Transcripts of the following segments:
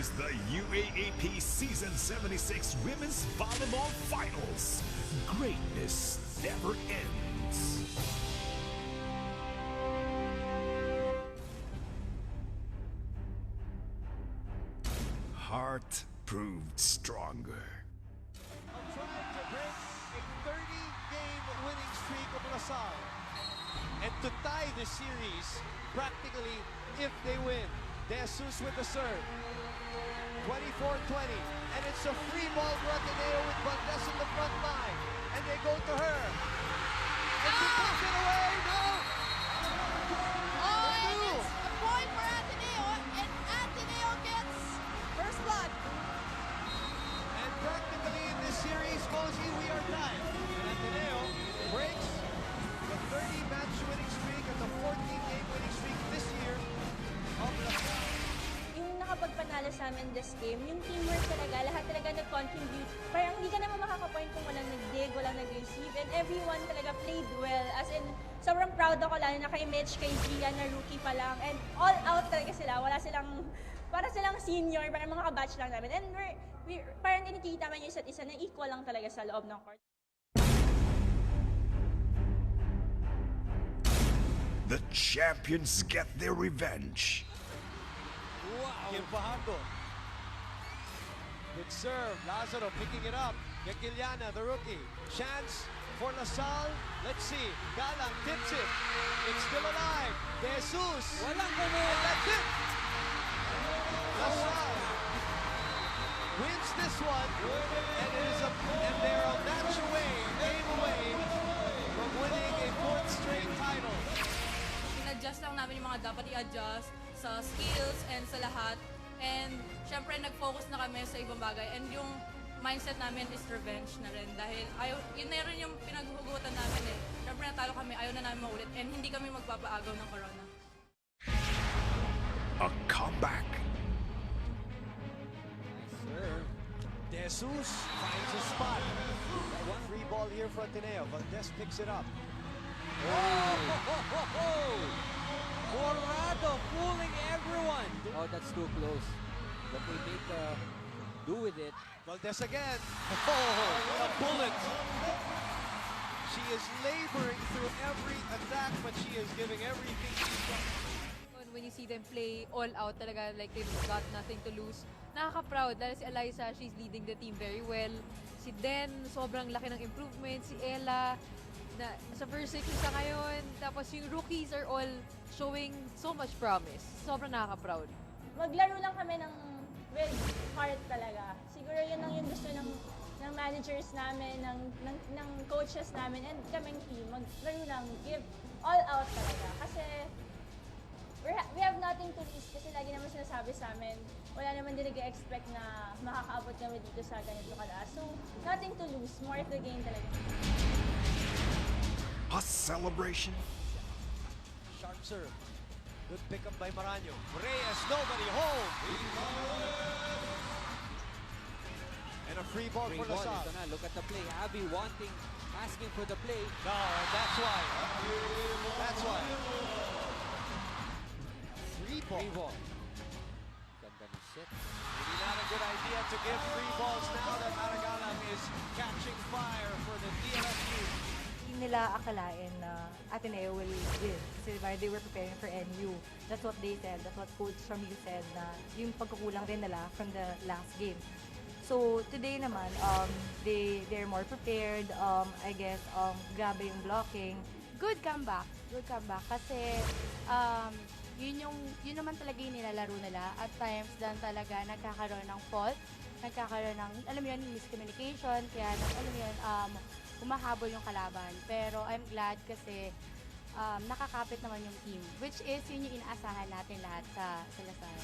is the UAAP Season 76 Women's Volleyball Finals. Greatness never ends. Heart proved stronger. Trying to break a 30-game winning streak of Salle. And to tie the series, practically, if they win. DLSU with the serve. 24-20. And it's a free ball for Ateneo with Valdez in the front line. And they go to her. And she puts it away. No! Oh, and it's a point for Ateneo. And Ateneo gets first blood. And practically in this series, Mosey, we are tied. And Ateneo breaks the 30-match winning streak and the 14-game winning streak this year of Salle. Yung nakapagpanalo sa amin this game, yung teamwork talaga, lahat talaga nag-contribute. Parang hindi ka naman makakapoint kung walang nag-dig, walang nag-receive, and everyone talaga played well. As in, sobrang proud ako lalo na kay Mitch, kay Gia na rookie pa lang, and all out talaga sila. Wala silang, para silang senior, parang mga kabatch lang namin. And parang tinikita man yung isa't isa na equal lang talaga sa loob ng court. The champions get their revenge. Wow! Fajardo. Good serve. Lazaro picking it up. Gagiliana, the rookie. Chance for Salle. Let's see. Galang tips it. It's still alive. Jesus. Walang And that's it. Salle wins this one. And they're a match away, game away from winning a fourth straight title. In-adjust lang namin yung mga dapat i-adjust sa skills and sa lahat. And syempre nag-focus na kami sa ibang bagay. And yung mindset namin is revenge na rin. Dahil yun na rin yung pinaghuhugutan namin eh. Syempre natalo kami, ayaw na namin maulit. And hindi kami magpapaagaw ng corona. A comeback. Nice serve. Jesus finds a spot. One free ball here for Ateneo. Valdez picks it up. Corrado fooling everyone. Oh, that's too close. But they make do with it. Valdez again. Oh, a bullet. She is laboring through every attack, but she is giving everything she's got. When you see them play all out talaga, like they've got nothing to lose, nakaka-proud. Dahil si Eliza, she's leading the team very well. Si Den, sobrang laki ng improvement. Si Ella, na sa first section siya ngayon. Tapos yung rookies are all showing so much promise. Sobrang nakaka-proud. Maglaro lang kami with heart talaga. Siguro yun ang yung gusto ng managers namin, ng coaches namin, and kaming team. Maglaro lang, give all out talaga. Kasi we have nothing to lose kasi lagi naman sinasabi sa amin, wala naman din nag-expect na makakaabot kami dito sa ganito kalaas. So, nothing to lose. More of the game talaga. A celebration. Sharp serve. Good pickup by Maranyo. Reyes, nobody home. And a free ball for Salle. Ito na, look at the play. Abby asking for the play. No, and that's why. That's why. Free ball. Ganda ng set. Maybe not a good idea to give free balls now that Maragalang is catching fire for the DLSU. Hindi nila akalain na Ateneo will win kasi they were preparing for NU. That's what they said. That's what Coach Shamil said na yung pagkukulang rin nila from the last game. So today naman, they're more prepared. I guess grabe yung blocking. Good comeback kasi yun naman talaga yung nilalaro nila. At times dan talaga nagkakaroon ng fault, nagkakaroon ng, alam mo yun, miscommunication, kaya alam mo yun, humahabol yung kalaban. Pero I'm glad kasi nakakapit naman yung team, which is yun yung inaasahan natin lahat sa Salle.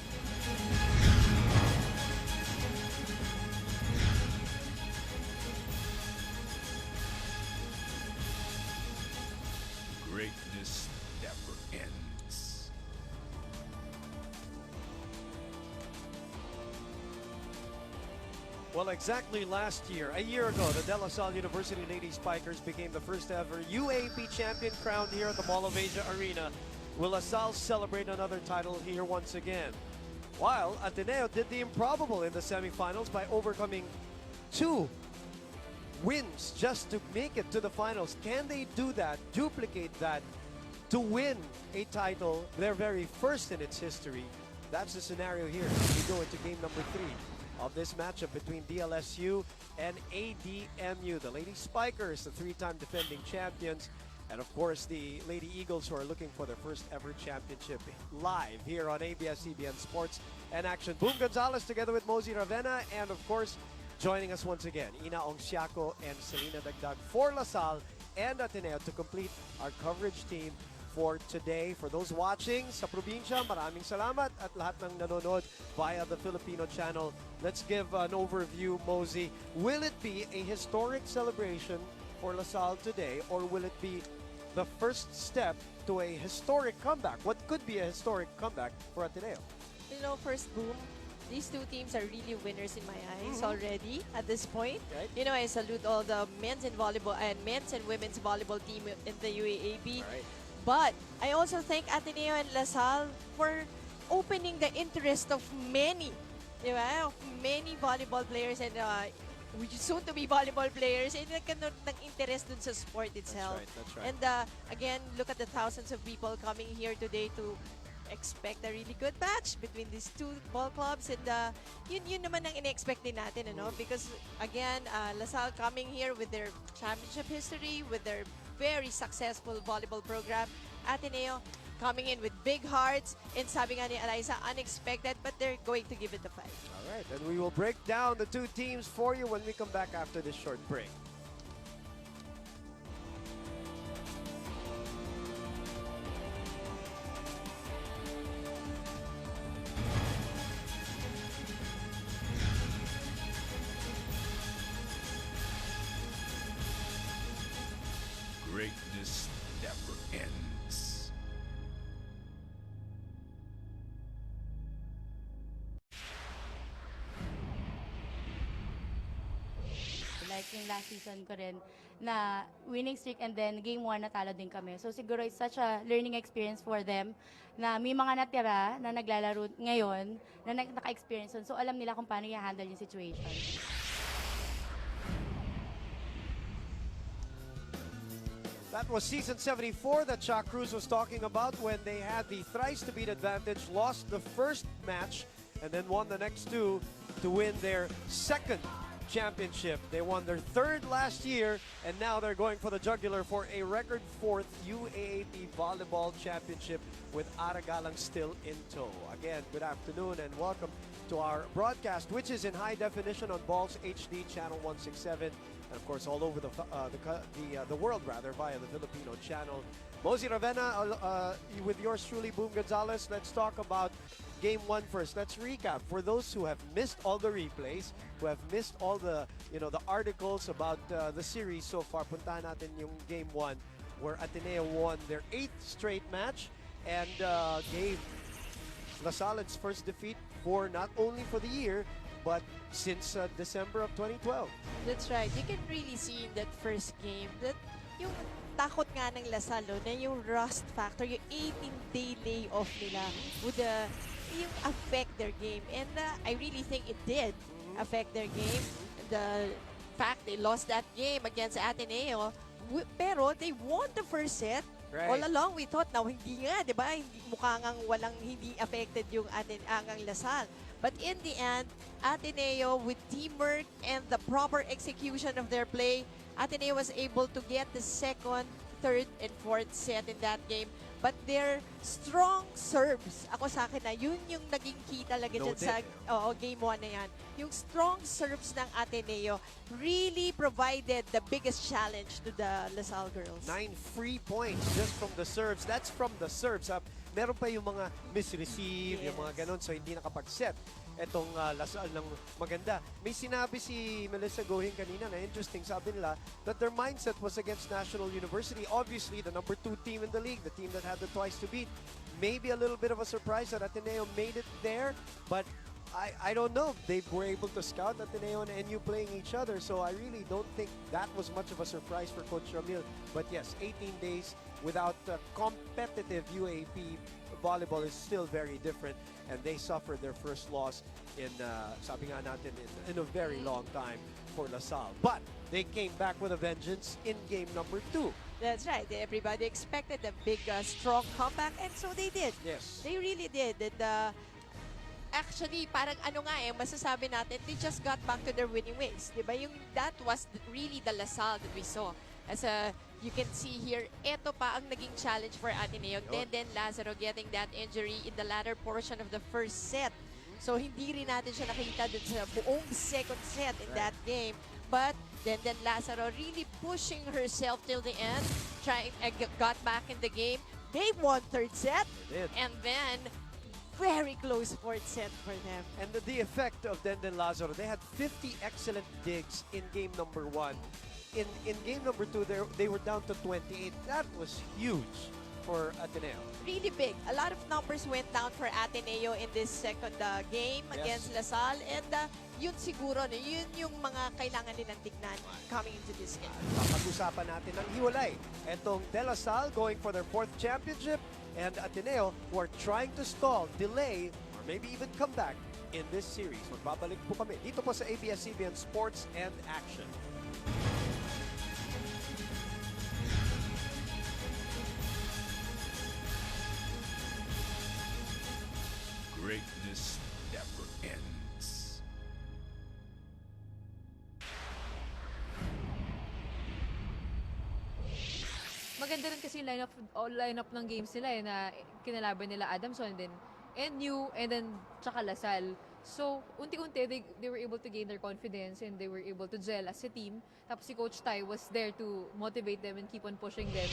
Greatness never ends. Well, exactly a year ago, the DLSU University Lady Spikers became the first ever UAAP champion crowned here at the Mall of Asia Arena. Will LaSalle celebrate another title here once again? While Ateneo did the improbable in the semifinals by overcoming 2 wins just to make it to the finals. Can they do that, duplicate that, to win a title, their very first in its history? That's the scenario here as we go into game number 3 of this matchup between DLSU and ADMU. The Lady Spikers, the 3-time defending champions, and of course the Lady Eagles, who are looking for their first ever championship, live here on ABS-CBN Sports and Action. Boom Gonzalez together with Mosey Ravenna, and of course joining us once again, Ina Ongsiaco and Selena Dagdag for LaSalle and Ateneo to complete our coverage team for today. For those watching sa probinsya, maraming salamat at lahat ng nanonood via the Filipino channel. Let's give an overview, Mosey. Will it be a historic celebration for LaSalle today, or will it be the first step to a historic comeback? What could be a historic comeback for Ateneo? You know, first, Boom, these two teams are really winners in my eyes already at this point. Right. You know, I salute all the men's and volleyball and men's and women's volleyball team in the UAAP. Right. But I also thank Ateneo and LaSalle for opening the interest of many, of many volleyball players and soon to be volleyball players, and nagkaroon ng interest dun sa sport itself. That's right. And again, look at the thousands of people coming here today to expect a really good match between these two ball clubs, and yun naman ang ina-expect din natin, because again, LaSalle coming here with their championship history, with their very successful volleyball program. Ateneo coming in with big hearts, and sabi nga ni Eliza, unexpected, but they're going to give it a fight. All right, and we will break down the two teams for you when we come back after this short break. Greatness never ends. Like yung last season ko rin, na winning streak and then game 1 natalo din kami. So siguro it's such a learning experience for them na may mga natira na naglalaro ngayon na naka-experience So alam nila kung paano i-handle yung situation. That was season 74 that Cha Cruz was talking about when they had the thrice-to-beat advantage, lost the first match, and then won the next 2 to win their second championship. They won their 3rd last year, and now they're going for the jugular for a record 4th UAAP Volleyball Championship with Aragalang still in tow. Again, good afternoon and welcome to our broadcast, which is in high definition on Balls HD channel 167, and of course all over the world rather via the Filipino channel. Mosey Ravenna, with yours truly, Boom Gonzalez. Let's talk about Game 1 first. Let's recap for those who have missed all the replays, who have missed all the the articles about the series so far. Puntahan natin yung Game 1 where Ateneo won their 8th straight match and gave LaSalle its first defeat for not only for the year but since December of 2012. That's right. You can really see in that first game that yung takot nga ng LaSalle na yung rust factor, yung 18-day layoff nila would yung affect their game. And I really think it did affect their game. The fact they lost that game against Ateneo, pero they won the first set. Right. All along, we thought, now hindi nga, di ba? Mukha ngang walang hindi affected yung ang LaSalle. But in the end, Ateneo, with teamwork and the proper execution of their play, Ateneo was able to get the 2nd, 3rd, and 4th set in that game. But their strong serves, ako sa akin na, yun yung naging key talaga dyan sa Game 1 na yan. Yung strong serves ng Ateneo really provided the biggest challenge to the LaSalle girls. 9 free points just from the serves. That's from the serves. Meron pa yung mga misreceive, yung mga ganun, so hindi nakapag-set etong LaSalle ng maganda. May sinabi si Melissa Gohing kanina na interesting, sabi nila that their mindset was against National University. Obviously, the number 2 team in the league, the team that had the twice to beat. Maybe a little bit of a surprise that Ateneo made it there, but I don't know. They were able to scout Ateneo and NU playing each other, so I really don't think that was much of a surprise for Coach Ramil. But yes, 18 days without competitive UAAP volleyball is still very different, and they suffered their first loss in, sabi nga natin, in a very long time for LaSalle. But they came back with a vengeance in game number 2. That's right. Everybody expected a big, strong comeback, and so they did. Yes. They really did. And actually, parang ano nga masasabi natin, they just got back to their winning ways. Diba? That was really the LaSalle that we saw. As you can see here, eto pa ang naging challenge for Ateneo. Then Lazaro getting that injury in the latter portion of the first set. So hindi rin natin siya nakita dun sa buong second set in that game. But then Lazaro really pushing herself till the end, got back in the game. They won third set. They did. And then very close fourth set for them. And the effect of Denden Lazaro, they had 50 excellent digs in game number 1. In game number 2, they were down to 28. That was huge for Ateneo. Really big. A lot of numbers went down for Ateneo in this second game against LaSalle. And yun siguro, yun yung mga kailangan nilang tignan coming into this game. Pag-usapan natin ang hiwalay. Etong De La Salle going for their 4th championship, and Ateneo who are trying to stall, delay, or maybe even come back in this series. Magbabalik po kami dito po sa ABS-CBN Sports and Action. Greatness never ends. Maganda rin kasi yung lineup ng games nila na kinalaban nila Adamson, and then NU, and then tsaka LaSalle. So, unti-unti, they were able to gain their confidence and they were able to gel as a team. Tapos si Coach Tai was there to motivate them and keep on pushing them.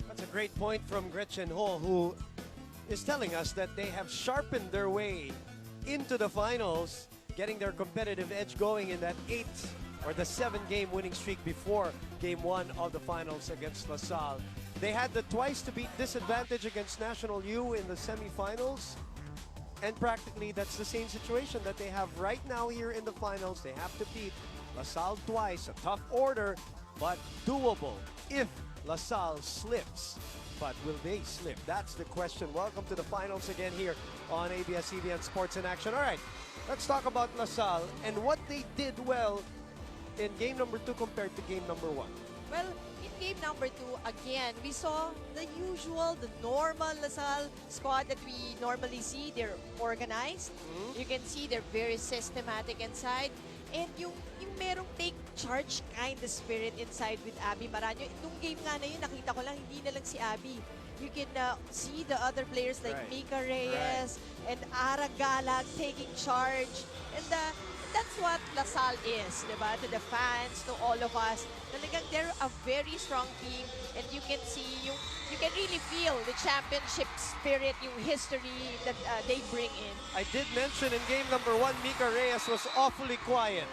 That's a great point from Gretchen Ho, who is telling us that they have sharpened their way into the finals, getting their competitive edge going in that 7-game winning streak before game 1 of the finals against LaSalle. They had the twice to beat disadvantage against National U in the semifinals, and practically that's the same situation that they have right now here in the finals. They have to beat LaSalle twice, a tough order, but doable if LaSalle slips. But will they slip? That's the question. Welcome to the finals again here on ABS-CBN Sports in Action. All right, let's talk about LaSalle and what they did well in game number 2 compared to game number 1. Well, in game number 2, again, we saw the usual, the normal LaSalle squad that we normally see. They're organized. You can see they're very systematic inside. And yung merong take charge kind of spirit inside with Abby Maraño. Nung game nga na yun, nakita ko lang, hindi na lang si Abby. You can see the other players like Mika Reyes and Ara Galag taking charge. And that's what LaSalle is, diba? To the fans, to all of us. Talagang they're a very strong team, and you can see, you can really feel the championship spirit, yung history that they bring in. I did mention in game number 1, Mika Reyes was awfully quiet.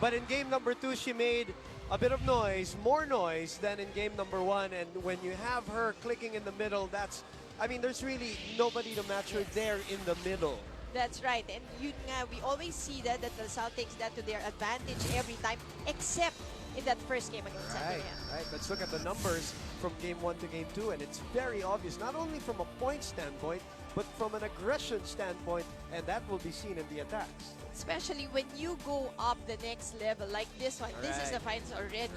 But in game number 2, she made a bit of noise, more noise than in game number 1. And when you have her clicking in the middle, there's really nobody to match her there in the middle. That's right. And yun nga, we always see that LaSalle takes that to their advantage every time, except in that first game against Ateneo. Right. Let's look at the numbers from game 1 to game 2, and it's very obvious, not only from a point standpoint, but from an aggression standpoint, and that will be seen in the attacks. Especially when you go up the next level like this one. This is the finals already.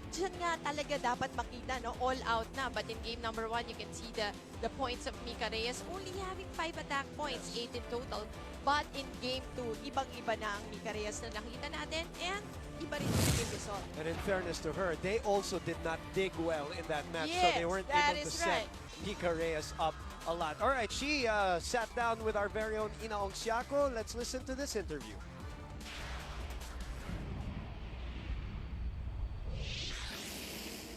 Diyan nga talaga dapat makita, no? All out na. But in game number 1, you can see the points of Mika Reyes only having 5 attack points, 8 in total. But in game 2, ibang-iba na ang Mika Reyes na nakita natin, and iba rin yung result. And in fairness to her, they also did not dig well in that match, so they weren't able to set Mika Reyes up a lot. All right, she sat down with our very own Ina Ongsiaco. Let's listen to this interview.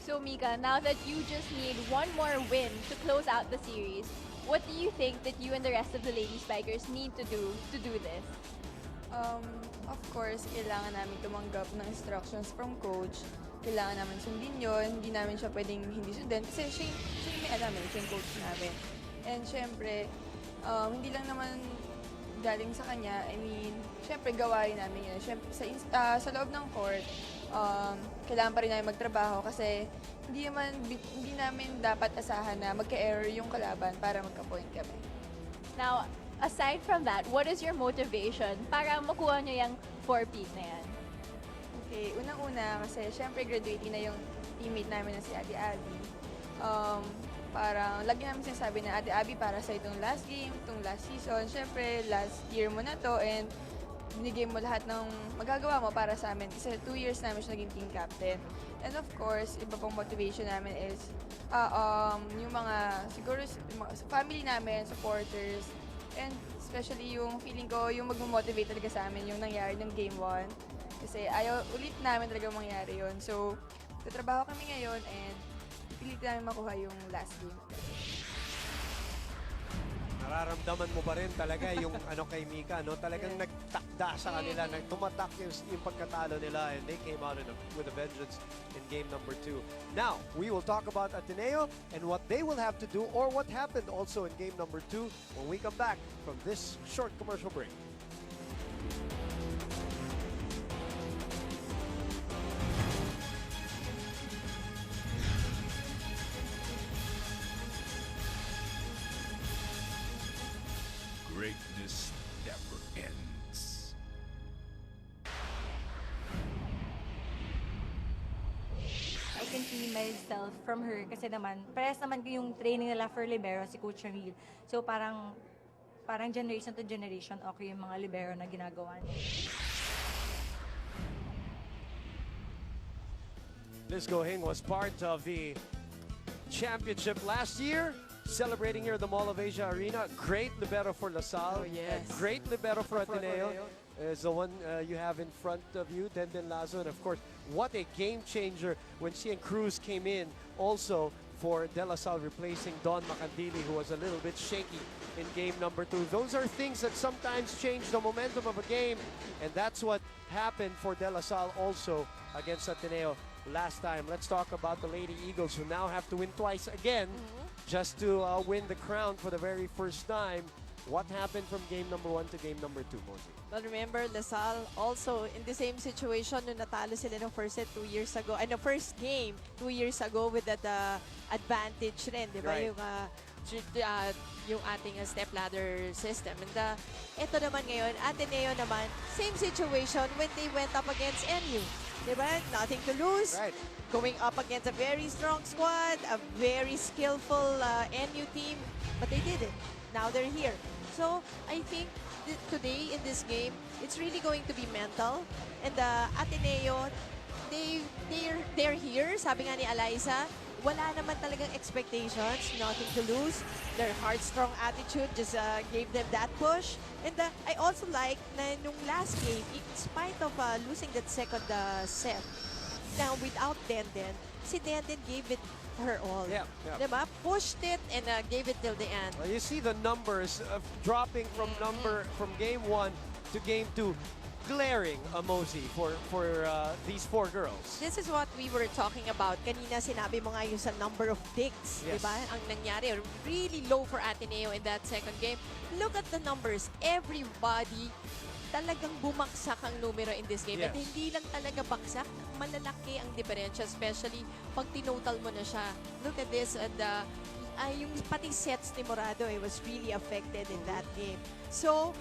So Mika, now that you just need one more win to close out the series, what do you think that you and the rest of the Lady Spikers need to do this? Of course, kailangan namin tumanggap ng instructions from coach. Kailangan namin sundin yun. Hindi namin siya pwedeng hindi sundin kasi siya yung may alam, siya yung coach namin. And syempre, hindi lang naman galing sa kanya. I mean, syempre gawain namin yun. Syempre, sa loob ng court, kailangan pa rin namin magtrabaho kasi hindi namin dapat asahan na magka-error yung kalaban para magka-point kami. Now, aside from that, what is your motivation para makuha nyo yung 4-peat na yan? Okay, unang-una kasi syempre graduating na yung teammate namin na si Ate Abby. Parang lagi namin sinasabi na Ate Abby para sa itong last game, itong last season. Syempre, last year mo na to and binigay mo lahat ng magagawa mo para sa amin. Kasi 2 years namin siya naging team captain. And of course, iba pang motivation namin is yung mga, siguro yung mga family namin, supporters, and especially yung feeling ko, yung magmo-motivate talaga sa amin yung nangyari ng Game 1. Kasi ayaw ulit namin talaga mangyari yon. So, tatrabaho kami ngayon and pilit namin makuha yung last game. Nararamdaman mo pa rin talaga yung kay Mika, no? Talagang nagtakda sa kanila, tumatak yung pagkatalo nila, and they came out with a vengeance in game number 2. Now, we will talk about Ateneo and what they will have to do or what happened also in game number 2 when we come back from this short commercial break. Greatness never ends. I can see myself from her kasi naman, parehas naman yung training nila for libero si Coach Ramil. So parang generation to generation okay yung mga libero na ginagawa niya. Liz Gohing was part of the championship last year, celebrating here at the Mall of Asia Arena. Great libero for LaSalle. Oh, yes. And great libero for Ateneo. Is the one you have in front of you, Denden Lazo. And of course, what a game changer when she and Cruz came in also for De La Salle, replacing Don Macandili, who was a little bit shaky in game number 2. Those are things that sometimes change the momentum of a game, and that's what happened for De La Salle also against Ateneo last time. Let's talk about the Lady Eagles, who now have to win twice again just to win the crown for the very first time. What happened from game number 1 to game number 2, Moji? Well, remember, LaSalle also in the same situation nung natalo sila ng first set 2 years ago. And the first game 2 years ago with that advantage rin, di ba? Right. Yung ating step ladder system. And ito naman ngayon, Ateneo naman, same situation when they went up against NU. Di ba? Nothing to lose. Right. Going up against a very strong squad, a very skillful NU team. But they did it. Now they're here. So, I think today in this game, it's really going to be mental. And Ateneo, they're here. Sabi nga ni Eliza, wala naman talagang expectations, nothing to lose. Their hard, strong attitude just gave them that push. And I also like na nung last game, in spite of losing that second set, now without Denden, si Denden gave it her all. Yeah. Diba? Pushed it and gave it till the end. Well, you see the numbers of dropping from game 1 to game 2. Glaring emoji for these 4 girls. This is what we were talking about. Kanina sinabi mo nga yung sa number of digs, Yes. diba? Ang nangyari, really low for Ateneo in that second game. Look at the numbers. Everybody talagang bumaksak ang numero in this game. Yes. At hindi lang talaga baksak, malalaki ang diferensya, especially pag tinotal mo na siya. Look at this, and yung pati sets ni Morado was really affected in that game. So,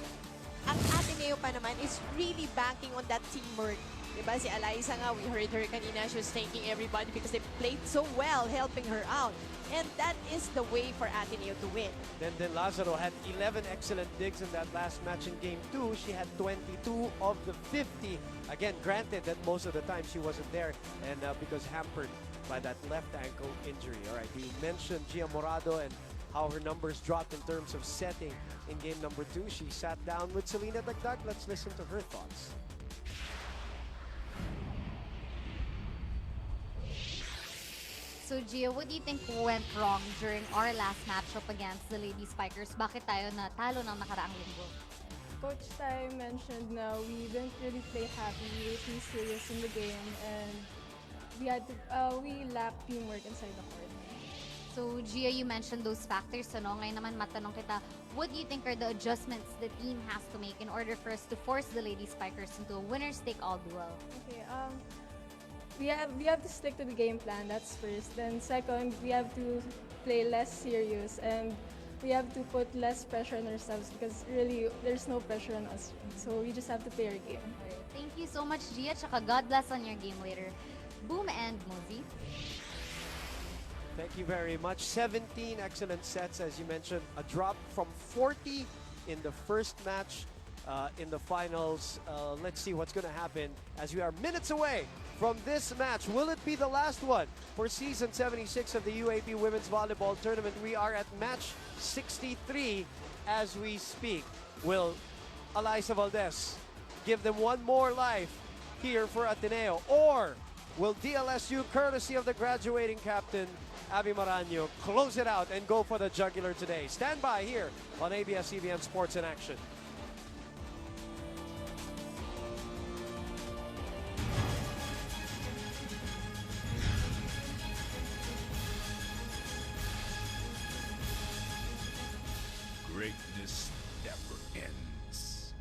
ang Ateneo pa naman is really banking on that teamwork. Diba? Si Eliza nga, we heard her kanina, she was thanking everybody because they played so well, helping her out. And that is the way for Ateneo to win. Then Lazaro had 11 excellent digs in that last match in game 2. She had 22 of the 50. Again, granted that most of the time she wasn't there and because hampered by that left ankle injury. All right, we mentioned Gia Morado and how her numbers dropped in terms of setting in game number 2. She sat down with Selena Dagdag. Let's listen to her thoughts. So Gia, what do you think went wrong during our last matchup against the Lady Spikers? Bakit tayo natalo ng nakaraang linggo? Coach Tai mentioned na we didn't really play happy, we were too serious in the game, and we lacked teamwork inside the court. So, Gia, you mentioned those factors. Ano, ngayon naman matanong kita, what do you think are the adjustments the team has to make in order for us to force the Lady Spikers into a winners-take-all duel? Okay, we have to stick to the game plan, that's first. Then second, we have to play less serious and we have to put less pressure on ourselves because really there's no pressure on us. So we just have to play our game. Alright, thank you so much, Gia. Tsaka God bless on your game later. Boom and Mosey. Thank you very much. 17 excellent sets, as you mentioned. A drop from 40 in the first match in the finals. Let's see what's going to happen as we are minutes away from this match. Will it be the last one for season 76 of the UAAP Women's Volleyball Tournament? We are at match 63 as we speak. Will Alyssa Valdez give them one more life here for Ateneo? Or will DLSU, courtesy of the graduating captain, Abby Marano, close it out and go for the jugular today? Stand by here on ABS-CBN Sports in Action. Greatness never ends.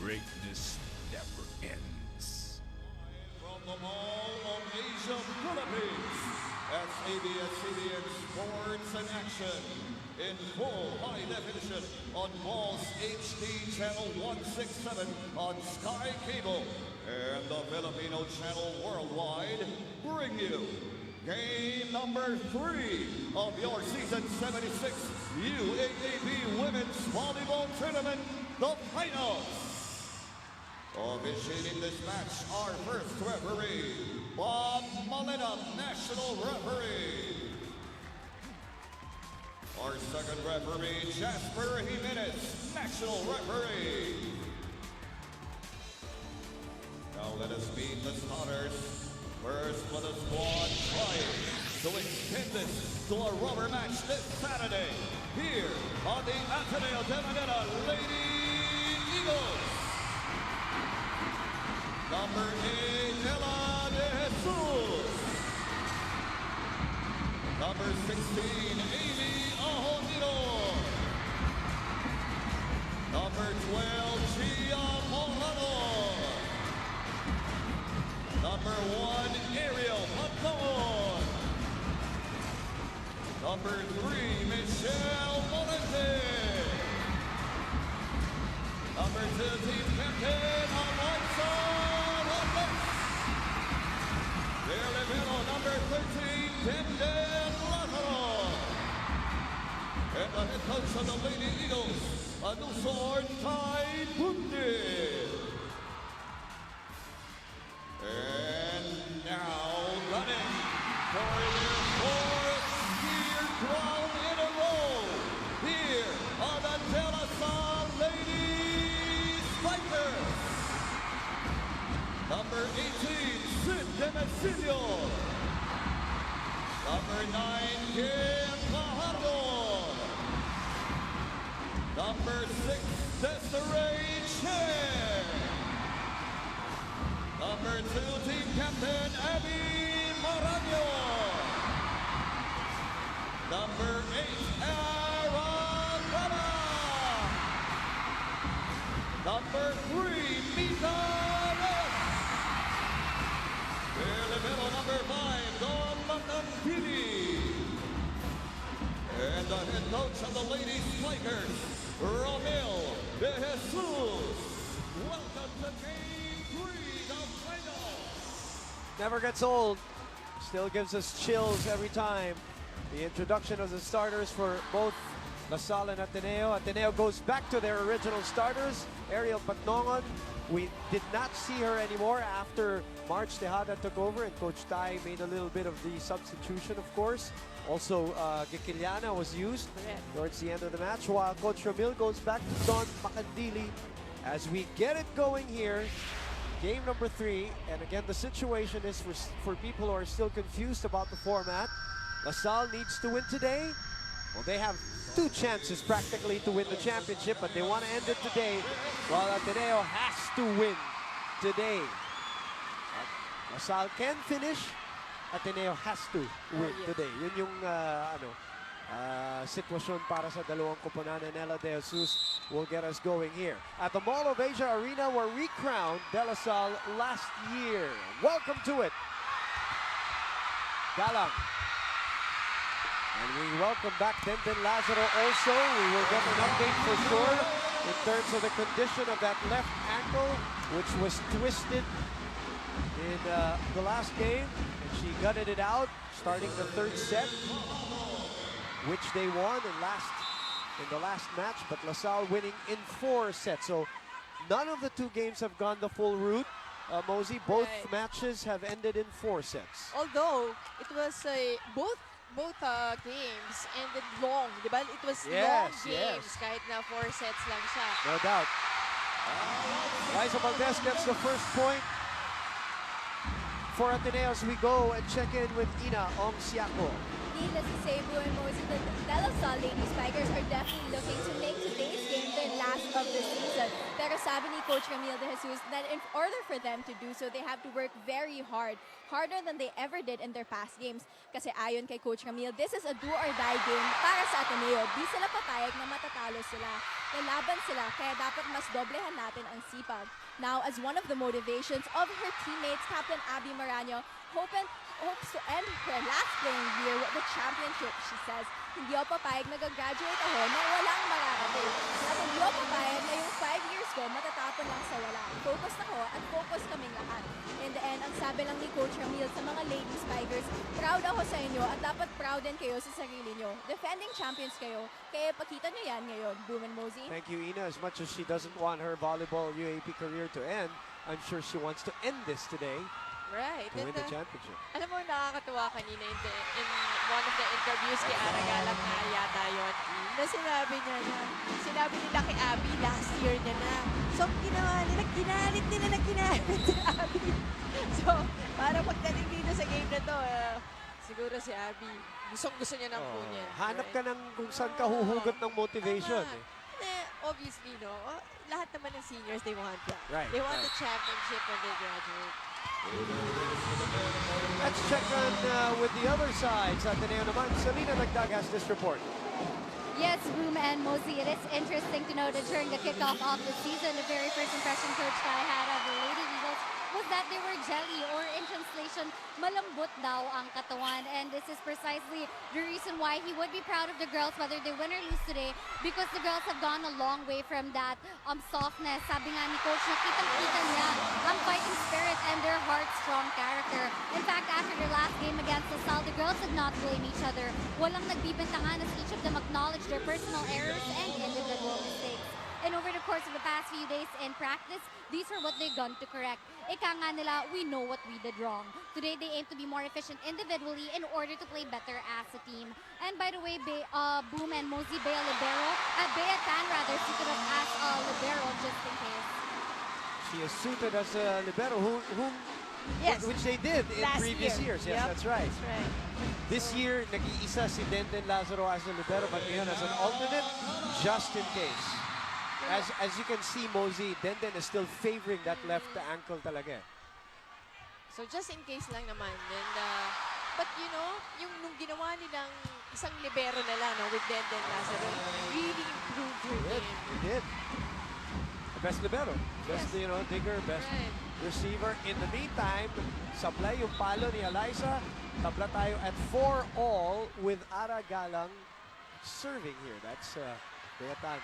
Greatness never ends. From the Mall of Asia, Philippines, that's ABS-CBN Sports in Action in full high definition on Balls HD Channel 167 on Sky Cable and the Filipino Channel worldwide bring you game number 3 of your season 76 UAAP Women's Volleyball Tournament, the finals. Officiating this match, our first referee, Bob Molina, National Referee. Our second referee, Jasper Jimenez, National Referee. Now let us meet the starters. First, let us squad trying to extend this to a rubber match this Saturday here on the Ateneo Lady Eagles. Number 8, Ella de Jesus. Number 16, Amy Ahoniro. Number 12, Gia Molano. Number 1, Ariel Pagdon. Number 3, Michelle Molente. Number 2, team captain, Alonso Lopez. Their libero, number 13, Denden Lazaro. And the head coach of the Lady Eagles, Anusor Tai Bundi. And now running for their 4th year crown in a row here on the Salle Lady Spikers. Number 18, Sid Demesilio. Number 9, Kim Fajardo. Number 6, Desiree Chen. Number 2, team captain, Abby Marano. Number 8, Aaron Rama. Number 3, Mita Reyes. Their libero, number 5, Don Macantini. And the head coach of the Lady Spikers, Romel de Jesus. Welcome to Game 3, the final. Never gets old. Still gives us chills every time. The introduction of the starters for both LaSalle and Ateneo. Ateneo goes back to their original starters. Ariel Patnongon, we did not see her anymore after March Tejada took over, and Coach Tai made a little bit of the substitution, of course. Also, Gikiliana was used towards the end of the match, while Coach Ramil goes back to Don Macandili as we get it going here. Game number 3, and again, the situation is for people who are still confused about the format. LaSalle needs to win today, Well, they have 2 chances practically to win the championship, but they want to end it today, while Ateneo has to win today. Salle can finish, Ateneo has to win today. Yun yung sitwasyon para sa dalawang koponan, and Ella De Jesus will get us going here at the Mall of Asia Arena, where we crowned De La Salle last year. Welcome to it, Galang. And we welcome back Denden Lazaro also. We will get an update for sure in terms of the condition of that left ankle, which was twisted in the last game, and she gutted it out starting the 3rd set, which they won in the last match, but LaSalle winning in 4 sets. So none of the 2 games have gone the full route. Mosey, both matches have ended in 4 sets. Although it was both games ended long, di ba? It was long games kahit na 4 sets lang siya. No doubt. Liza Valdez gets the first point for Ateneo as we go and check in with Ina Ongsiako. Needless to say, Bu and Mosey, the De La Salle Lady Spikers are definitely looking to make today's game their last of the season. Pero sabi ni Coach Camille De Jesus that in order for them to do so, they have to work very hard, harder than they ever did in their past games. Kasi ayon kay Coach Camille, this is a do-or-die game para sa Ateneo. Di sila papayag na matatalo sila. Lalaban sila, kaya dapat mas doblehan natin ang sipag. Now, as one of the motivations of her teammates, Captain Abby Marano hopes to end her last playing year with the championship. She says, hindi ako papayag na gagraduate ako na walang mararating. At hindi ako papayag na yung 5 years ko matatapon lang sa wala. Focus ako at focus kaming lahat. In the end, ang sabi lang ni Coach Ramil sa mga Lady Spikers, proud ako sa inyo at dapat proud din kayo sa sarili nyo. Defending champions kayo, kaya pakita nyo yan ngayon, Boom and Mosey. Thank you, Ina. As much as she doesn't want her volleyball UAAP career to end, I'm sure she wants to end this today. Right. To win the championship. Alam mo, nakakatuwa kanina in one of the interviews kay Ara Galang na yata yun, na sinabi nila kay Abby, last year niya na. So, ginawa nila, kinalit si Abby. So, para pagdating dito sa game na to, siguro si Abby, gusto niya ng punyan. Hanap ka ng kung saan ka huhugot ng motivation. Obviously, no? Lahat naman ng seniors, they want that. Right, They want the championship when they graduate. Let's check on with the other side. Sa Ateneo naman, Selena Nagdag has this report. Yes, Boom and Mosey, it is interesting to know that during the kickoff of the season, the very first impression Coach Kai had of the Lady Eagles was that they were jelly, or in translation, malambot daw ang katawan. And this is precisely the reason why he would be proud of the girls, whether they win or lose today, because the girls have gone a long way from that softness. Sabi nga ni Coach, nakitang-kita niya ang fighting spirit and their heart-strong character. In fact, after their last game against LaSalle, the girls did not blame each other. Walang nagbibintangan as each of them acknowledged their personal errors and individual mistakes. And over the course of the past few days in practice, these are what they've done to correct. Ika nga nila, we know what we did wrong. Today, they aim to be more efficient individually in order to play better as a team. And by the way, Boom and Mosey, Bea Libero, Bea Tan rather, suited up as a Libero just in case. She is suited as a Libero, which they did in previous years. Yes, that's right. That's right. This year, nag-iisa si Denden Lazaro as a Libero, but ngayon as an alternate, just in case. As you can see, Mosey, Denden is still favoring that left ankle talaga. So just in case lang naman. And, but you know, nung ginawa nilang isang libero na lang with Denden Lazaro, really improved her game. He did. The best libero. Best, digger, best receiver. In the meantime, sablay yung palo ni Eliza. Tabla tayo at 4-all with Ara Galang serving here. That's Beatan.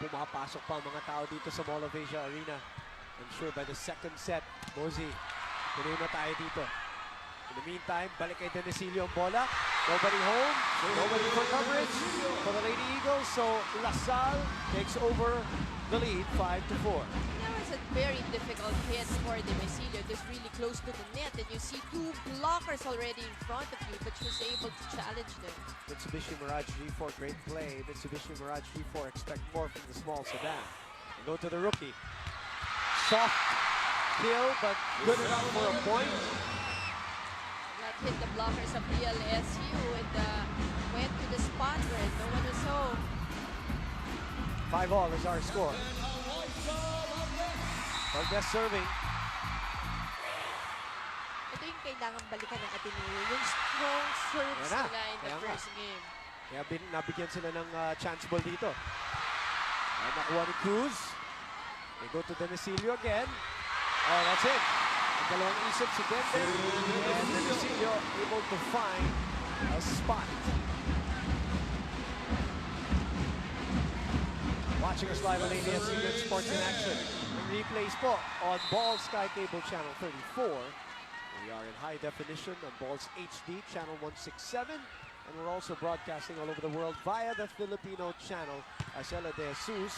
Pumapasok pa ang mga tao dito sa Mall of Asia Arena. I'm sure by the second set, Mosey, tuloy na tayo dito. In the meantime, balik kay Denesilio ang bola. Nobody home, nobody for coverage for the Lady Eagles. So LaSalle takes over the lead 5-4. That was a very difficult hit for Denesilio. Just really close to the net. And you see 2 blockers already in front of you, but she was able to challenge them. Mitsubishi Mirage G4, great play. Mitsubishi Mirage G4, expect more from the small sedan. And go to the rookie. soft kill, but good enough for a point. That hit the blockers of DLSU and went to the spot where no one was home. 5-all is our score. Valdez serving. Ito yung kailangan balikan ng Ateneo. Yung strong serves Yan na. nila in the Kaya nga. first game. Kaya nabigyan sila ng chance ball dito. And nakuha ni Cruz. They go to Demesilio again. Oh, that's it. Ang dalawang isip si Denden. And Demesilio able to find a spot. Watching us live on ADMU Sports in Action. Replays po on Ball Sky Cable Channel 34. We are in high definition on Balls HD Channel 167. And we're also broadcasting all over the world via the Filipino channel. Salle Lady Eagles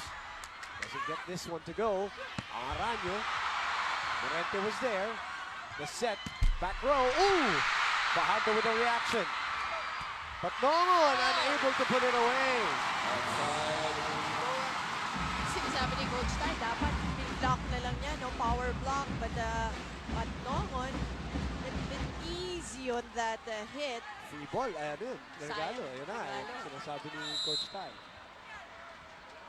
doesn't get this one to go. Aranyo. Morente was there. The set. Back row. Ooh! Fajardo with a reaction. But Nongon unable to put it away. Sinasabi ni Coach Ty, dapat block na lang niya, no power block. But Nongon, it's been easy on that hit. Free ball. Ayan yun. Regalo. Sayang. Ayan na. Regalo. Sinasabi ni Coach Ty.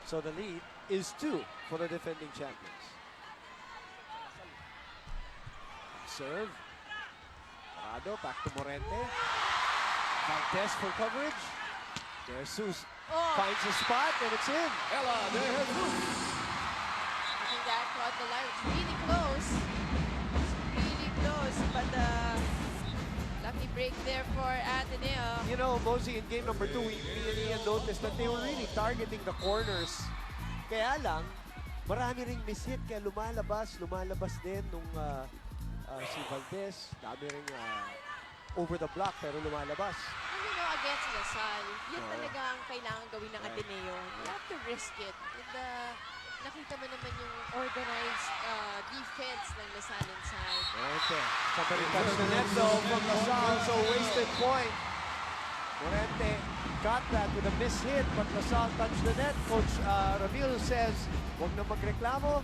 So the lead is 2 for the defending champions. Serve. Parado. Back to Morente. Valdez for coverage. DeJesus finds a spot and it's in. Ella DeJesus. I think that caught the line. It's really close. It's really close. But lucky break there for Ateneo. You know, Mosey, in game number 2, we really noticed that they were really targeting the corners. Kaya lang, marami ring miss-hit kaya lumalabas din nung si Valdez. Dami ring over the block pero lumalabas. You know, against LaSalle, yun talaga ang kailangan gawin ng Ateneo. You have to risk it. And nakita mo naman yung organized defense ng LaSalle inside. Morente. Somebody touched the net though from LaSalle, so wasted point. Morente got that with a miss hit, but LaSalle touched the net. Coach Ramil says, wag na magreklamo.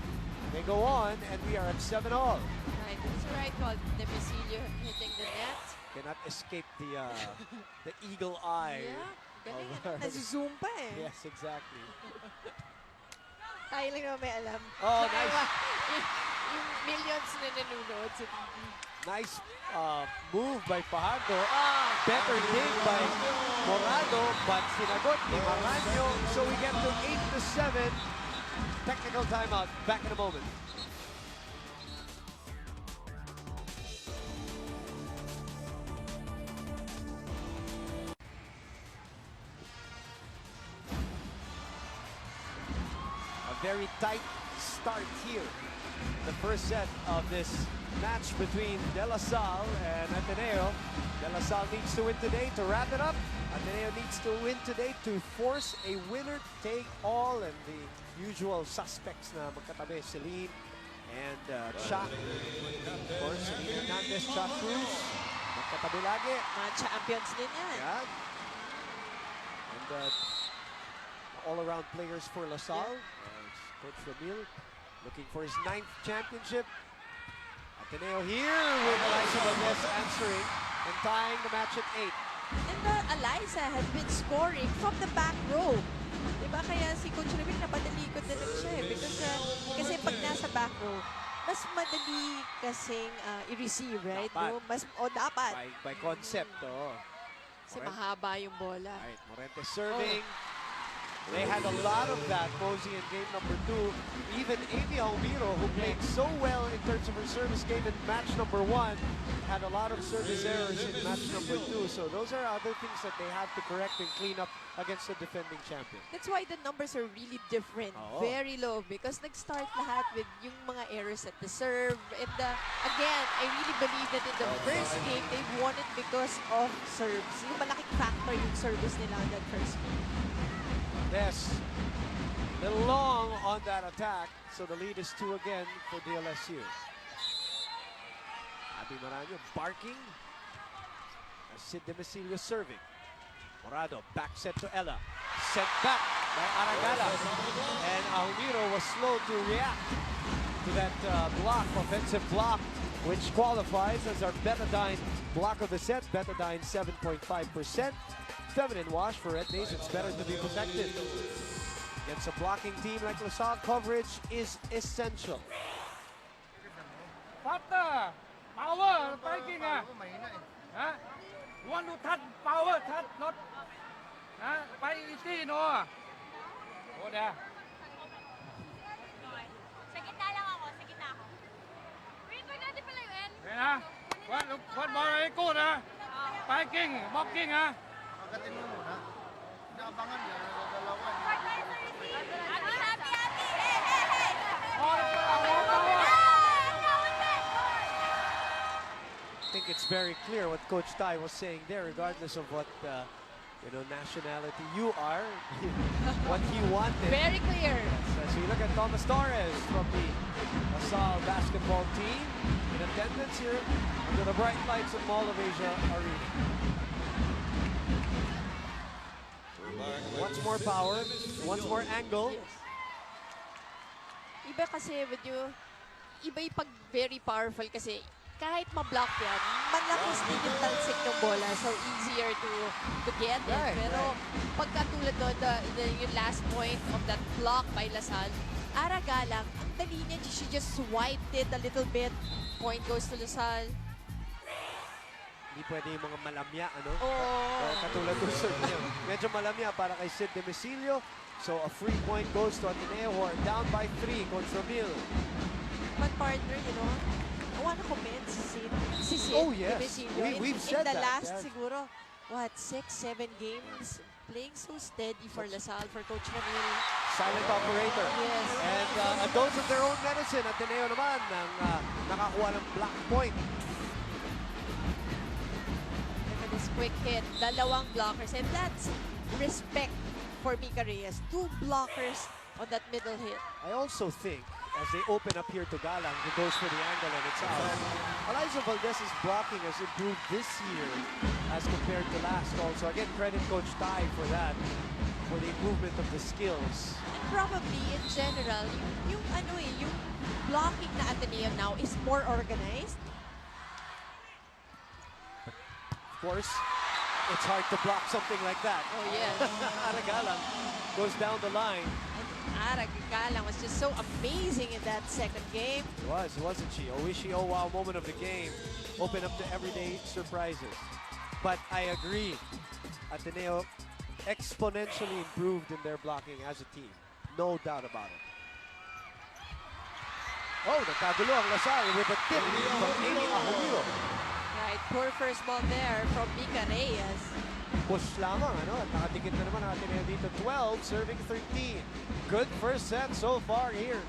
They go on, and we are at 7-all. Right, that's the right call. Demesilio hitting the net. Cannot escape the eagle eye. Yeah, galing. of- Nag-zoom pa eh. Yes, exactly. Tayo lang naman may alam. Oh, nice. yung millions na nanonood sa TV. Nice move by Fajardo. Better dig by Morado, but sinagot ni Maranyo. So we get to 8-7. Technical timeout. Back in a moment. A very tight start here. The first set of this match between De La Salle and Ateneo. De La Salle needs to win today to wrap it up. Ateneo needs to win today to force a winner-take-all, and the usual suspects na magkatabi, Celine and Cha. Of course, Celine Hernandez, Cha Cruz. Magkatabi lagi. Mga champions din yan. Yeah. And all-around players for LaSalle. Coach Ramil looking for his 9th championship. Ateneo here with Eliza Valdez answering and tying the match at 8. And Eliza has been scoring from the back row. Diba kaya si Coach Ramil napadalikod na lang siya eh. Because kasi pag nasa back row, mas madali kasing i-receive, right? Dapat. No? Dapat. By concept, oh. Kasi mahaba yung bola. Right, Morente serving. They had a lot of that, Mosey, in game number 2. Even Amy Almiro, who played so well in terms of her service game in match number 1, had a lot of service errors in match number 2. So those are other things that they have to correct and clean up against the defending champion. That's why the numbers are really different. Very low. Because nag-start lahat with yung mga errors at the serve. And again, I really believe that in the first game, they won it because of serves. Yung malaking factor yung service nila on that first game. Yes, a little long on that attack, so the lead is 2 again for DLSU. Abby Maranyo barking. Sid Demesilio serving. Morado, back set to Ella. Sent back by Aragala. And Almiro was slow to react to that block, offensive block, which qualifies as our Betadine block of the set. Betadine 7.5%. Feminine wash for red days. It's better to be protected. Against a blocking team like LaSalle, coverage is essential. Partner, power, fighting ah. Want to touch power, touch not. Fighting easy, no. Oh, there. Sa gitna lang ako, sa gitna ako. Wait, natin pala yung end. Yan ha. What more ikot ha. Fighting, mocking ha. Agatin mo muna. Inaabangan niya, nagagalawan. Happy, happy, happy. Hey, hey, hey. I think it's very clear what Coach Tai was saying there, regardless of what nationality you are, what he wanted. Very clear. As we look at Thomas Torres from the LaSalle basketball team in attendance here under the bright lights of Mall of Asia Arena. Wants more power, wants more angle. Iba kasi with you, iba yung pag very powerful kasi kahit ma-block yan, malakis din yung talsik ng bola. So, easier to get it. Right, Pero pagkatulad doon, yung last point of that block by LaSalle, Aragalang, ang dali niya, she just swiped it a little bit. Point goes to LaSalle. Hindi pwede yung mga malamya, ano? Oh. Katulad doon sa medyo malamya para kay Sid Demicilio. So, a free point goes to Ateneo, who are down by 3. Coach Ramil. But partner, I want to comment si Sid Oh, yes. Demicilio. We've in said the that. last, Yes. siguro, 6-7 games, playing so steady for LaSalle, for Coach Ramil. Silent operator. Yes. And a dose of their own medicine. Ateneo naman ang nakakuha ng block point. Look at this quick hit. Dalawang blockers. And that's respect for Mika Reyes. 2 blockers on that middle hit. I also think, as they open up here to Galang, who goes for the angle and it's out. Eliza Valdez's blocking has improved this year as compared to last also. Again, credit Coach Tai for that, for the improvement of the skills. And probably, in general, yung blocking na Ateneo now is more organized. Of course, it's hard to block something like that. Oh, yes. Aragalang goes down the line. Aragalang was just so amazing in that second game. It was, wasn't she? Oishi oh wow moment of the game. Open up to everyday surprises. But I agree, Ateneo exponentially improved in their blocking as a team. No doubt about it. Oh, nagkagulo ang LaSalle with a tip from Amy Ahumiro. Right, poor first ball there from Mika Reyes. Push lamang, At nakadikit na naman ang Ateneo dito. 12, serving 13. Good first set so far here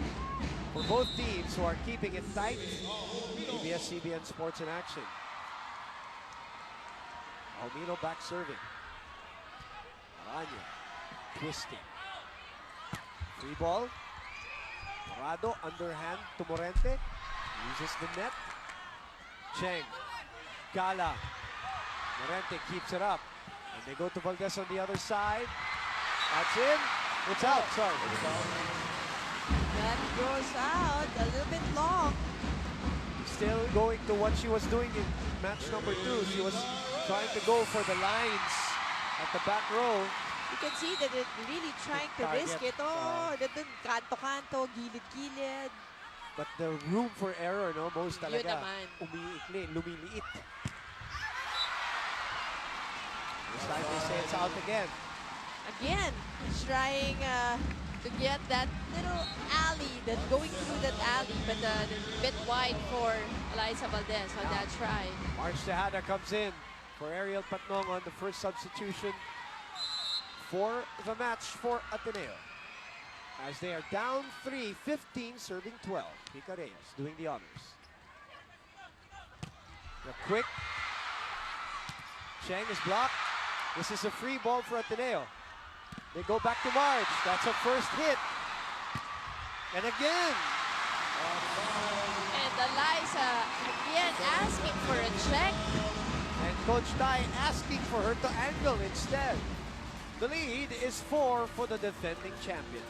for both teams who are keeping it tight. ABS-CBN Sports in action. Almino back serving. Aranya twisting. Free ball. Morado underhand to Morente. Uses the net. Cheng. Gala. Morente keeps it up. And they go to Valdez on the other side. That's in. It's out. Sorry. That goes out a little bit long. Still going to what she was doing in match number 2. She was trying to go for the lines at the back row. You can see that they're really trying to risk it. Oh, kanto-kanto, gilid-gilid. But the room for error, most Yun talaga naman. umiikli, lumiliit. This time they say it's out again. Again, trying to get that little alley, going through that alley, but a bit wide for Eliza Valdez on that try. March Tejada comes in for Ariel Patnong on the first substitution for the match for Ateneo. As they are down 3, 15, serving 12. Mika Reyes doing the honors. The quick. Cheng is blocked. This is a free ball for Ateneo. They go back to March. That's a first hit. And again. And Eliza again asking for a check. And Coach Tai asking for her to angle instead. The lead is 4 for the defending champions.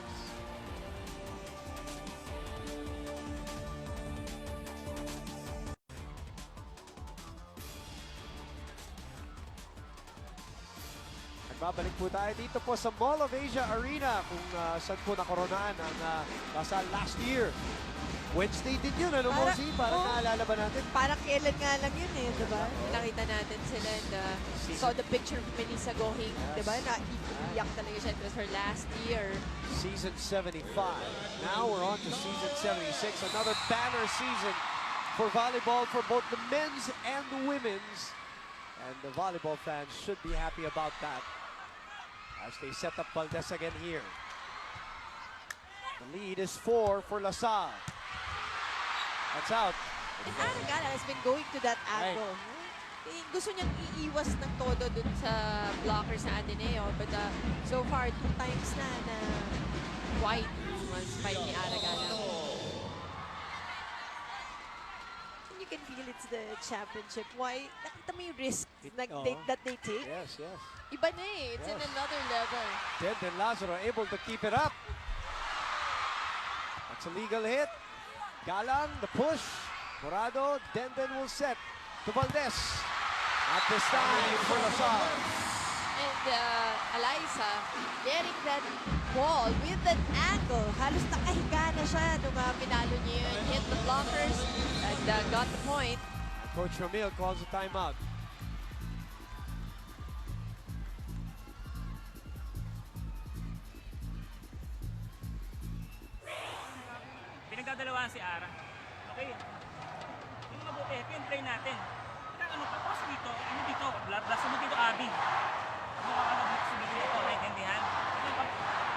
Babalik po tayo dito po sa Mall of Asia Arena kung saan po nakoronaan ang Lasal last year. Wednesday din yun, ano mo si? Parang naalala ba natin? Parang kailan nga lang yun eh, diba? Nakita natin sila and saw the picture of Melissa Gohing, diba? Naiiyak talaga siya. It was her last year. Season 75. Now we're on to season 76. Another banner season for volleyball for both the men's and the women's. And the volleyball fans should be happy about that as they set up Valdez again here. The lead is 4 for LaSalle. That's out. And Aragala has been going to that angle. Right. Gusto niyang iiwas ng todo dun sa blockers na Ateneo. But so far, 2 times na white was fight ni Aragala. You can feel it's the championship. Why? Nakita mo yung risk that they take? Yes, yes. Iba na eh. It's in another level. Then Lazaro able to keep it up. That's a legal hit. Galang, the push. Morado, then will set to Valdez. At this time for LaSalle. And Eliza getting that ball with that angle. Halos nakahiga na siya nung pinalo niya yun. Hit the blockers and got the point. And Coach Ramil calls a timeout. Pinagdadalawaan si Ara. Okay. Yung mabuti, ito yung play natin. Ano, tapos dito, blast mo dito, Abby. Ano ka sumunod dito, naiintindihan?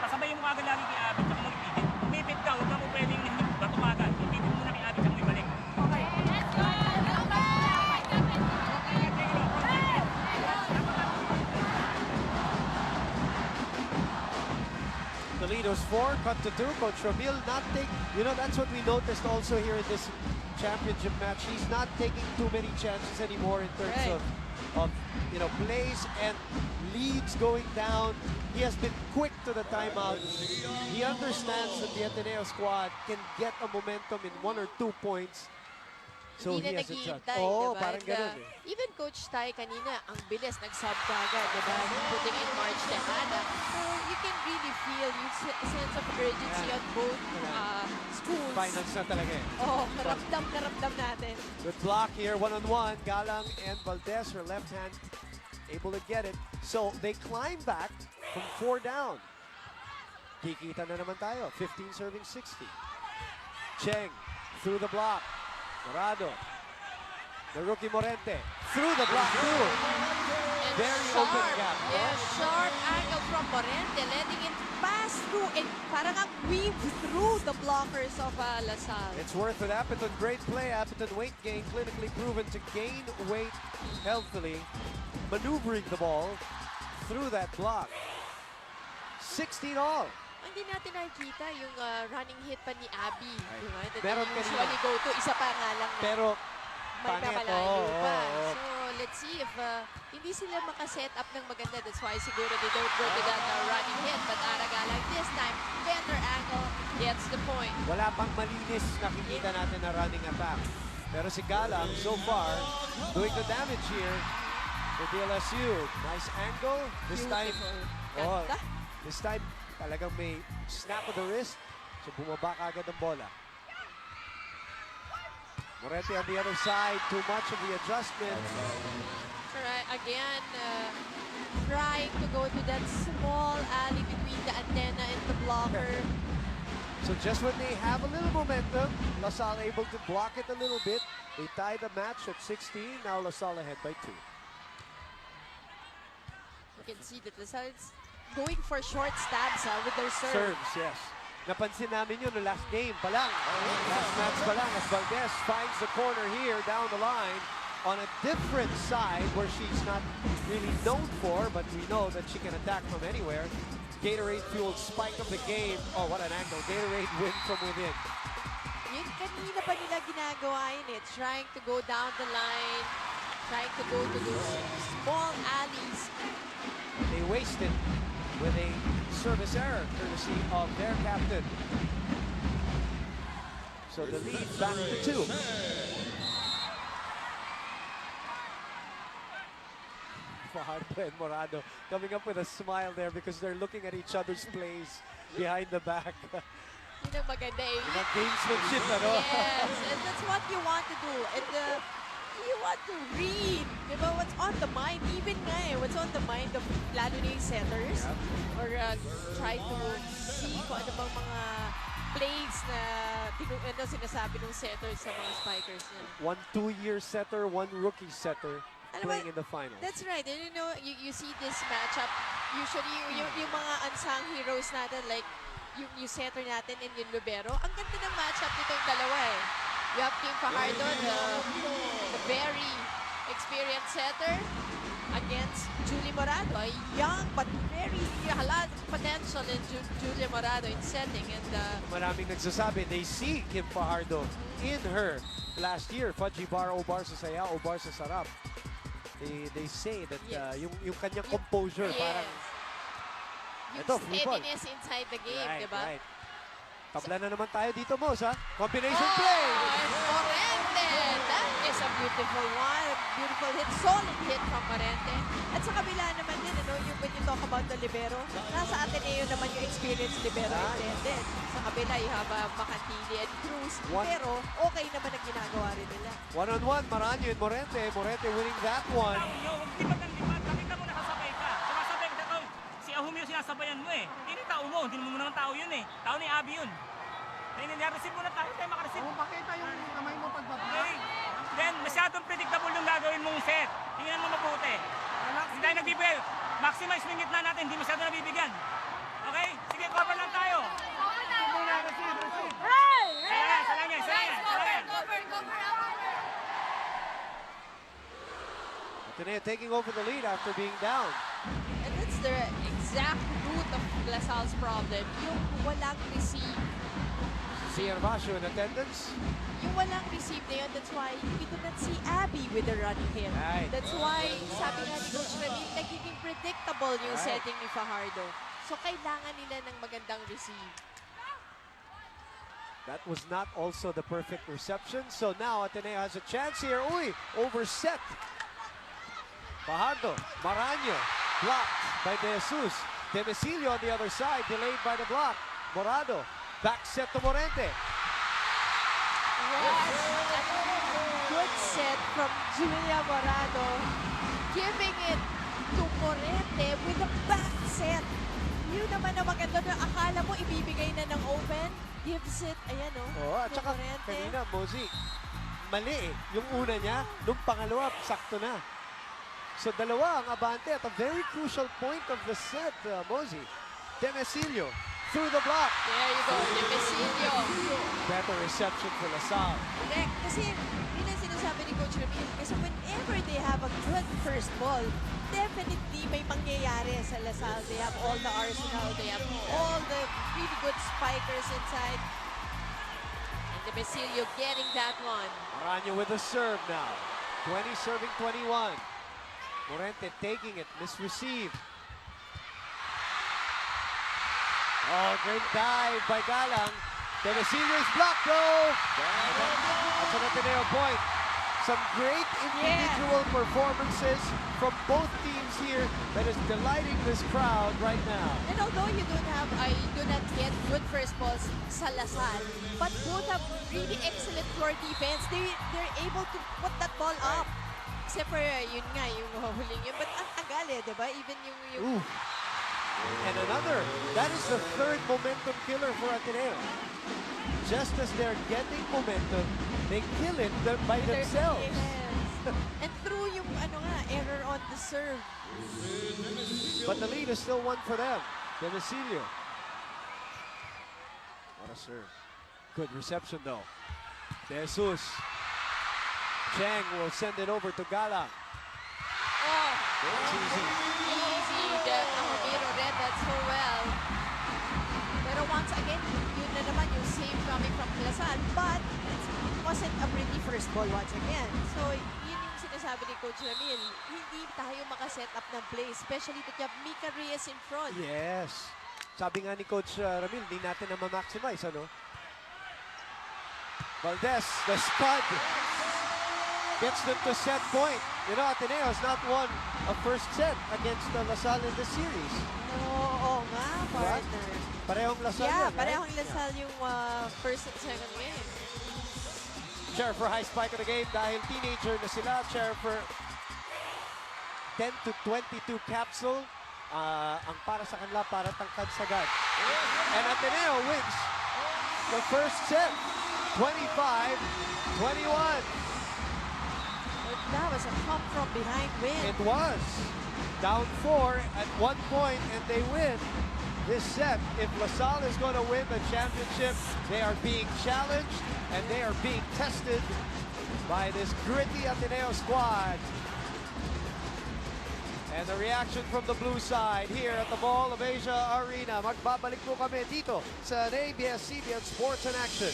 Pasabayin mo agad lagi kay Abby, tsaka mo ipipit. Umipit ka, huwag ka mo pwedeng bato agad. Ipipit mo na kay Abby, tsaka mo ibalik. Okay. The lead was 4, cut to 2. Coach Ramil not take, that's what we noticed also here in this championship match. He's not taking too many chances anymore in terms of plays and leads going down. He has been quick to the timeout. He understands that the Ateneo squad can get a momentum in 1 or 2 points. So Hindi he na has a chance. diba? Parang ganun Even Coach Tai kanina, ang bilis, nag-sub ka agad, diba? Putting in March Tejada. So you can really feel yung sense of urgency on both schools. Finals na talaga eh. Karamdam natin. Good block here, one-on-one. Galang and Valdez, her left hand, able to get it. So they climb back from 4 down. Kikita na naman tayo. 15 serving 60. Cheng through the block. Morado. The rookie Morente through the block too. Very open gap. Yeah, sharp angle from Morente, letting it pass through and parang weave through the blockers of LaSalle. It's worth it. Appeton, great play. Appeton weight gain, clinically proven to gain weight healthily, maneuvering the ball through that block. 16 all. Hindi natin nakikita yung running hit pa ni Abby. Diba? Meron usually go to, isa pa nga lang na pero may mamalayo pa. So let's see if hindi sila makaset up ng maganda. That's why siguro they don't go to that running hit. But Aragala this time, better angle, gets the point. Wala pang malinis nakikita natin na running attack. Pero si Galang, so far, doing the damage here for DLSU. Nice angle. This time, talagang may snap of the wrist. So bumaba kagad ang bola. Morente on the other side. Too much of the adjustment. Right, again, trying to go to that small alley between the antenna and the blocker. So just when they have a little momentum, LaSalle able to block it a little bit. They tie the match at 16. Now LaSalle ahead by 2. You can see that LaSalle's going for short stabs with their Serves, yes. Napansin namin yun no last game pa lang. Last match pa lang as Valdez finds the corner here down the line on a different side where she's not really known for, but we know that she can attack from anywhere. Gatorade fueled spike of the game. Oh, what an angle. Gatorade win from within. Yun kanina pa nila ginagawa yun eh. Trying to go down the line. Trying to go to those small alleys. They wasted with a service error courtesy of their captain. So the lead back to 2. Fajardo and Morado coming up with a smile there because they're looking at each other's plays behind the back. Yun ang maganda eh. Yung gamesmanship, ano? Yes, and that's what you want to do. And you want to read, di ba, what's on the mind. Even nga eh, what's on the mind of lalo na yung setters. Or try to see kung ano bang mga plays na sinasabi ng setters sa mga spikers niya. One 2-year setter, one rookie setter playing in the final. That's right. And you know, you see this matchup, usually yung mga unsung heroes natin, like yung setter natin and yung libero, ang ganda ng matchup nitong dalawa eh. You have Team Fajardo, the very experienced setter, against Julie Morado, a young but very a lot of potential in Julie Morado in setting. And maraming nagsasabi, they see Kim Fajardo in her last year. Fudgy bar o bar sa saya o bar sa sarap. They say that yung kanyang composure parang yung steadiness inside the game, right, diba? Right. Tabla na naman tayo dito, Mos, ha? Combination play! And Morente! That is a beautiful one. Beautiful hit. Solid hit from Morente. At sa kabila naman din, when you talk about the libero, nasa Ateneo naman yung experienced libero intended. Sa kabila, you have Macantili and Cruz. Pero okay naman ang ginagawa rin nila. One-on-one, Maranyo and Morente. Morente winning that one. Lipat ng lipat. Nakita mo nakasabay ka. Sumasabay ka daw. Si Ahumio sinasabayan mo eh. Hindi tao mo. Hindi mo naman tao yun eh. Tao ni Abby yun. Receive muna tayo makareceive. Pakita yung kamay mo pagbaba. Okay. Then, masyadong predictable yung gagawin mong set. Tingnan mo mabuti. Hindi tayo nagbibigay. Maximize yung gitna natin. Hindi masyado nabibigyan. Okay? Sige, cover lang tayo. Salangin. Ateneo taking over the lead after being down. And that's the exact root of LaSalle's problem. Yung walang receive. Si Herbacio in attendance. Yung walang receive na yun, that's why we do not see Abby with the running hit. Right. That's why, sabi nga ni Coach Ramil, nagiging predictable yung setting ni Fajardo. So, kailangan nila ng magandang receive. That was not also the perfect reception. So now Ateneo has a chance here. Uy, overset. Fajardo, Maranyo, blocked by De Jesus. Demesilio on the other side, delayed by the block. Morado, back set to Morente. Good set from Julia Morado, giving it to Morente with a back set. Yun naman na maganda na akala mo ibibigay na ng open. Gives it, ayan At saka kanina, Mozi, mali eh. Yung una niya, nung pangalawa, sakto na. So dalawa ang abante at a very crucial point of the set, Mozi. Demesilio through the block. There you go, Demesilio. Better reception for LaSalle. Correct. Kasi yun ang sinasabi ni Coach Ramil. Kasi whenever they have a good first ball, definitely may mangyayari sa LaSalle. They have all the arsenal. They have all the really good spikers inside. And Demesilio getting that one. Maranyo with a serve now. 20 serving 21. Morente taking it, misreceived. Oh, great dive by Galang. Demesilio is blocked though. That's an Ateneo point. Some great individual performances from both teams here that is delighting this crowd right now. And although you do not get good first balls sa LaSalle, but both have really excellent floor defense. They're able to put that ball up. Except for yun nga, yung huling yun. But ang tagal eh, diba? Even yung... And another, that is the third momentum killer for Ateneo. Just as they're getting momentum, they kill it by themselves. Yes. And through yung error on the serve. But the lead is still one for them. Demesilio. What a serve. Good reception though. De Jesus. Chang will send it over to Galang. Oh, it's easy. Ahumiro read that so well. Pero once again, yun na naman yung save coming from LaSalle. But it wasn't a pretty first ball once again. So yun yung sinasabi ni Coach Ramil. Hindi tayo makaset up ng play. Especially that you have Mika Reyes in front. Yes. Sabi nga ni Coach Ramil, hindi natin na ma-maximize, ano? Valdez, the spud. Gets them to set point. You know, Ateneo has not won a first set against LaSalle in this series. Oo nga, partner. Parehong LaSalle Yeah, yan, right? parehong LaSalle yung first and second game. Chair for high spike of the game dahil teenager na sila. Chair for 10 to 22 capsule. Ang para sa kanila, para tangkad sagad. And Ateneo wins the first set, 25-21. That was a come from behind win. It was. Down 4 at one point, and they win this set. If LaSalle is going to win the championship, they are being challenged, and they are being tested by this gritty Ateneo squad. And the reaction from the blue side here at the Mall of Asia Arena. Magbabalik po kami dito sa ABS-CBN Sports in Action.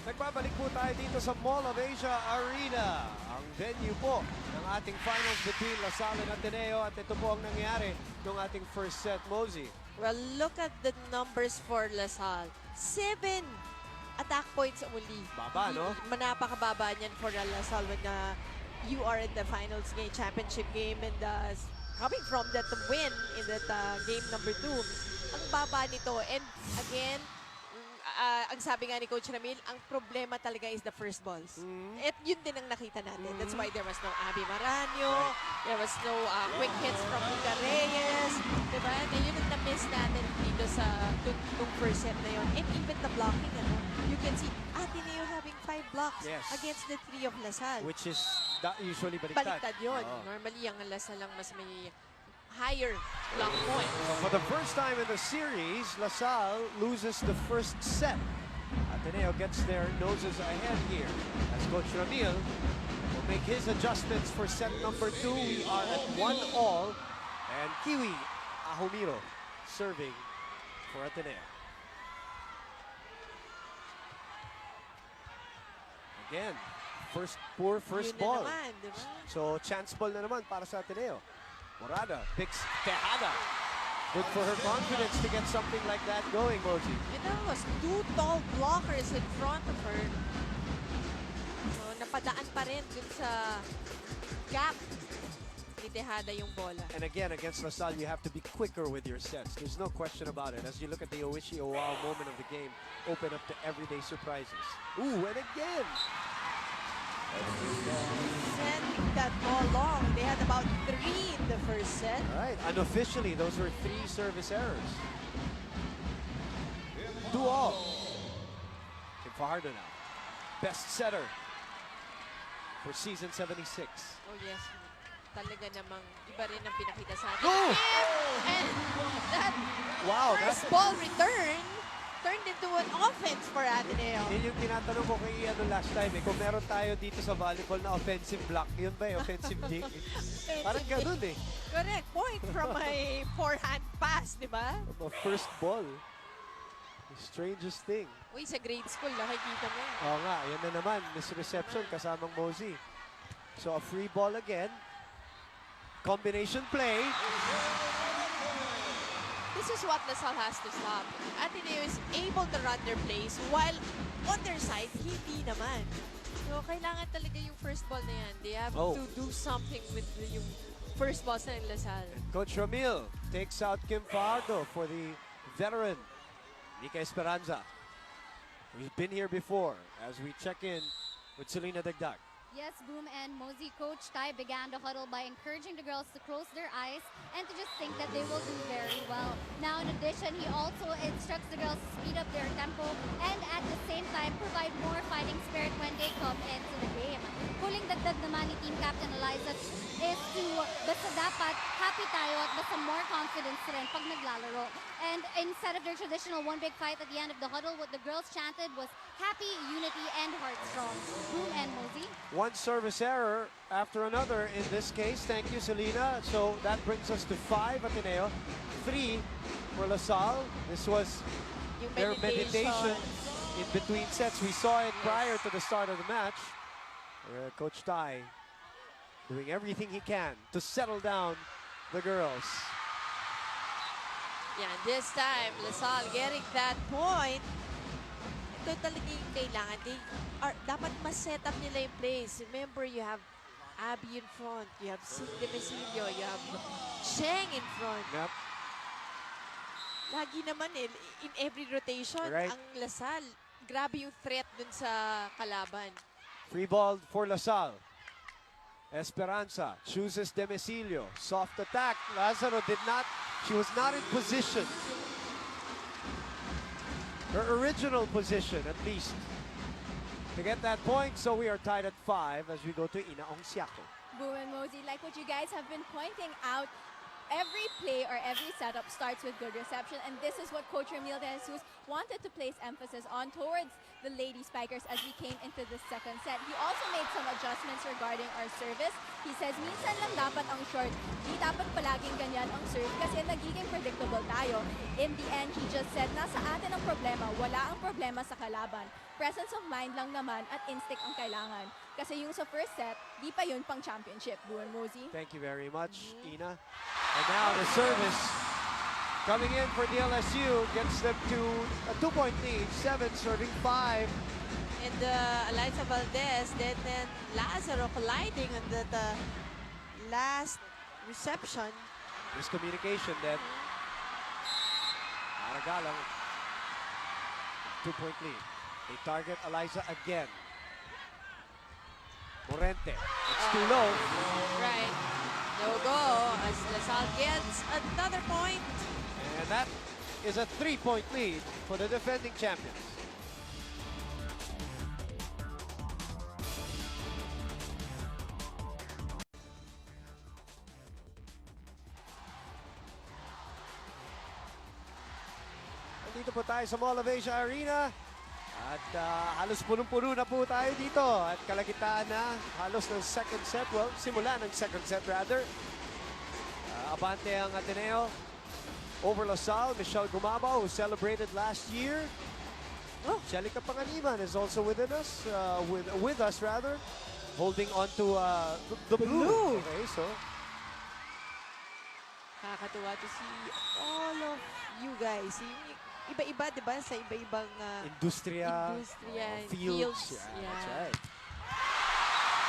Nagbabalik po tayo dito sa Mall of Asia Arena. Ang venue po ng ating finals between LaSalle and Ateneo. At ito po ang nangyari ng ating first set, Mosey. Well, look at the numbers for LaSalle. 7 attack points only. Baba, no? Napakababa niyan for LaSalle when you are in the finals game, championship game, and coming from that win in that game number 2. Ang baba nito. And again, ang sabi nga ni Coach Ramil, ang problema talaga is the first balls. At yun din ang nakita natin. That's why there was no Abby Maranyo, there was no quick hits from Luca Reyes. Diba? And yun ang na-miss natin dito sa nung first set na yun. And even the blocking, you can see Ateneo having 5 blocks against the 3 of LaSalle. Which is usually baliktad. Baliktad yun. Normally, ang LaSalle lang mas may higher block point. So for the first time in the series, LaSalle loses the first set. Ateneo gets their noses ahead here as Coach Ramil will make his adjustments for set number 2. We are at 1-all, and Kiwi Ahumiro serving for Ateneo. Again, poor first ball. Naman, diba? So chance ball na naman para sa Ateneo. Morada picks Tejada. Good for her confidence to get something like that going, Moji. You know, was 2 tall blockers in front of her. So, napadaan pa rin dun sa gap ni Tejada yung bola. And again, against LaSalle, you have to be quicker with your sets. There's no question about it. As you look at the Oishi Oao moment of the game, open up to everyday surprises. Ooh, and again! Sending that ball long. They had about 3 in the first set. All right, unofficially, those were 3 service errors. 2-all. Kim Fajardo now. Best setter for season 76. Oh yes, talaga namang iba rin ang pinakita sa atin. Go! And that first that ball return turned into an offense for Ateneo. Yun yung tinatanong ko kay last time kung meron tayo dito sa volleyball na offensive block, yun ba yung offensive dig? Parang ganun Correct. Point from a forehand pass, di ba? A first ball. The strangest thing. Uy, sa grade school, nakikita mo. Oo nga, yan na naman. Misreception kasamang Mosey. So a free ball again. Combination play. This is what LaSalle has to stop. Ateneo is able to run their plays while on their side, hindi naman. So, kailangan talaga yung first ball na yan. They have to do something with yung first ball sa LaSalle. Coach Ramil takes out Kim Fajardo for the veteran, Nika Esperanza, who's been here before as we check in with Selena Dagdag. Yes, Boom and Mosey. Coach Ty began the huddle by encouraging the girls to close their eyes and to just think that they will do very well. Now, in addition, he also instructs the girls to speed up their tempo and at the same time provide more fighting spirit when they come into the game. Huling dagdag naman ni Team Captain Eliza is to basta dapat happy tayo at basta more confidence rin pag naglalaro. And instead of their traditional one big fight at the end of the huddle, what the girls chanted was happy, unity, and heart strong. Boom and Mosey. One service error after another in this case. Thank you, Selena. So that brings us to 5 Ateneo, 3 for LaSalle. This was their meditation in between sets. We saw it prior to the start of the match. Coach Ty doing everything he can to settle down the girls. Yeah, this time, LaSalle getting that point. Ito talaga yung kailangan. Dapat mas set up nila yung plays. Remember, you have Abby in front, you have Cindy Mesilio, you have Sheng in front. Yep. Lagi naman in every rotation, Right. ang LaSalle, grabe yung threat dun sa kalaban. Free ball for LaSalle. Esperanza chooses Demesilio. Soft attack. Lazaro she was not in position. Her original position, at least, to get that point. So we are tied at 5 as we go to Ina Ongsiako. Boom and Mosey, like what you guys have been pointing out, every play or every setup starts with good reception, and this is what Coach Ramil De Jesus wanted to place emphasis on towards the Lady Spikers as we came into the second set. He also made some adjustments regarding our service. He says, minsan lang dapat ang short, di dapat palaging ganyan ang serve kasi nagiging predictable tayo. In the end, he just said, nasa atin ang problema, wala ang problema sa kalaban. Presence of mind lang naman at instinct ang kailangan. Kasi yung sa first set, di pa yun pang championship. Buwan Mosey. Thank you very much, Ina. And now the service coming in for DLSU gets them to a 2-point lead. 7 serving 5. And Eliza Valdez, then Lazaro colliding on the last reception. Miscommunication then. Aragalang, 2-point lead. They target Eliza again. Morente, it's too low. Right. No go as LaSalle gets another point. And that is a 3-point lead for the defending champions. Dito po tayo sa Mall of Asia Arena. At halos punong-puno na po tayo dito. At kalagitaan na halos ng second set. Well, simula ng second set rather. Abante ang Ateneo over LaSalle. Michelle Gumaba, who celebrated last year. Oh, Angelica Panganiban is also within us, with us rather, holding on to the blue. Okay, so Nakakatuwa to see all of you guys. Iba-iba, di ba? Sa iba-ibang Industriya, fields. Yeah, that's right.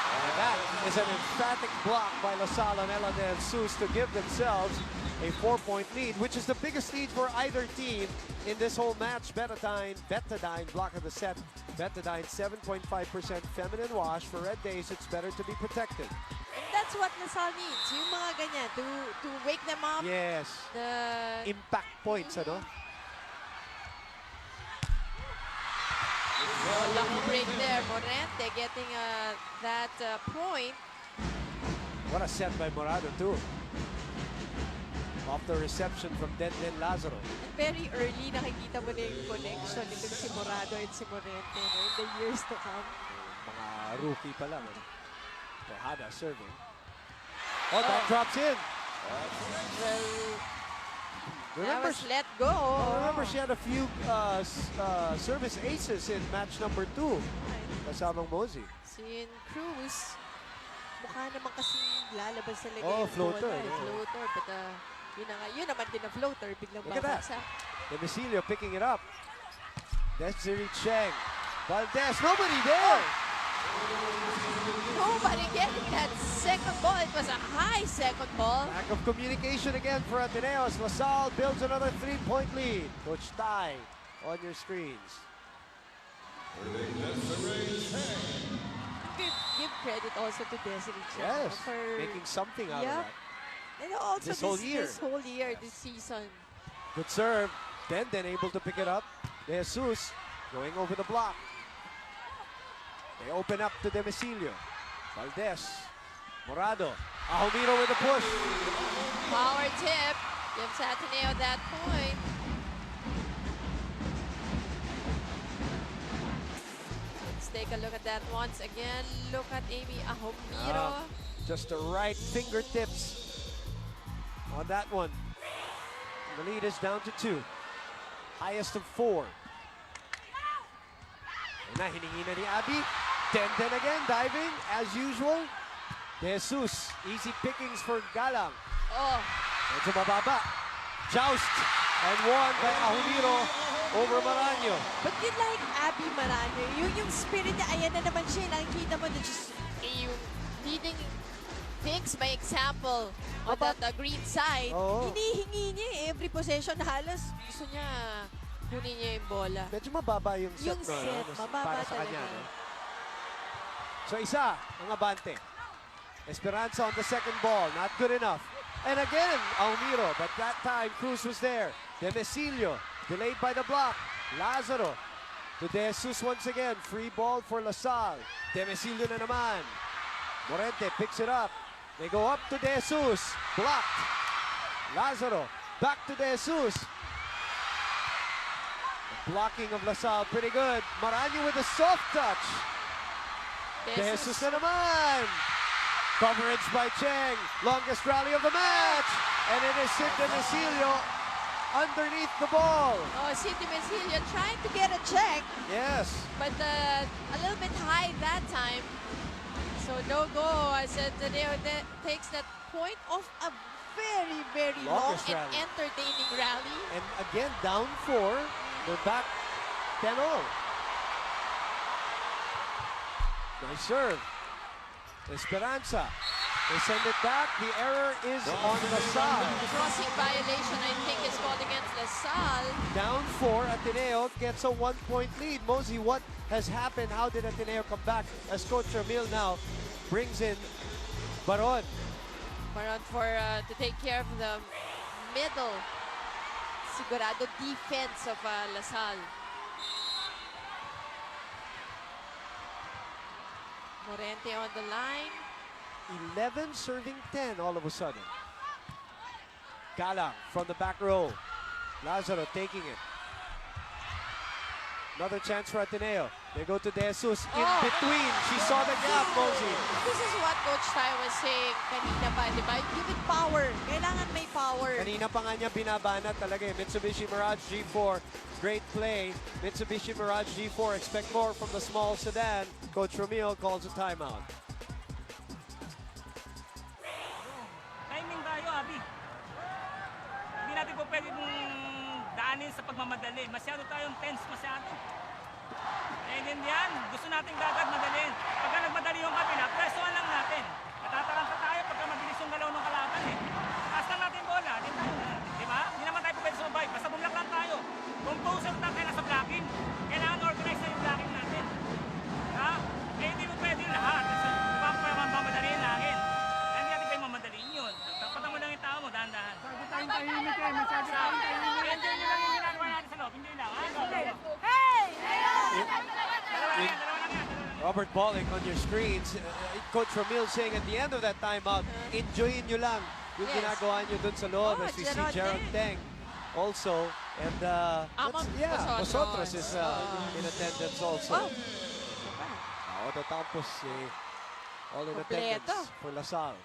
And that is an emphatic block by LaSalle and Ella De Jesus to give themselves a 4-point lead, which is the biggest lead for either team in this whole match. Betadine block of the set. Betadine 7.5% feminine wash. For Red Days, it's better to be protected. And that's what LaSalle needs. Yung mga ganyan, to wake them up. Yes. The impact points, ano? Lucky break there. Morente getting that point. What a set by Morado, too. Off the reception from Denden Lazaro. Very early, nakikita mo na yung connection nitong si Morado and si Morente in the years to come. Mga rookie pa lang. Tejada serving. Oh, that drops in. Well, that was let go. Remember, she had a few service aces in match number 2. Kasamang Mosey. Si Cruz, mukha naman kasi lalabas sa lagay. Oh, floater. Floater, but yun naman din na floater. Biglang Look at that. babagsak. Demesilio picking it up. Desiree Cheng. Valdez, nobody there. Nobody getting that second ball. It was a high second ball. Lack of communication again for Ateneo as LaSalle builds another 3-point lead. Coach Tai on your screens. Give credit also to Desiree Cheng. Yes, for making something out of that. And also This whole year. This season. Good serve. Denden able to pick it up. De Jesus going over the block. They open up to Demesilio. Valdez. Morado. Ahomiro with a push. Power tip. Gives Ateneo that point. Let's take a look at that once again. Look at Amy Ahomiro. Just the right fingertips on that one. The lead is down to 2. Highest of 4. Na hiningi na ni Abby. Denden again, diving as usual. De Jesus, easy pickings for Galang. Oh. Medyo mababa. Joust and won by Ahumiro over Maraño. But you like Abby Maraño. Yung spirit niya, ayan na naman siya. Nakikita mo na just yung leading things by example on the green side. Hinihingi niya every possession. Halos gusto niya kunin niya yung bola. Medyo mababa yung set, Yung set, mababa para sa kanya. talaga. No? So isa ang abante. Esperanza on the second ball, not good enough. And again, Almiro, but that time Cruz was there. Demesilio, delayed by the block. Lazaro to De Jesus once again. Free ball for Lasal. Demesilio na naman. Morente picks it up. They go up to De Jesus. Blocked. Lazaro, back to De Jesus. The blocking of Lasal, pretty good. Maraño with a soft touch. De Jesus na naman. Coverage by Cheng. Longest rally of the match. And it is Sid Demesilio underneath the ball. Oh, Sid Demesilio trying to get a check. Yes. But a little bit high that time. So no go as Ateneo takes that point of a very, very long Longest and rally. entertaining rally. And again, down 4. They're back 10-all. Nice serve. Esperanza. They send it back. The error is on Lasal. Crossing violation, I think, is called against Lasal. Down 4, Ateneo gets a 1-point lead. Mosey, what has happened? How did Ateneo come back? As Coach Ramil now brings in Baron. Baron to take care of the middle. Sigurado defense of Lasal. Morente on the line. 11 serving 10 all of a sudden. Galang from the back row. Lazaro taking it. Another chance for Ateneo. They go to De Jesus in between. She saw the gap, Mosey. This is what Coach Tai was saying kanina pa, di ba? Give it power. Kailangan may power. Kanina pa nga niya binabanat talaga eh. Mitsubishi Mirage G4. Great play. Mitsubishi Mirage G4. Expect more from the small sedan. Coach Ramil calls a timeout. Timing tayo, Abi. Hindi natin po pwedeng daanin sa pagmamadali. Masyado tayong tense, masyado. And then yan, gusto nating dagat madalin. Pagka nagmadali yung kabila, presoan lang natin. Natataranta tayo pagka mabilis yung galaw ng kalaban eh. Taas lang natin yung bola, di ba? Hindi naman tayo pwede sumabay, basta bumlak lang tayo. Kung pusong tayo na sa blocking, kailangan organize na yung blocking natin. Ha? Eh hindi mo pwede yung lahat. Kasi mamadaliin langin. Hindi natin kayo mamadaliin yun. Tapatan mo lang yung tao mo, dahan-dahan. Masyado tayong tahimik eh. Masyado tayong tahimik. Enjoy nyo lang yung ginagawa natin sa loob. Enjoy lang. Robert Bolling on your screens. Coach Ramil saying at the end of that timeout, enjoyin nyo lang yung ginagawa nyo dun sa loob. As we see Gerald Teng also. And Vosotros is in attendance also. Otto Campos all in attendance for Lasal.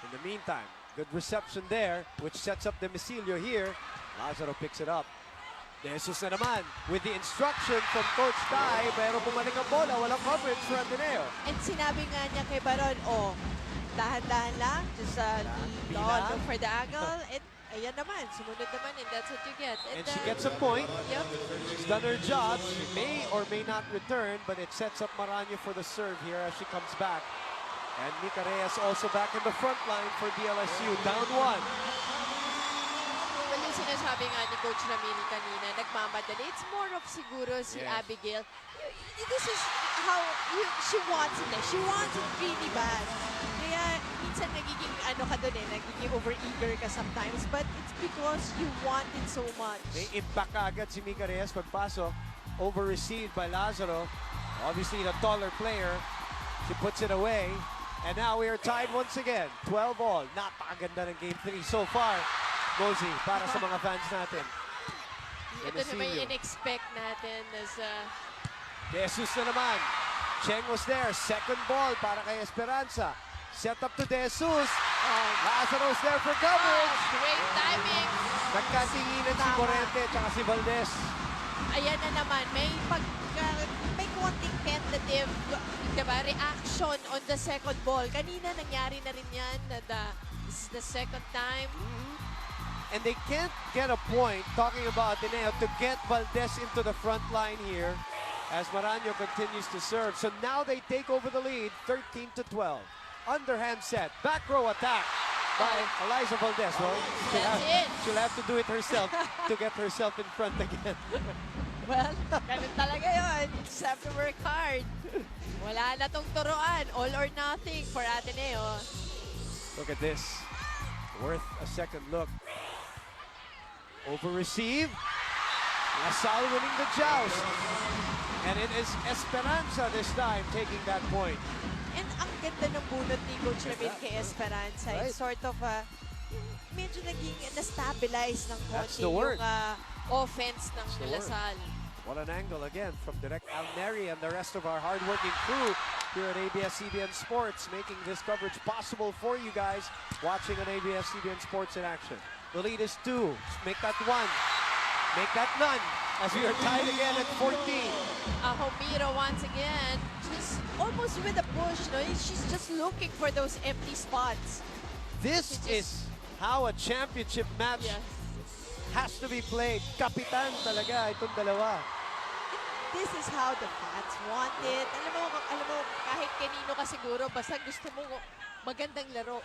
In the meantime, good reception there, which sets up Demesilio here. Lazaro picks it up. De Jesus na naman with the instruction from Coach Tai, pero bumalik ang bola, walang coverage for Ateneo. And sinabi nga niya kay Baron, dahan-dahan lang, just look for the angle. And ayan naman, sumunod naman, and that's what you get. And she gets a point. Yep. She's done her job. She may or may not return, but it sets up Maraño for the serve here as she comes back. And Mika Reyes also back in the front line for DLSU, down 1. Well, yung sinasabi nga ni Coach Ramil kanina, nagmamadali. It's more of siguro si Abigail. This is how she wants it. She wants it really bad. Kaya minsan nagiging nagiging over-eager ka sometimes. But it's because you want it so much. May impact agad si Mika Reyes pagpasok. Over-received by Lazaro. Obviously, the taller player. She puts it away. And now we are tied once again. 12-all. Napakaganda ng Game 3 so far. Mosey, para sa mga fans natin. Ito naman yung in-expect natin as De Jesus na naman. Cheng was there. Second ball para kay Esperanza. Set up to De Jesus. Lazaro's there for coverage. Great timing. Nagkatinginan si Morente at si Valdez. Ayan na naman. May konting tentative reaction on the second ball. Kanina nangyari na rin yan. This is the second time. And they can't get a point, talking about Ateneo, to get Valdez into the front line here as Maraño continues to serve. So now they take over the lead, 13-12. Underhand set, back row attack by Eliza Valdez. Well, she'll have to do it herself to get herself in front again. Well, ganun talaga yun. You just have to work hard. Wala na tong turuan. All or nothing for Ateneo. Look at this. Worth a second look. Over receive. LaSalle winning the joust. And it is Esperanza this time taking that point. And ang ganda ng bunot ni Coach Ramil kay Esperanza. Right. It's sort of medyo naging na-stabilize ng That's konti the word. yung offense ng the word. LaSalle. What an angle again from Direct Alneri and the rest of our hardworking crew here at ABS-CBN Sports, making this coverage possible for you guys watching on ABS-CBN Sports in action. The lead is 2. Make that 1. Make that none as we are tied again at 14. Homiro once again, just almost with a push. No? She's just looking for those empty spots. This is how a championship match has to be played. Kapitan talaga itong dalawa. This is how the fans want it. Alam mo, kahit kanino ka siguro, basta gusto mo magandang laro.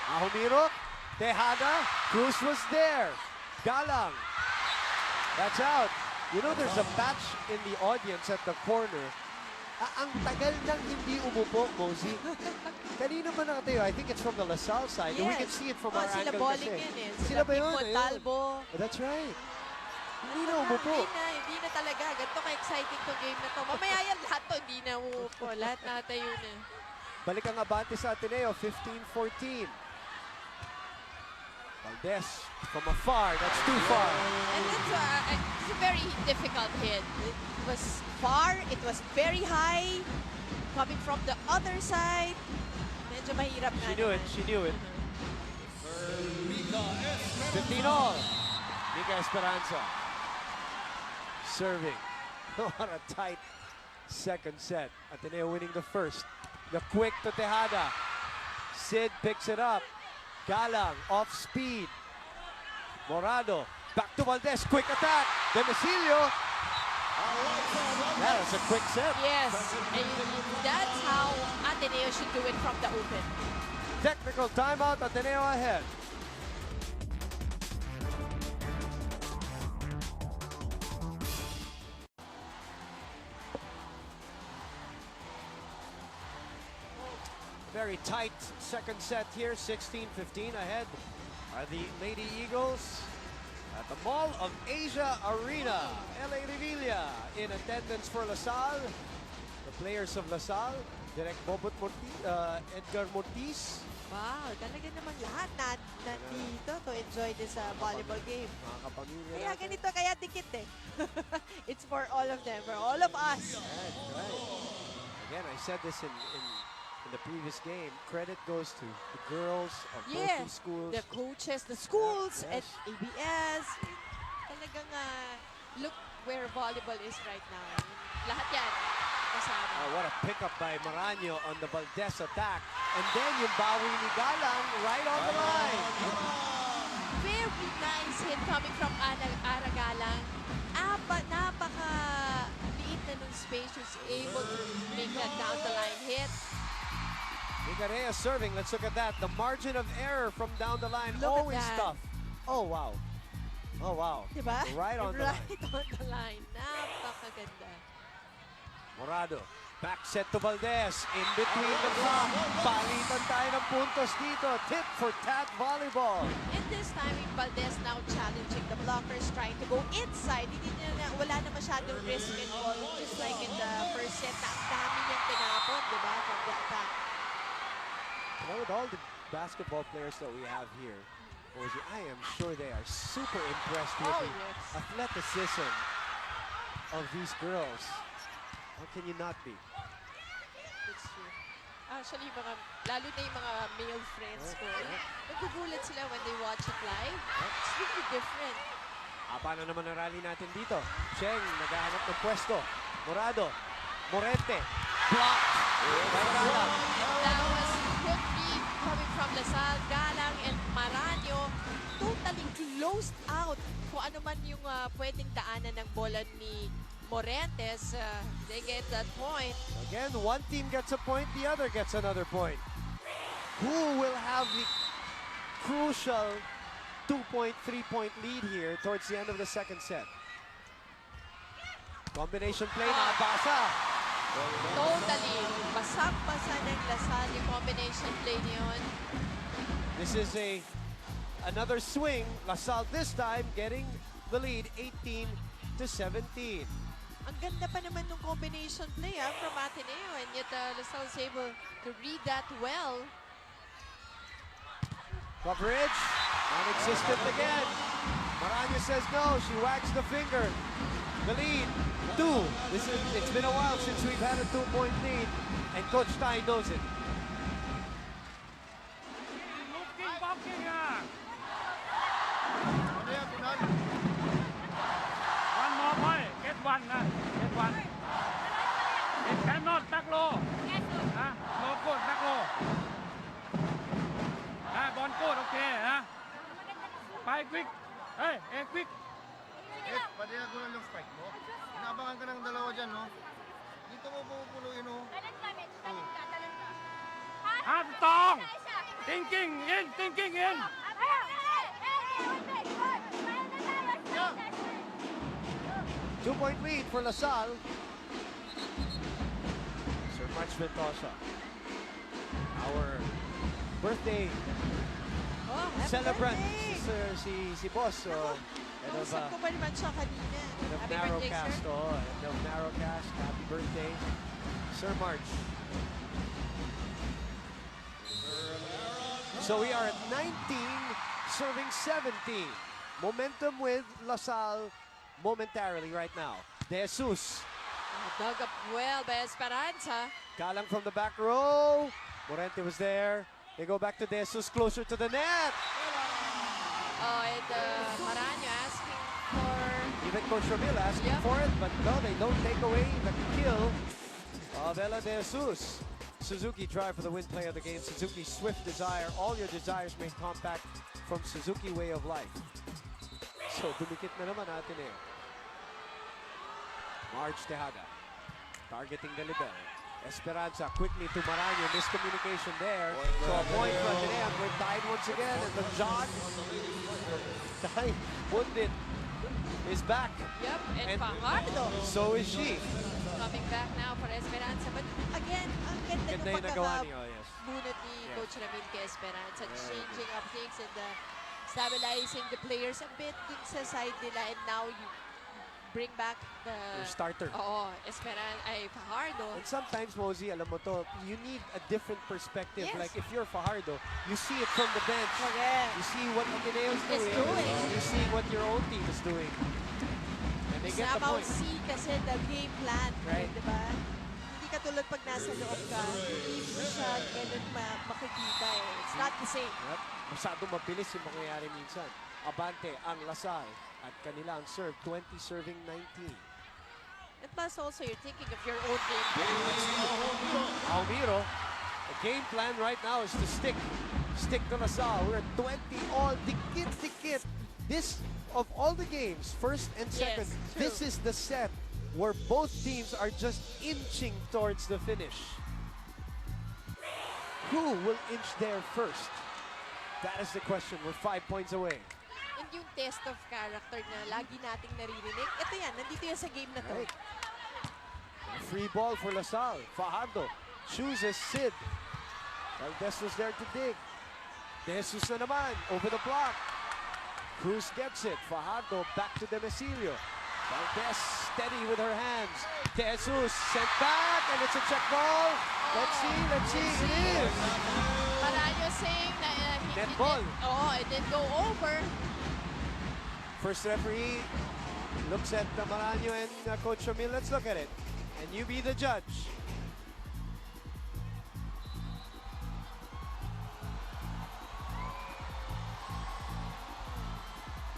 Ahumiro, Tejada, Cruz was there. Galang, that's out. You know, there's a patch in the audience at the corner. Ang tagal nang hindi umupo, Mosey. Kanino ba nakatayo? I think it's from the LaSalle side. Yes. We can see it from our sila angle bowling kasi. yun eh. Sila ba yun? Pipon, Talbo. Oh, that's right. Hindi na umupo. Hindi na talaga. Ganito ka-exciting tong game na to. Mamaya yan lahat to, hindi na umupo. Lahat natayo na. Balik ang abante sa Ateneo, 15-14. Valdez from afar, that's too far. And it's a very difficult hit. It was far, it was very high, coming from the other side. Medyo mahirap na. She knew it, she knew it. 15 all. Mika Esperanza serving. What a tight second set. Ateneo winning the first. The quick to Tejada. Sid picks it up. Galang off speed. Morado back to Valdez. Quick attack. Demicilio. That was a quick set. Yes, and that's how Ateneo should do it from the open. Technical timeout. Ateneo ahead. Very tight second set here, 16-15 ahead are the Lady Eagles at the Mall of Asia Arena. LA Revilla in attendance for LaSalle. The players of LaSalle, Direk Bobot Edgar Mortiz. Wow, talaga naman lahat nandito to enjoy this volleyball game. Mga kapamilya Kaya natin. ganito, kaya dikit eh. It's for all of them, for all of us. Right. Again, I said this in the previous game. Credit goes to the girls of both these schools. The coaches, the schools, Yes. at ABS. Talagang look where volleyball is right now. Lahat yan kasama. Oh, what a pickup by Maraño on the Valdez attack. And then yung bawi ni Galang right on the line. Very nice hit coming from Ara Galang. Napaka-liit na nung space. She's able to make that down the line hit. Migarea serving. Let's look at that. The margin of error from down the line. Look at Always that. tough. Oh, wow. Oh, wow. Diba? Right on the line. Right on the line. Napakaganda. Morado. Back set to Valdez. In between the block. Palitan tayo ng puntos dito. Tip for Tat Volleyball. And this time, Valdez now challenging the blockers, trying to go inside. Wala na masyadong risk involved. Just like in the first set, na dami niyang tinapon, diba? From the attack. You know, with all the basketball players that we have here, I am sure they are super impressed with the athleticism of these girls. How can you not be? It's true. Actually, lalo na yung mga male friends ko, nagugulat sila when they watch it live. It's really different. Paano naman ang rally natin dito? Cheng, naghahanap ng pwesto. Morado, Morente, blocked. That was good lead coming from LaSalle, Galang, and Maraño. closed out kung ano man yung pwedeng daanan ng bola ni Morentes. They get that point. Again, one team gets a point, the other gets another point. Who will have the crucial 2-point, 3-point lead here towards the end of the second set? Combination play, nakabasa. Totally. Basag-basa ng Lasal yung combination play niyon. This is another swing. Lasal this time getting the lead 18-17. Ang ganda pa naman ng combination play from Ateneo, and yet Lasal is able to read that well. Coverage, non-existent again. Maranya says no, she wags the finger. The lead, 2. It's been a while since we've had a 2-point lead, and Coach Tai knows it. One more point. Get one. Get one. It cannot back low. No good, back low. Ball good, okay. Five quick. Hey, quick. Pwede na gulang yung spike mo. Inaabangan ka ng dalawa dyan, no? Dito mo pupunuin, no? Tong! Thinking in, thinking in. 2-point lead for LaSalle. Sir March Ventosa, our birthday celebrant, si Boss. Kausap ko pa naman siya kanina. Happy birthday, Narrowcast, sir. End of Narrowcast. Happy birthday, Sir March. So we are at 19, serving 17. Momentum with LaSalle momentarily right now. De Jesus. Dug up well by Esperanza. Galang from the back row. Morente was there. They go back to De Jesus, closer to the net. And Maranyo asking for... Even Coach Ramil asking for it, but no, they don't take away the kill of Ella De Jesus. Suzuki try for the win play of the game. Suzuki Swift Desire. All your desires made compact from Suzuki Way of Life. So, dumikit na naman Ateneo. Marge Tejaga. Targeting the libero. Esperanza quickly to Maranyo. Miscommunication there. So a point for Ateneo. We're tied once again. And the John Pundit is back. Yep, and Fajardo. So is she. Coming back now for Esperanza. But again, ang ganda ng pagkakabunot ni Coach Ramil kay Esperanza. Changing up things and stabilizing the players a bit dun sa side nila. And now you bring back the... Your starter. Fajardo. And sometimes, Mosey, alam mo to, you need a different perspective. Yes. Like if you're Fajardo, you see it from the bench. Correct. You see what Ateneo's doing. You see what your own team is doing. And they get the point. See kasi the game plan. Right. Diba? Hindi katulad pag nasa loob ka, hindi mo siya ganun makikita It's not the same. Yep. Masyado mabilis yung mangyayari minsan. Abante ang Lasal at kanila ang serve, 20 serving 19. And plus also you're thinking of your own game plan. Almiro, the game plan right now is to stick to Lasal. We're at 20 all, dikit. This, of all the games, first and second, this is the set where both teams are just inching towards the finish. Who will inch there first? That is the question. We're 5 points away. And yung test of character na lagi nating naririnig, ito yan, nandito yan sa game na to. Right. Free ball for LaSalle. Fajardo chooses Sid. Valdez was there to dig. De Jesus na naman, over the block. Cruz gets it. Fajardo back to Demecilio. Valdez steady with her hands. De Jesus sent back, and it's a check ball. Let's see. It is. Maranyo saying na net ball. It didn't go over. First referee looks at Maranyo and Coach Ramil. Let's look at it. And you be the judge.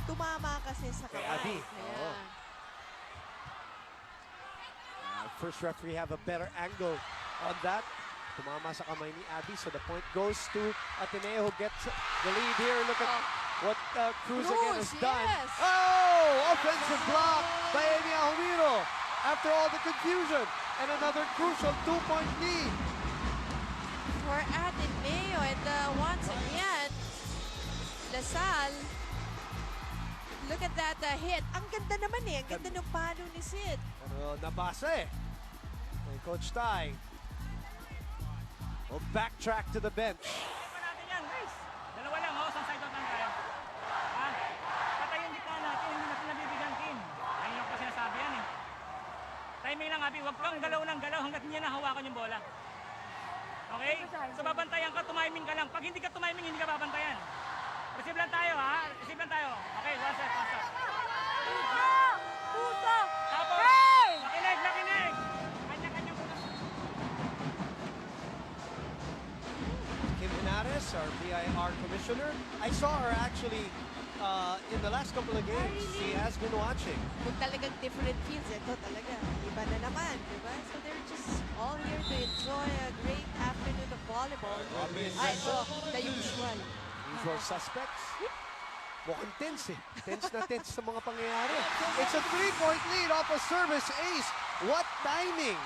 Tumama kasi sa kamay. First referee have a better angle on that. Tumama sa kamay ni Abby, so the point goes to Ateneo, who gets the lead here. Look at what Cruz again has done. Yes. Oh, offensive block by Amy Ahumiro after all the confusion. And another crucial 2-point lead. For Ateneo, and once again, LaSalle, look at that hit. Ang ganda naman eh. Ang ganda ng palo ni Sid. Pero nabasa eh. And Coach Tai will backtrack to the bench. Pa natin yan, guys. Dalawa lang, oh. Isang side out lang tayo. Ha? Patay yung gitna natin. Hindi natin nabibigyan team. Ayun yung pa sinasabi yan eh. Timing lang, Abi. Huwag kang galaw ng galaw hanggat hindi na hawakan yung bola. Okay? So babantayan ka, tumiming ka lang. Pag hindi ka tumiming, hindi ka babantayan. Receive lang tayo, ha? Receive lang tayo. Okay, one set, one set. Puso! Tapos, Hey! makinig, makinig! Kanya-kanya muna. Kim Henares, our BIR commissioner. I saw her actually in the last couple of games. She has been watching. Kung talagang different fields, ito talaga. Iba na naman, di ba? So they're just all here to enjoy a great afternoon of volleyball. Ay, ito, the usual. Usual suspects. Mukhang tense eh. Tense na tense sa mga pangyayari. It's a 3-point lead off a service ace. What timing!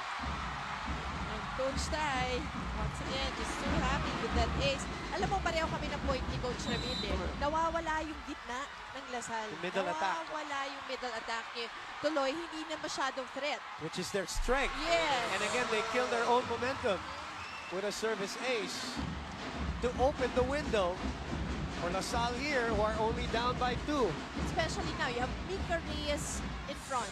And Coach Tai, once again, just so happy with that ace. Alam mo, pareho kami ng point ni Coach Ramil eh. Nawawala yung gitna ng LaSalle. The middle attack. Nawawala yung middle attack niya. Tuloy, hindi na masyadong threat. Which is their strength. Yes. And again, they kill their own momentum with a service ace to open the window for LaSalle here, who are only down by 2. Especially now, you have Mika Reyes in front.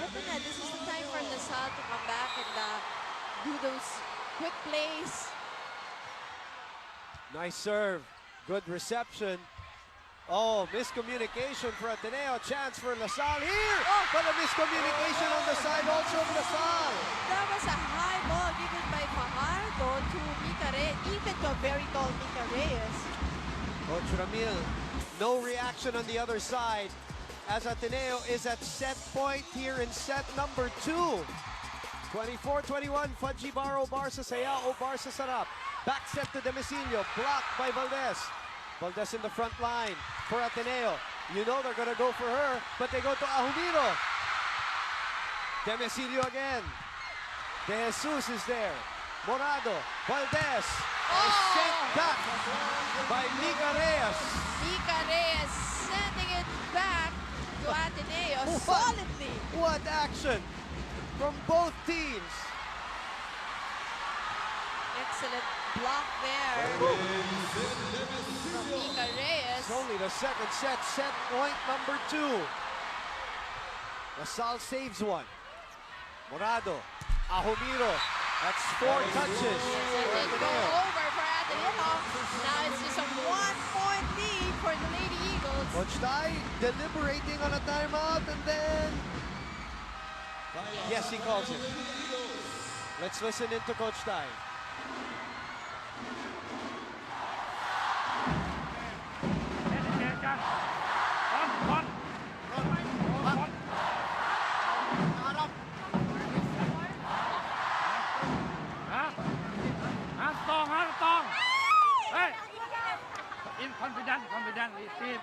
Ito na, this is the time for LaSalle to come back and do those quick plays. Nice serve. Good reception. Oh, miscommunication for Ateneo. Chance for LaSalle here. Oh, but a miscommunication on the side also of LaSalle. That was a high ball given by Fajardo to Mika Reyes, even to a very tall Mika Reyes. Coach Ramil, no reaction on the other side as Ateneo is at set point here in set number 2. 24-21, Fudgy Baro, Barca Saya o Barca Sarap. Back set to Demecillo, blocked by Valdez. Valdez in the front line for Ateneo. You know they're gonna go for her, but they go to Ahumiro. Demecillo again. De Jesus is there. Morado, Valdez. Is sent back by Mika Reyes. Mika Reyes sending it back to Ateneo solidly. What action from both teams. Excellent block there from Mika Reyes. It's only the second set, set point number 2. LaSalle saves one. Morado, Ahumiro. That's 4 touches. They go over for Ateneo. Now it's just a 1-point lead for the Lady Eagles. Coach Tai deliberating on a timeout and then... Yes, he calls it. Let's listen in to Coach Tai. Confident, receive.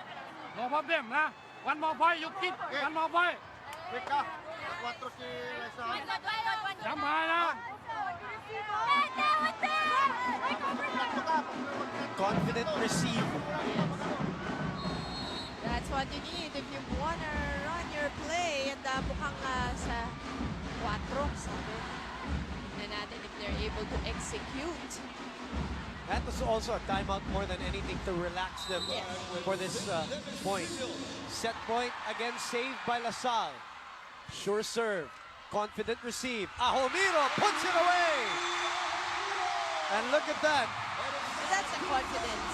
No problem, na. One more point, you keep. One more point. Tama na. Confident receive. That's what you need if you want to run your play. And mukhang sa 4, sabi. Tignan natin if they're able to execute. That was also a timeout more than anything to relax them for this point. Set point, again saved by LaSalle. Sure serve, confident receive. Ahumiro puts it away! And look at that. That's the confidence.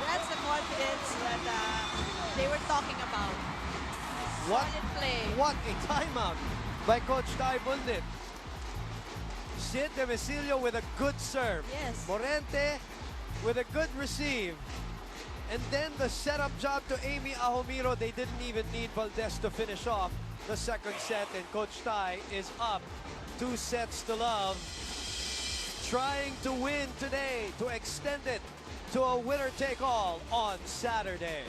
That's the confidence that they were talking about. Solid play. What a timeout by Coach Tai Bundit. Sid Demecillo with a good serve. Yes. Morente with a good receive. And then the setup job to Amy Ahumiro. They didn't even need Valdez to finish off the second set. And Coach Tai is up 2 sets to love. Trying to win today to extend it to a winner-take-all on Saturday.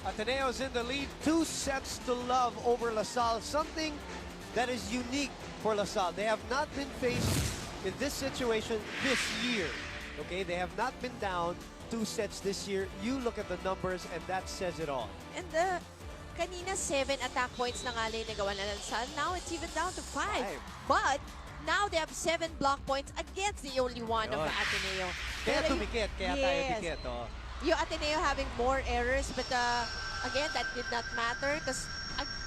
Ateneo's in the lead, 2 sets to love over LaSalle, something that is unique for LaSalle. They have not been faced in this situation this year. Okay, they have not been down 2 sets this year. You look at the numbers and that says it all. And kanina 7 attack points na nga lang nagawa na LaSalle. Now it's even down to 5. But now they have 7 block points against the only one of the Ateneo. Kaya tumikit, kaya tayo tikit. Oh. Yung Ateneo having more errors, but again, that did not matter because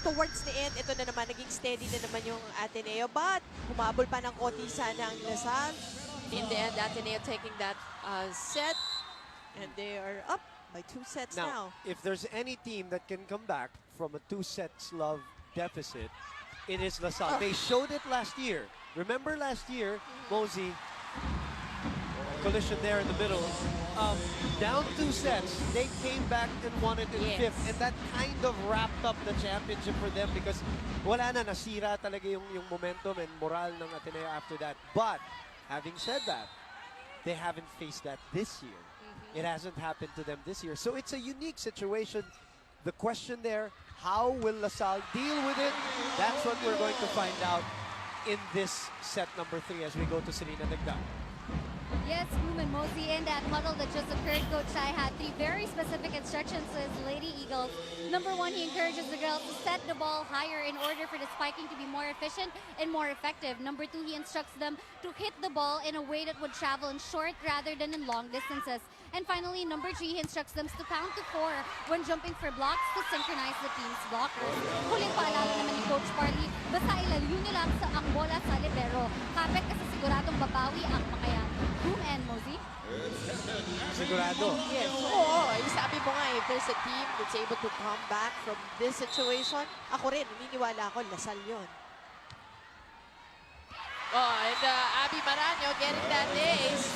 towards the end, ito na naman, naging steady na naman yung Ateneo. But humabol pa ng konti sana ang LaSalle. In the end, Ateneo taking that set, and they are up by 2 sets now. If there's any team that can come back from a 2 sets love deficit, it is LaSalle. They showed it last year. Remember last year, Mosey, collision there in the middle. Down 2 sets, they came back and won it in 5th, and that kind of wrapped up the championship for them because wala na, nasira talaga yung momentum and moral ng Ateneo after that. But having said that, they haven't faced that this year. It hasn't happened to them this year. So it's a unique situation. The question there, how will LaSalle deal with it? That's what we're going to find out in this set number 3 as we go to Serena Dagdag. Yes, Boom and Mosey, in that huddle that just occurred, Coach Shai had 3 very specific instructions to his Lady Eagles. Number 1, he encourages the girls to set the ball higher in order for the spiking to be more efficient and more effective. Number 2, he instructs them to hit the ball in a way that would travel in short rather than in long distances. And finally, number 3, he instructs them to count to 4 when jumping for blocks to synchronize the team's blockers. Huling paalala naman ni Coach Parley, basta ilalayo nyo lang ang bola sa libero. Kapit kasi siguradong babawi ang makayan. Boom and Mosey. Sigurado. Yes. Oo, yung sabi mo nga, if there's a team that's able to come back from this situation, ako rin, naniniwala ako, LaSalle yun. Oh, and Abby Maranyo getting that ace.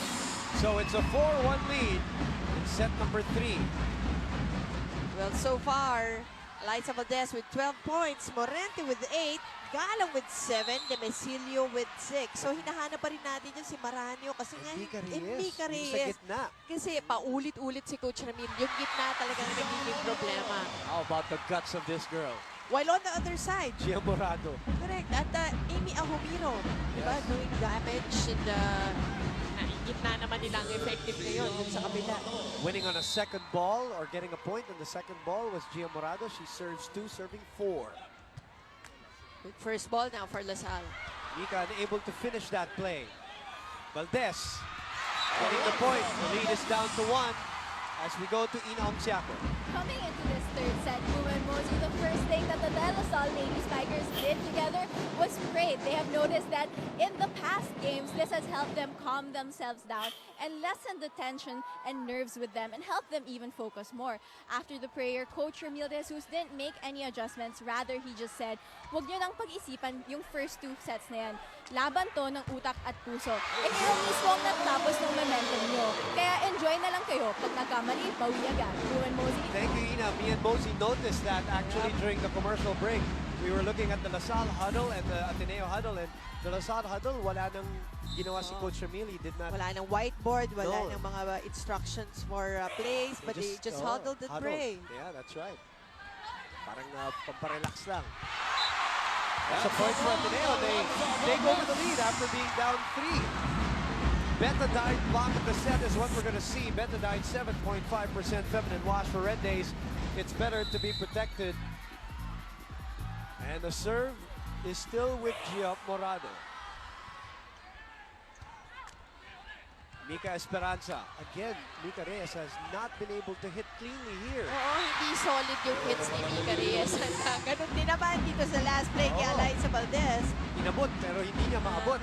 So it's a 4-1 lead in set number 3. Well, so far, Liza Valdez with 12 points, Morente with 8, Galang with 7, Demesilio with 6. So hinahanap pa rin natin yung si Maranyo kasi nga hindi ka Yung sa gitna. Kasi paulit-ulit si Coach Ramil. Yung gitna talaga nagiging problema. How about the guts of this girl? While on the other side, Gia Morado. correct. At Amy Ahumiro, diba, doing damage and gitna naman nilang effective ngayon dun sa kabila. Winning on a second ball or getting a point on the second ball was Gia Morado. She serves 2, serving 4. Good first ball now for LaSalle. Mika unable to finish that play. Valdez getting the point. The lead is down to 1 as we go to Ina Ongsiako. Coming into this third set, Boom and Mosey, the first thing that the Salle Lady Spikers did together was great. They have noticed that in the past games, this has helped them calm themselves down and lessen the tension and nerves with them and help them even focus more. After the prayer, Coach Ramil De Jesus didn't make any adjustments. Rather, he just said, huwag nyo nang pag-isipan yung first 2 sets na yan. Laban to ng utak at puso. Eh kayo mismo ang natapos ng momentum nyo. Kaya enjoy na lang kayo. Pag nagkamali, bawi agad. Boom and Mosey. Thank you, Ina. Me and Mosey noticed that actually during the commercial break. We were looking at the LaSalle huddle and the Ateneo huddle, and the LaSalle huddle, wala nang ginawa si Coach Ramil. He did not. Wala nang whiteboard, wala nang mga instructions for plays, but they just huddled and pray. Yeah, that's right. Parang pamparelax lang. That's a point for Ateneo. They take over the lead after being down 3. Betadine block of the set is what we're going to see. Betadine 7.5% feminine wash for Red Days. It's better to be protected. And the serve is still with Gia Morado. Mika Esperanza. Again, Mika Reyes has not been able to hit cleanly here. Oo, hindi solid yung hits ni Mika Reyes. Ganun din naman dito sa last play kay Liza Valdez. Inabot pero hindi niya maabot.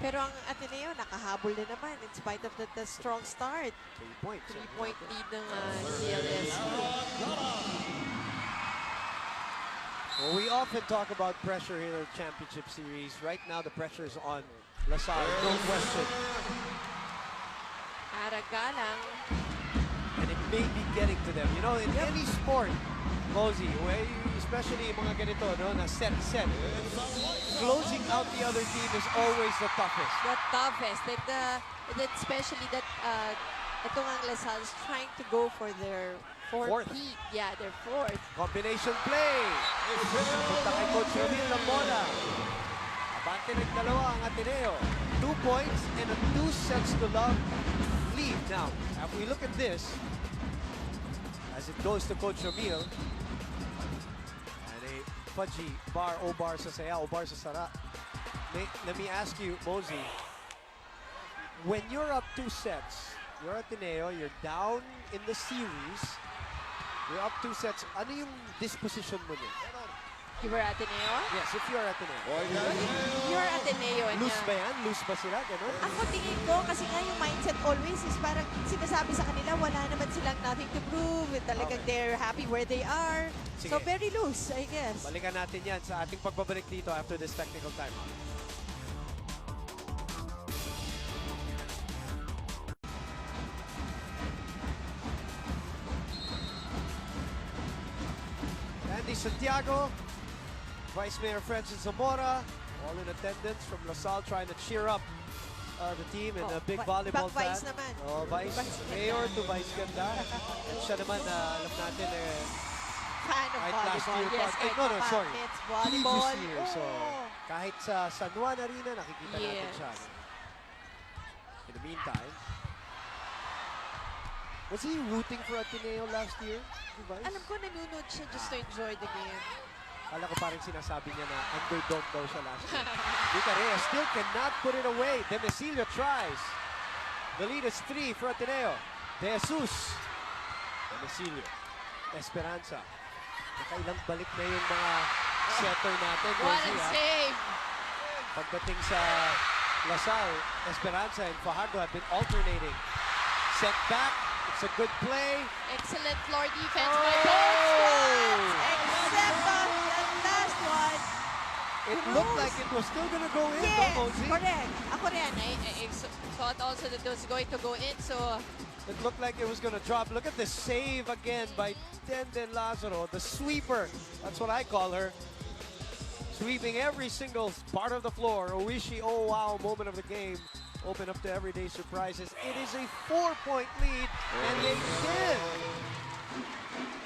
Pero ang Ateneo nakahabol din naman in spite of the strong start. 3 points. 3-point lead ng DLSU. Well, we often talk about pressure here in the championship series. Right now, the pressure is on LaSalle, no question. Galang. And it may be getting to them. You know, in any sport, Mosey, especially mga ganito, no, na set, closing out the other team is always the toughest. The toughest. And especially that itong ang LaSalle is trying to go for their Fourth heat. Yeah, they're fourth. Combination play. Punta kay Coach Ramil ng bola. Abante ng dalawa ang Ateneo. 2 points and a 2 sets to love lead. Now, if we look at this, as it goes to Coach Ramil, and a fudgy bar o bar sa saya o bar sa sara. Let me ask you, Mosey, when you're up 2 sets, you're Ateneo, you're down in the series, you're up 2 sets, ano yung disposition mo niya? You were Ateneo? Yes, if you're Ateneo. You're Ateneo. Loose ba yan? Loose ba sila? Ganun? Ako tingin ko, kasi nga yung mindset always is parang sinasabi sa kanila, wala naman silang nothing to prove. Talagang they're happy where they are. Sige. So very loose, I guess. Balikan natin yan sa ating pagbabalik dito after this technical timeout. Andy Santiago, Vice Mayor Francis Zamora, all in attendance from LaSalle trying to cheer up the team and a big volleyball fan. Vice naman. Oh, Vice Mayor to Vice ganda. At siya naman, alam natin, Fan of kahit last volleyball. year Yes, no, sorry. It's volleyball. Previous year. So, kahit sa San Juan Arena, nakikita natin siya. In the meantime, was he rooting for Ateneo last year? Alam ko, nanonood siya just to enjoy the game. Kala ko parang sinasabi niya na underdog daw siya last year. Mika Reyes still cannot put it away. Demesilio tries. The lead is 3 for Ateneo. De Jesus. Demesilio. Esperanza. Nakailang balik na yung mga setter natin. What a save! Pagdating sa LaSalle, Esperanza and Fajardo have been alternating. Set back. It's a good play. Excellent floor defense by both squads. Except the last one. It looked like it was still going to go in. Yes, Mosey. correct. Ako rin. I thought also that it was going to go in. So it looked like it was going to drop. Look at the save again by Denden Lazaro, the sweeper. That's what I call her. Sweeping every single part of the floor. Oishi, oh wow, moment of the game. Open up to everyday surprises. It is a 4-point lead, and they did.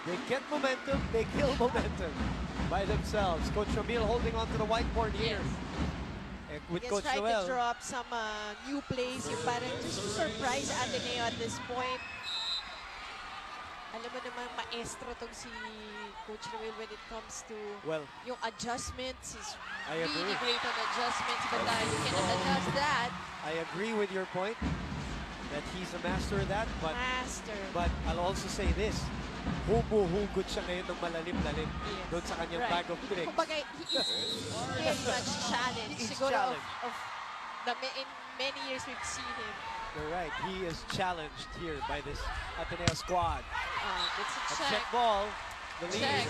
They get momentum, they kill momentum by themselves. Coach Ramil holding on to the whiteboard here. And with Coach trying Noel. to drop some new plays. Yung parang just to surprise Ateneo at this point. Alam mo naman, maestro tong si Coach Noel when it comes to yung adjustments. He's really great on adjustments, but you cannot adjust that. I agree with your point that he's a master of that. But, but I'll also say this. Humuhugot siya ngayon ng malalim-lalim doon sa kanyang bag of tricks. Kumbaga, he is very much challenged. Siguro of in many years we've seen him. You're right. He is challenged here by this Ateneo squad. It's a check ball. The lead. Check,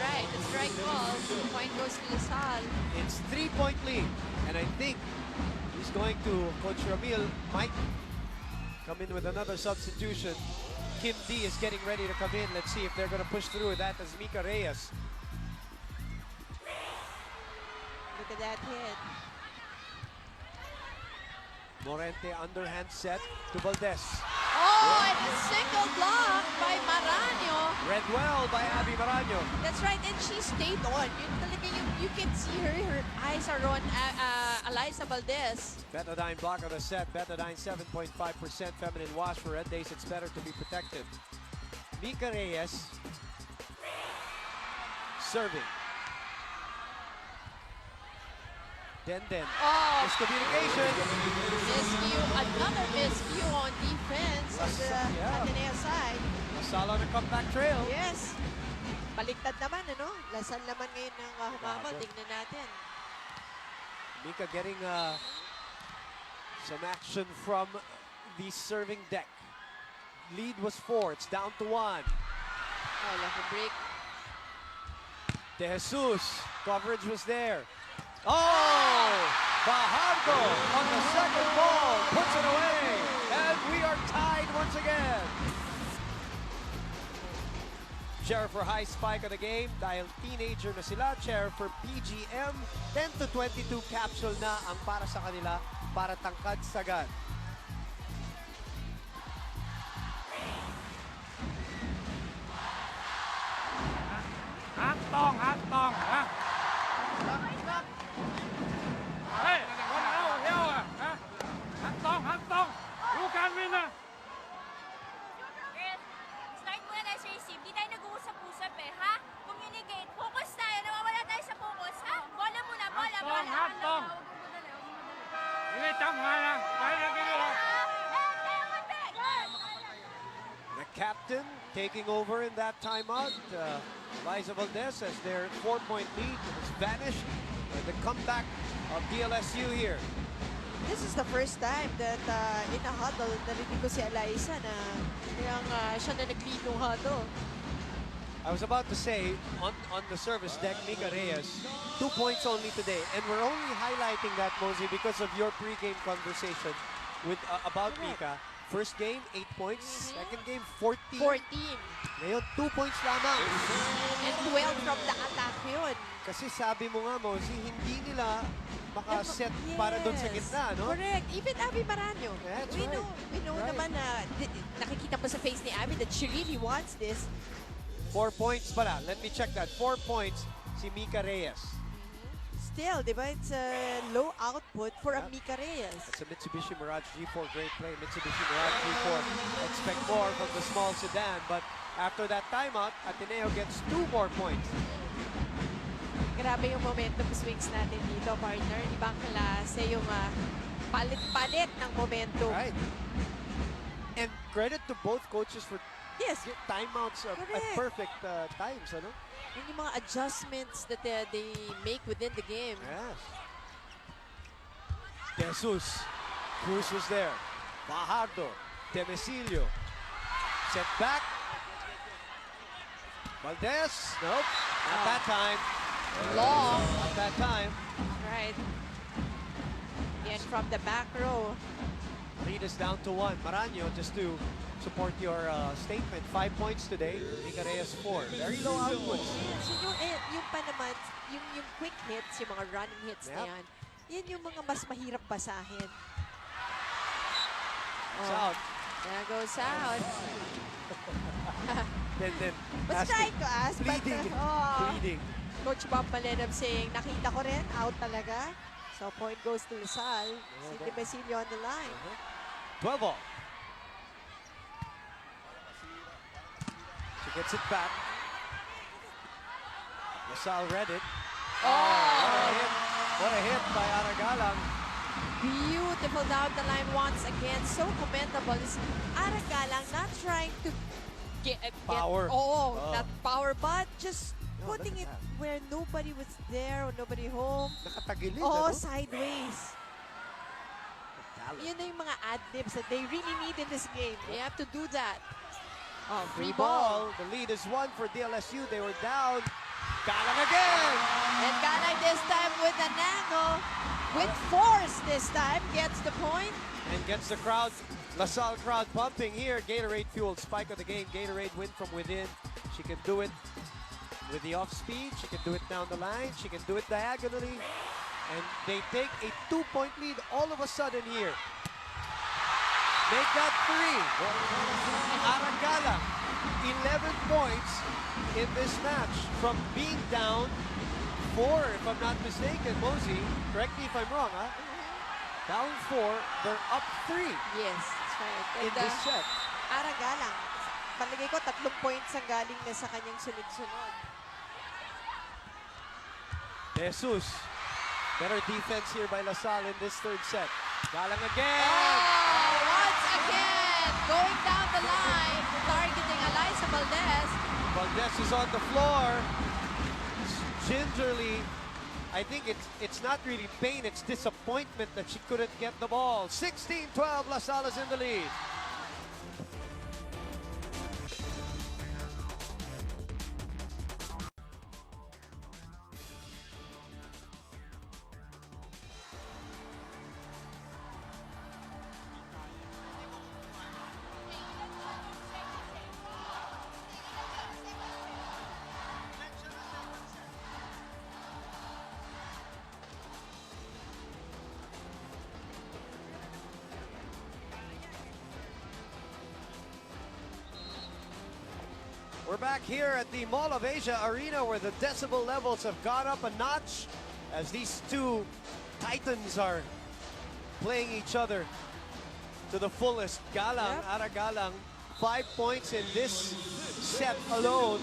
right. It's right ball. The point goes to LaSalle. It's 3-point lead. And I think he's going to, Coach Ramil might come in with another substitution. Kim D is getting ready to come in. Let's see if they're going to push through. That is Mika Reyes. Look at that hit. Morente underhand set to Valdez. Oh, and a single block by Maranyo. Read well by Abby Maranyo. That's right, and she stayed on. You can see her eyes are on Eliza Valdez. Betadine block of the set. Betadine 7.5% feminine wash. For red days, it's better to be protected. Mika Reyes serving. Denden. Oh, miscommunication. Miscue, another miscue on defense on the Ateneo side. LaSalle on a comeback trail. Yes. Baliktad naman, ano? LaSalle naman ngayon ng humabol. Tingnan natin. Mika getting some action from the serving deck. Lead was 4. It's down to 1. Oh, like a break. De Jesus. Coverage was there. Oh! Fajardo on the second ball. Puts it away. And we are tied once again. Chair for high spike of the game dahil teenager na sila. Chair for PGM. 10 to 22 capsule na ang para sa kanila para tangkad sagad. hot tong, ha? Hey, one out here, ha? Hot tong. Who can win, ha? Girl, start muna tayo sa receive. Di tayo nag-uusap-usap eh, ha? Communicate. Focus tayo. Nawawala tayo sa focus, ha? Bola muna, bola. Hot tong. Ini chăm hai nè, đây là cái điều. The captain taking over in that timeout. Liza Valdez as their 4-point lead has vanished. The comeback of DLSU here. This is the first time that in a huddle, narinig ko si Eliza na siya na nag-lead ng huddle. I was about to say, on the service deck, Mika Reyes, 2 points only today. And we're only highlighting that, Mosey, because of your pre-game conversation with about Mika. First game, 8 points. Second game, 14. 14. Ngayon, 2 points lamang. And 12 from the attack yun. Kasi sabi mo nga, Mosey, hindi nila makaset para doon sa gitna, no? Correct. Even Abby Maraño. That's we right. know naman na nakikita mo sa face ni Abby that she really wants this. 4 points pala. Let me check that. 4 points si Mika Reyes. Still, di ba? It's a low output for a Mika Reyes. It's a Mitsubishi Mirage G4. Great play. Mitsubishi Mirage G4. Expect more from the small sedan. But after that timeout, Ateneo gets 2 more points. Grabe yung momentum swings natin dito, partner. Ibang klase yung palit-palit ng momentum. Right. And credit to both coaches for timeouts at perfect times, ano? Yun yung mga adjustments that they make within the game. Yes. Jesus. Cruz was there. Fajardo. Temecillo. Set back. Valdez. Nope. Not that time. Long. Not that time. Right. And from the back row. Lead is down to 1. Maraño, just to support your statement, 5 points today. Mika Reyes 4. Very low outputs. Yes, yung pa naman, yung quick hits, yung mga running hits na yan, yan yung mga mas mahirap basahin. It's out. There goes out. then Was trying to ask, bleeding. but Bleeding. Coach Bob Malenab saying, nakita ko rin, out talaga. So point goes to Salle. Si Temecillo on the line. 12 all. She gets it back. Salle read it. What a hit by Aragalang. Beautiful down the line once again. So commendable. Is Aragalang not trying to get Power. not power, but just putting it where nobody was there or nobody home. Nakatagilid, Sideways. Yun na yung mga ad-libs that they really need in this game. They have to do that. Free ball. The lead is 1 for DLSU. They were down. Galang again. And Galang this time with an angle. With force this time. Gets the point. And gets the crowd, LaSalle crowd pumping here. Gatorade fueled spike of the game. Gatorade win from within. She can do it with the off speed. She can do it down the line. She can do it diagonally. And they take a 2-point lead all of a sudden here. Make that 3. Aragala, 11 points in this match from being down 4, if I'm not mistaken. Mosey, correct me if I'm wrong, huh? Down 4, they're up 3. Yes, that's right. In this set. Aragala, palagay ko 3 points ang galing na sa kanyang sunod-sunod. Jesus. Better defense here by LaSalle in this third set. Galang again. Once again, going down the line, targeting Eliza Valdez. Valdez is on the floor. Gingerly, I think it's not really pain, it's disappointment that she couldn't get the ball. 16-12, LaSalle is in the lead. We're back here at the Mall of Asia Arena where the decibel levels have gone up a notch as these two titans are playing each other to the fullest. Galang, Ara Galang, 5 points in this set alone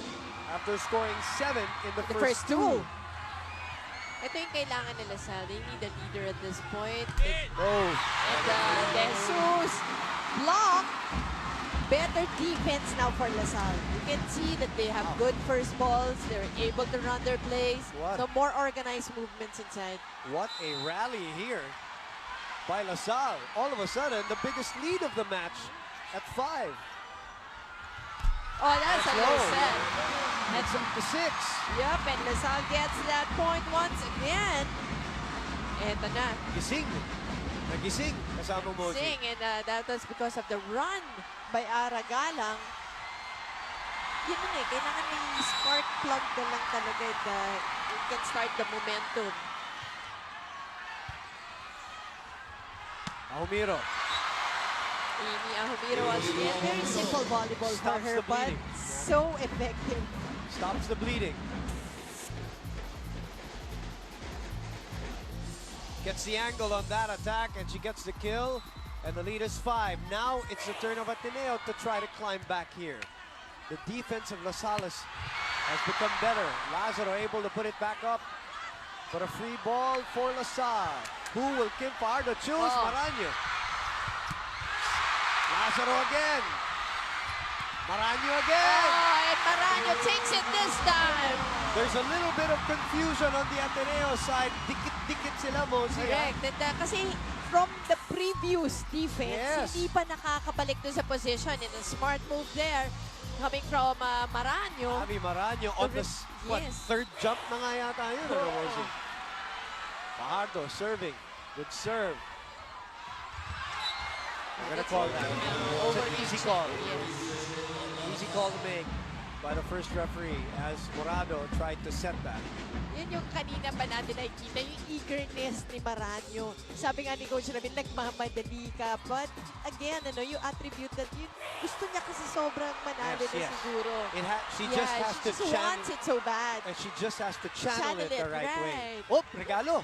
after scoring 7 in the first two. Ito yung kailangan nila, Sal. They need a leader at this point. Oh. And Jesus block. Better defense now for LaSalle. You can see that they have good first balls. They're able to run their plays. So more organized movements inside. What a rally here by LaSalle. All of a sudden, the biggest lead of the match at 5. Oh, that's a low set. That's up to 6. Yep, and LaSalle gets that point once again. Eto na. Gising. Nagising kasama mo. Gising, and that was because of the run by Ara Galang. Yun yun eh, kailangan may spark plug na lang talaga that you can start the momentum. Ahumiro. Amy Ahumiro once again. Very simple volleyball for her, but so effective. Stops the bleeding. Gets the angle on that attack, and she gets the kill. And the lead is 5. Now it's the turn of Ateneo to try to climb back here. The defense of LaSalle has become better. Lazaro able to put it back up. But a free ball for LaSalle. Who will Kim Fajardo choose? Maraño. Lazaro again. Maraño again. Oh, and Maraño takes it this time. There's a little bit of confusion on the Ateneo side. Dikit-dikit sila, Mosi. Correct. And, kasi from the previous defense, hindi pa nakakabalik dun sa position. And a smart move there coming from Maraño. Maraño on the third jump na nga yata yun. Mosi. Fajardo serving. Good serve. I'm gonna call that. It's an easy call. Easy call to make by the first referee as Morado tried to set that. Yan yung kanina pa natin nakikita, yung eagerness ni Maraño. Sabi nga ni Coach Rabin, nagmamadali ka. But again, you attribute that yun. Gusto niya kasi sobrang manalo na siguro. She just has to she wants it so bad. And she just has to channel it the right way. Regalo.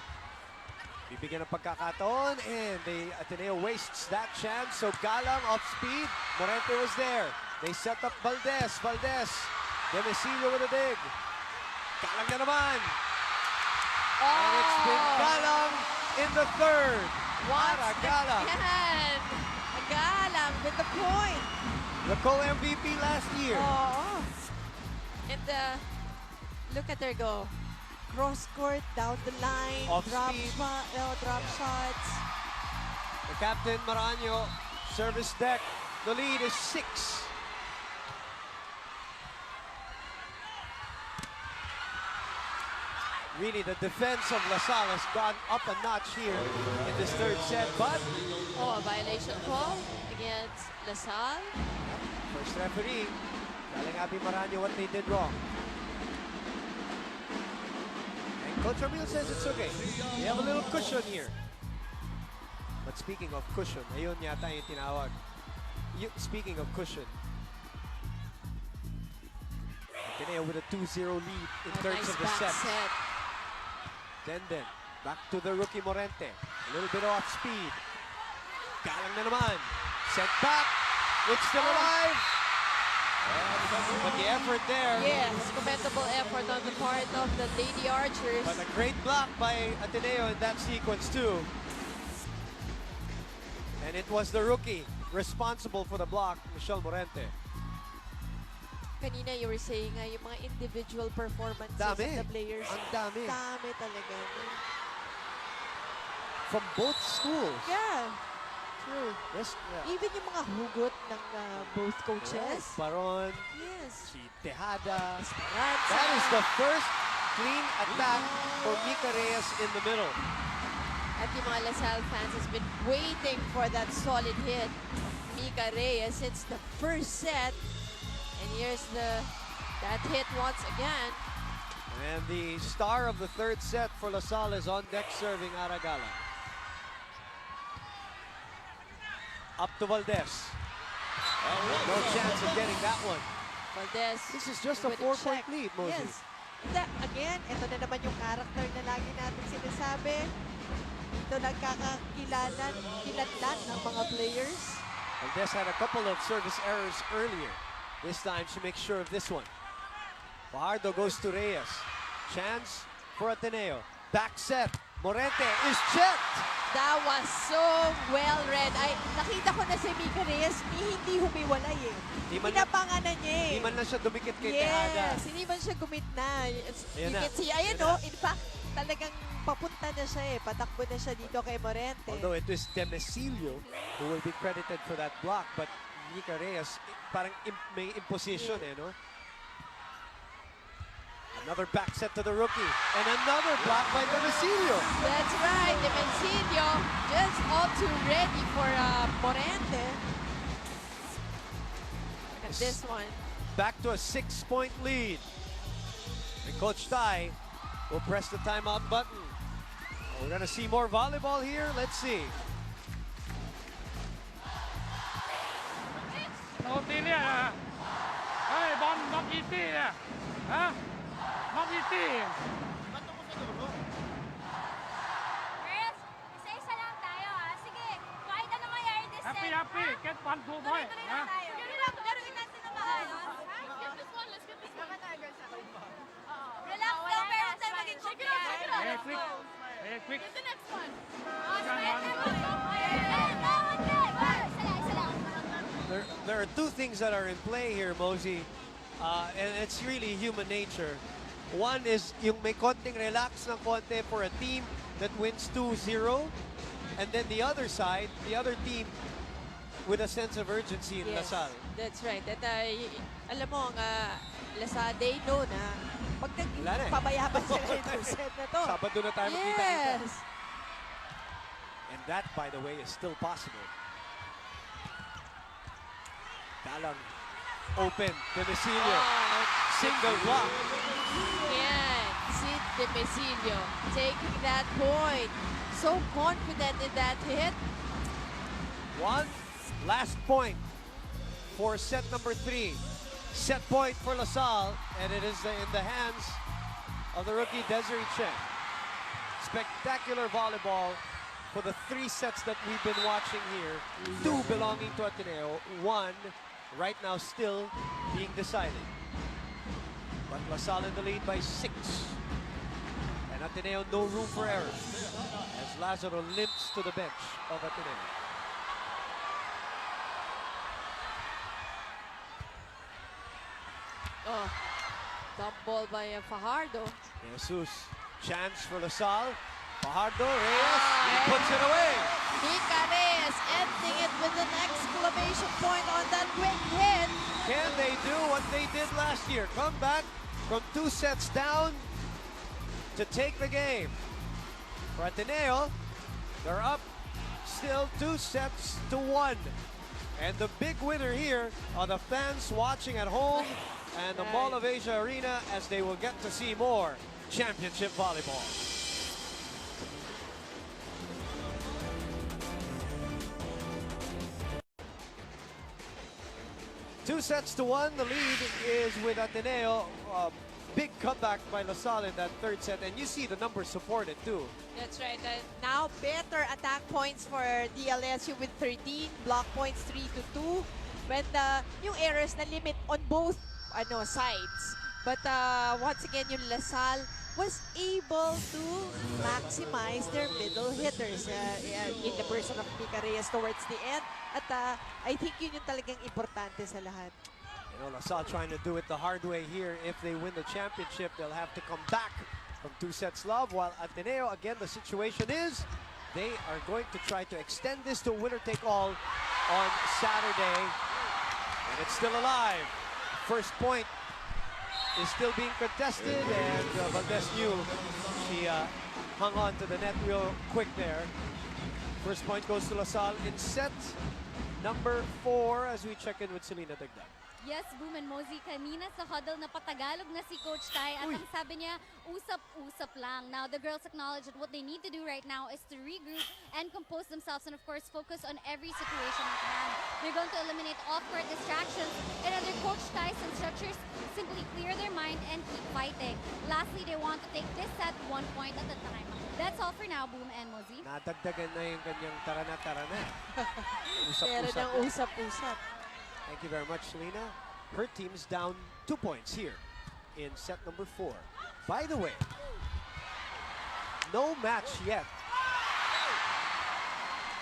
Bibigyan ng pagkakataon, and the Ateneo wastes that chance. So Galang off speed. Morente was there. They set up Valdez. Demesilio with a dig. Galang na naman. And it's been Galang in the third. Ara Galang. Galang with the point. The co-MVP last year. And look at her go. Cross court, down the line, drop shots. The captain, Maraño, service deck. The lead is 6. Really, the defense of LaSalle has gone up a notch here in this third set, but... a violation call against LaSalle. First referee, telling Abby Maraño what they did wrong. Coach Ramil says it's okay. We have a little cushion here. But speaking of cushion, ayun yata yung tinawag. Speaking of cushion, Ateneo with a 2-0 lead in terms of the set. Then, back to the rookie Morente. A little bit off speed. Galang na naman. Sent back. It's still alive. But the effort there. Yes, commendable effort on the part of the Lady Archers. But a great block by Ateneo in that sequence too. And it was the rookie responsible for the block, Michelle Morente. Kanina you were saying yung mga individual performances of the players. Ang dami. Dami talaga. From both schools. Yeah. True. Yes, Even yung mga hugot ng both coaches. Baron. Yes. Si Tejada. That is the first clean attack for Mika Reyes in the middle. At yung mga LaSalle fans has been waiting for that solid hit. Mika Reyes since the first set. And here's that hit once again. And the star of the third set for LaSalle is on deck serving Ara Galang. Up to Valdez. No chance of getting that one. Valdez. This is just a with 4-point check. lead, Mosey. Yes. Again, ito na naman yung character na lagi natin sinasabi. Ito nagkakakilanlan ng mga players. Valdez had a couple of service errors earlier. This time she makes sure of this one. Fajardo goes to Reyes. Chance for Ateneo. Back set. Morente is checked. That was so well read. Nakita ko na si Mika Reyes, hindi humiwalay eh. Pinapanganan niya eh. Hindi man lang siya dumikit kay Tejada. Yes, hindi man siya gumitna. You na. can see, ayan o, in fact, talagang papunta na siya eh. Patakbo na siya dito kay Morente. Although it was Demesilio who will be credited for that block, but Mika Reyes parang may imposition eh, no? Another back set to the rookie. And another block by Demesilio. That's right, Demesilio just all too ready for Morente. Look at this one. Back to a 6-point lead. And Coach Tai will press the timeout button. We're going to see more volleyball here. Let's see. No tili ah. Hey, ball not easy ah. Ha? Not easy. Girls, isa-isa lang tayo ah. Sige, kahit ano mangyari this set. Happy. Get 1-2 boy. Tuloy Ha? lang tayo. Gawin natin na maayos. Let's get this one. Relax daw, pero huwag tayo maging Hey, quick. Hey, quick. Get the next one. There are two things that are in play here, Mosey. And it's really human nature. One is yung may konting relax ng konti for a team that wins 2-0. And then the other side, the other team with a sense of urgency in Yes, Lasal. that's right. At alam mo, Lasal, they know na pag nagpabayabas sila yung set na to. Sabado na tayo makita-kita. Yes. And that, by the way, is still possible. Talang open, Demesilio. Single block. Yan, Sid Demesilio taking that point. So confident in that hit. One last point for set number 3. Set point for LaSalle, and it is in the hands of the rookie Desiree Chen. Spectacular volleyball for the 3 sets that we've been watching here. 2 belonging to Ateneo, 1 right now still being decided. But LaSalle in the lead by 6. And Ateneo no room for error as Lazaro limps to the bench of Ateneo. Oh, dump ball by Fajardo. Jesus, chance for LaSalle. Fajardo, Reyes, he puts it away. Mika Reyes ending it with an exclamation point on that quick hit. Can they do what they did last year? Come back from 2 sets down to take the game. For Ateneo, they're up still 2-1. And the big winner here are the fans watching at home and the Mall of Asia Arena as they will get to see more championship volleyball. Two sets to 1, the lead is with Ateneo. Big comeback by LaSalle in that 3rd set, and you see the numbers supported too. That's right. Now better attack points for DLSU with 13, block points 3-2. When yung errors na limit on both sides. But once again, yung LaSalle was able to maximize their middle hitters in the person of Mika Reyes towards the end. At I think yun yung talagang importante sa lahat. You know, LaSalle trying to do it the hard way here. If they win the championship, they'll have to come back from 2 sets love. While Ateneo, again, the situation is they are going to try to extend this to winner-take-all on Saturday. And it's still alive. First point is still being contested, and Valdez knew she hung on to the net real quick there. First point goes to LaSalle in set number 4 as we check in with Selena Dagdag. Yes, Boom and Mosey, kanina sa huddle na patagalog na si Coach Tai at ang sabi niya, usap-usap lang. Now, the girls acknowledge that what they need to do right now is to regroup and compose themselves and of course focus on every situation at hand. They're going to eliminate off-court distractions and under Coach Tai's instructions, simply clear their mind and keep fighting. Lastly, they want to take this set 1 point at a time. That's all for now, Boom and Mosey. Nadagdagan na yung kanyang tarana-tarana. Meron ng usap-usap. Thank you very much, Selena. Her team's down 2 points here in set number 4. By the way, no match yet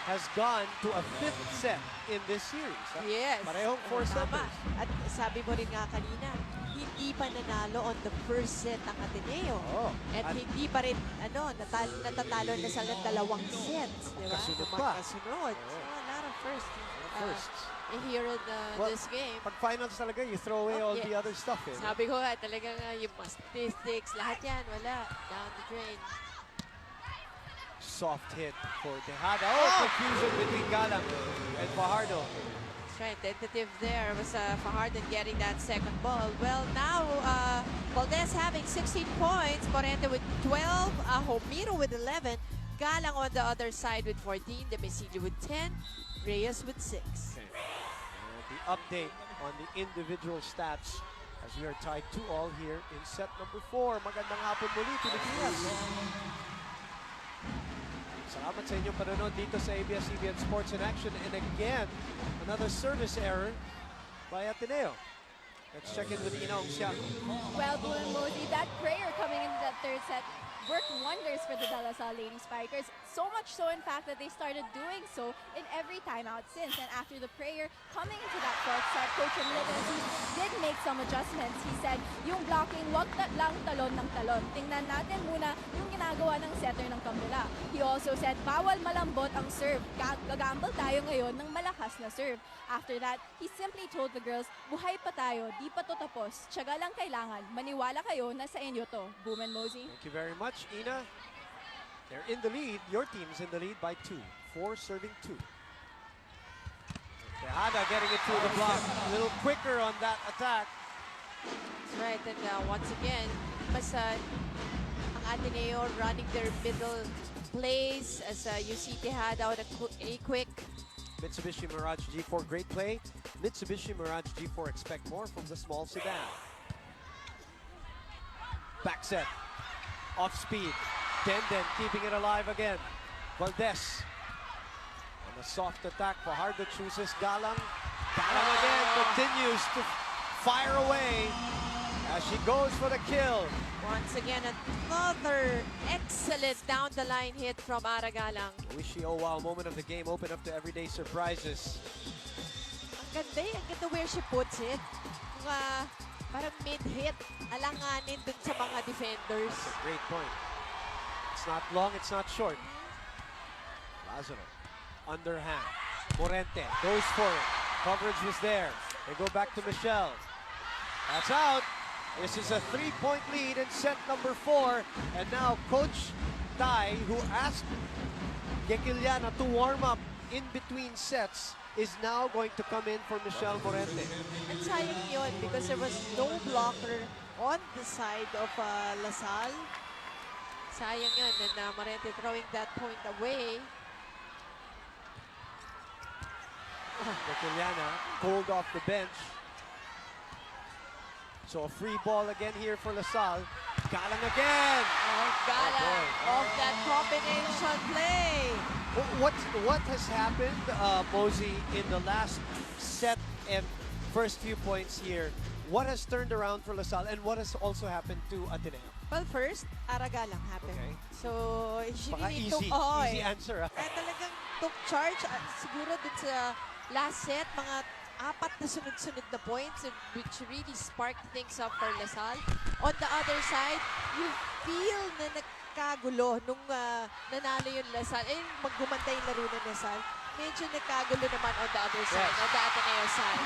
has gone to a 5th set in this series. Yes. Parehong 4 setters. At sabi mo rin nga kanina, hindi pa nanalo on the first set ang Ateneo. At hindi pa rin natatalo na sa dalawang sets. Diba? Magkasunod pa. Magkasunod. So, a lot of firsts. Firsts. Here in this game. Pag finals talaga, you throw away all the other stuff. Sabi ko nga, talagang yung statistics, lahat yan, wala. Down the drain. Soft hit for Tejada. Oh, confusion between Galang and Fajardo. That's right, tentative there was Fajardo getting that second ball. Well, now Valdez having 16 points, Morente with 12, Homiro with 11, Galang on the other side with 14, Demesilio with 10, Reyes with 6. Okay. The update on the individual stats as we are tied 2-2 here in set number 4. Magandang hapon muli, Pilipinas. Salamat sa inyong panonood dito sa ABS-CBN Sports in Action. And again, another service error by Ateneo. Let's check in with Ina Ongsiaco. Well, Boom and Mosey, that prayer coming into that third set worked wonders for the Salle Lady Spikers. So much so, in fact, that they started doing so in every timeout since. And after the prayer, coming into that fourth set, Coach Ateneo did make some adjustments. He said, yung blocking, wag lang talon ng talon. Tingnan natin muna yung ginagawa ng setter ng kabila. He also said, bawal malambot ang serve. Gagamble tayo ngayon ng malakas na serve. After that, he simply told the girls, buhay pa tayo, di pa to tapos. Tiyaga lang kailangan. Maniwala kayo na sa inyo to. Boom and Mosey. Thank you very much, Ina. They're in the lead. Your team's in the lead by 2. 4 serving 2. Tejada getting it through the block. A little quicker on that attack. That's right. And once again, mas ang Ateneo running their middle plays as you see Tejada on a quick Mitsubishi Mirage G4, great play. Mitsubishi Mirage G4, expect more from the small sedan. Back set, off speed. Denden keeping it alive again. Valdez on a soft attack. Fajardo chooses Galang. Galang again continues to fire away as she goes for the kill. Once again, another excellent down-the-line hit from Ara Galang. Wishi, oh wow, moment of the game open up to everyday surprises. Ang ganda where she puts it. Parang mid-hit, alanganin dun sa mga defenders. That's a great point. It's not long, it's not short. Lazaro, underhand. Morente goes for it. Coverage was there. They go back to Michelle. That's out. This is a 3-point lead in set number 4. And now Coach Tai, who asked Gekiliana to warm up in between sets, is now going to come in for Michelle Morente. And sayang yun because there was no blocker on the side of LaSalle. Sayang yun, and Morente throwing that point away. Gekiliana pulled off the bench. So a free ball again here for LaSalle. Galang again! Oh, Galang off that combination play. What has happened, Mosey, in the last set and first few points here? What has turned around for LaSalle and what has also happened to Ateneo? Well, first, Ara Galang happened. Okay. So, she Baka really easy, took... easy answer. Talagang took charge. Siguro dun sa last set, mga 4 na sunod-sunod na points which really sparked things up for LaSalle. On the other side, you feel na nagkagulo nung nanalo yung LaSalle. Maggumanda yung laro ng LaSalle. Medyo nagkagulo naman on the other side, on the Ateneo side.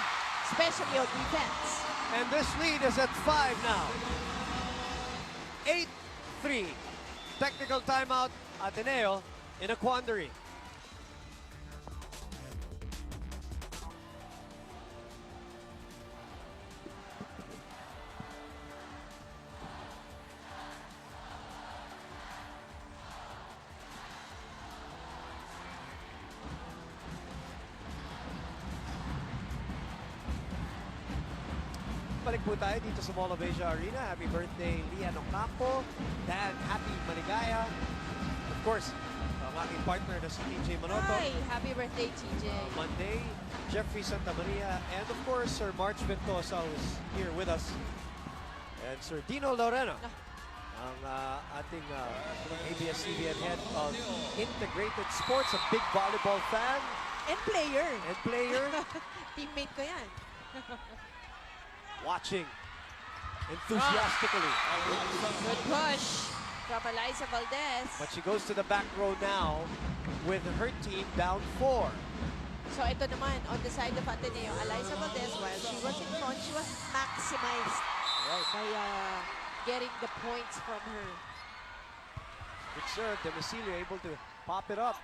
Especially on defense. And this lead is at 5 now. 8-3. Technical timeout. Ateneo in a quandary. Balik po tayo dito sa Mall of Asia Arena. Happy birthday, Lian Ocampo. Dan, happy maligaya. Of course, ang aking partner na si TJ Manoto. Hi, happy birthday, TJ. Monday, Jeffrey Santa Maria. And of course, Sir March Ventosa who's here with us. And Sir Dino Lorena. Ang ating ABS-CBN head of Integrated Sports, a big volleyball fan. And player. And player. Teammate ko yan. Watching enthusiastically. Good push from Eliza Valdez. But she goes to the back row now with her team down 4. So ito naman, on the side of Ateneo, Eliza Valdez, while she was in front, she was maximized by getting the points from her. Good serve, Demicilio able to pop it up.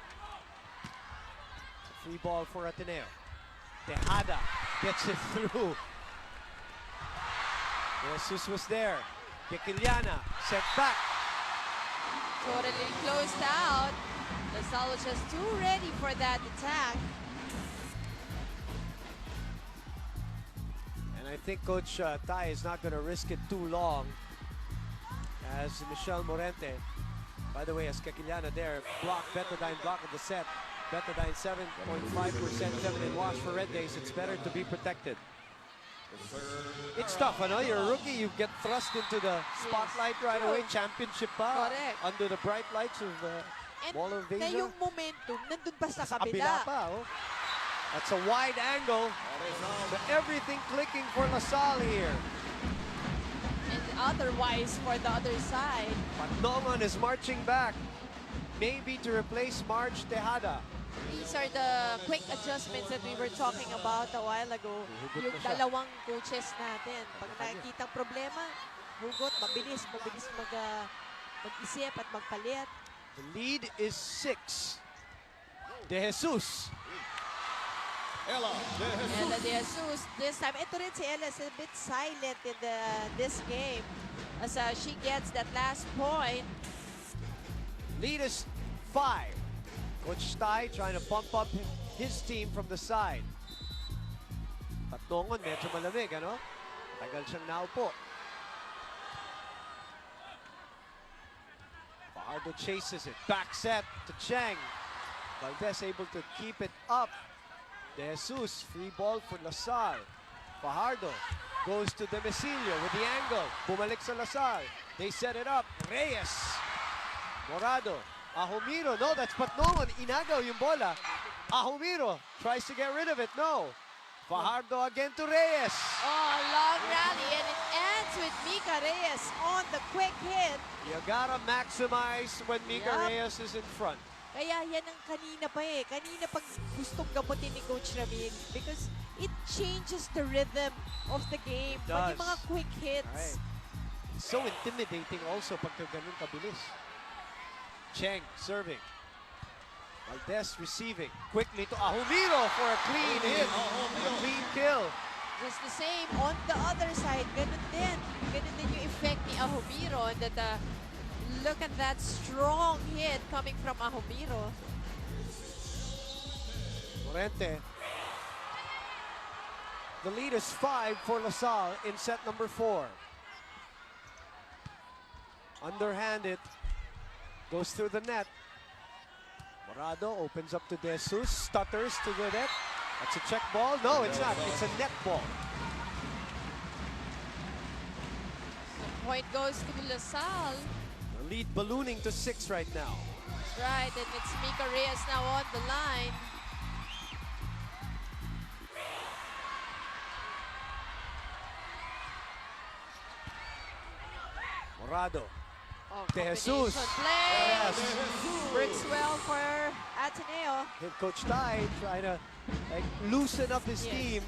Free ball for Ateneo. Tejada gets it through. Jesus was there. Kekiliana sent back. Totally closed out. LaSalle was just too ready for that attack. And I think Coach Tai is not going to risk it too long. As Michelle Morente, by the way, as Kekiliana there, Betadine block of the set. Betadine 7.5% feminine wash for Red Days. It's better to be protected. It's tough, ano? You're a rookie, you get thrust into the spotlight right away. Championship pa. Correct. Under the bright lights of Mall of Na Asia. yung momentum, nandun pa sa Kabila kabila. pa, oh. That's a wide angle. But everything clicking for LaSalle here. And otherwise, for the other side. But Noman is marching back. Maybe to replace Marge Tejada. These are the quick adjustments that we were talking about a while ago. Hugot Yung na siya. dalawang coaches natin. Pag nakikita problema, hugot, mabilis mag-isip at magpalit. The lead is 6. De Jesus. Ella Ella De Jesus. This time, ito rin si Ella is a bit silent in this game as she gets that last point. Lead is 5. Coach Tai trying to pump up his team from the side. Tatlongon, medyo malamig, ano? Tagal siyang naupo. Fajardo chases it. Back set to Cheng. Valdez able to keep it up. De Jesus, free ball for LaSalle. Fajardo goes to Demicilio with the angle. Bumalik sa LaSalle. They set it up. Reyes. Morado. Ahumiro. No, that's Patnongon. Inagaw yung bola. Ahumiro tries to get rid of it. No. Fajardo again to Reyes. Oh, long rally, and it ends with Mika Reyes on the quick hit. You gotta maximize when Mika Reyes is in front. Kaya yan ang kanina pa eh. Kanina pag gustong gamutin ni Coach Ramil because it changes the rhythm of the game. Pag yung mga quick hits. Right. It's so intimidating also pag ganun kabilis. Cheng serving. Valdez receiving. Quickly to Ahumiro for a clean hit. A clean kill. Just the same on the other side. Ganun din. Ganun din yung effect ni Ahumiro. That, look at that strong hit coming from Ahumiro. Morente. The lead is 5 for LaSalle in set number 4. Underhanded. Goes through the net. Morado opens up to De Jesus. Stutters to the net. That's a check ball. No, it's not. It's a net ball. The point goes to LaSalle. The lead ballooning to 6 right now. Right, and it's Mika Reyes now on the line. Morado. Oh, De Jesus. Play. Yes. Works well for Ateneo. Head Coach Tai trying to loosen up his team.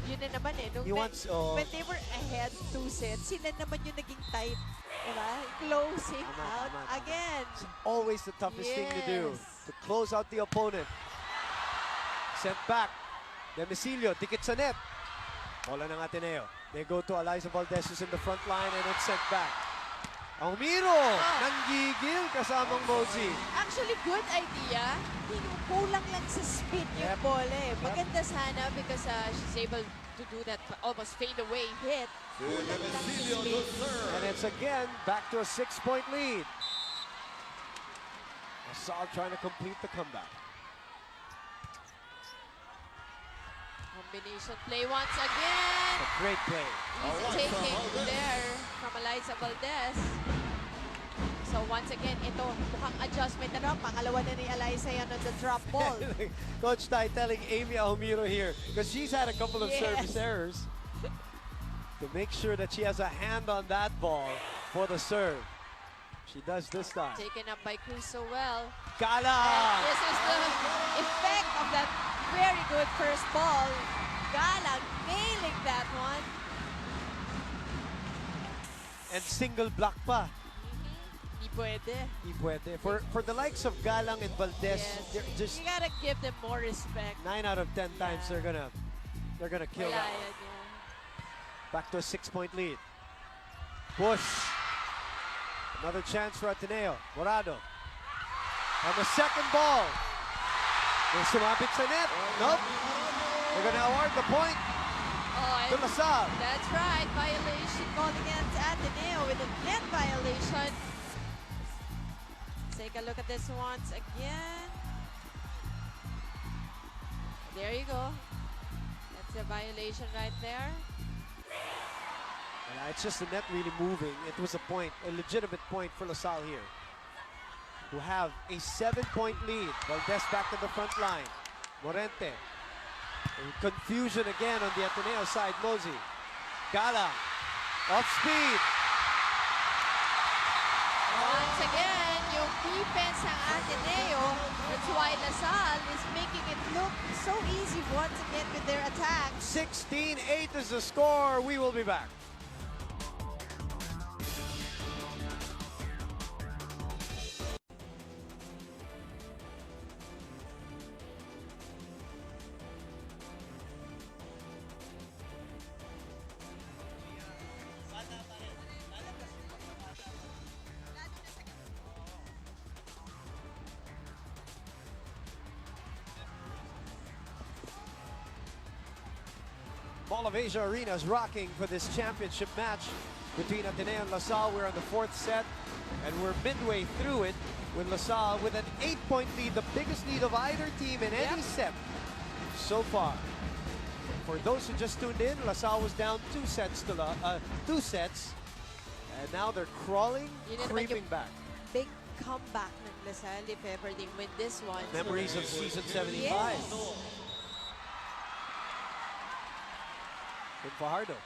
Yun na naman eh. Nung when they were ahead 2 sets, sila naman yung naging tight. Diba? Closing out again. It's always the toughest thing to do. To close out the opponent. Sent back. Demicilio, dikit sa net. Bola ng Ateneo. They go to Eliza Valdez who's in the front line and it's sent back. Ahumiro! Nanggigil kasamang Mozi. Actually, good idea. Kulang lang sa spin yung bola eh. Maganda sana because she's able to do that almost fade-away hit. And it's again back to a 6-point lead. LaSalle trying to complete the comeback. Combination play once again. A great play. Easy taking there from Eliza Valdez. So once again, ito, mukhang adjustment na pangalawa na ni Eliza yan on the drop ball. Coach Tai telling Amy Almiro here, because she's had a couple of service errors, to make sure that she has a hand on that ball for the serve. She does this time. Taken up by Cruz so well. Gala! And this is the effect of that very good first ball. Gala nailing that one. And single block pa. Di pwede. Di pwede. For the likes of Galang and Valdez, they're just you gotta give them more respect. 9 out of 10 times they're gonna kill Wala that. yan, Back to a 6-point lead. Push. Another chance for Ateneo. Morado. On the second ball. Will sumabit sa net. Nope. They're gonna award the point to LaSalle. That's right. Violation called against Ateneo with a net violation. Take a look at this once again. There you go. That's a violation right there. It's just the net really moving. It was a point, a legitimate point for LaSalle here, who have a 7-point lead. Valdez back to the front line. Morente. Confusion again on the Ateneo side. Mosey. Gala. Off speed. Once again, yung defense ng Ateneo. That's why LaSalle is making it look so easy once again with their attack. 16-8 is the score. We will be back. Mall of Asia Arena is rocking for this championship match between Ateneo and LaSalle. We're on the 4th set, and we're midway through it with LaSalle with an 8-point lead, the biggest lead of either team in any set so far. For those who just tuned in, LaSalle was down 2 sets, and now they're crawling, creeping back. Big comeback ng LaSalle if ever they win this one. Memories of season 75. Yes. Good Fajardo.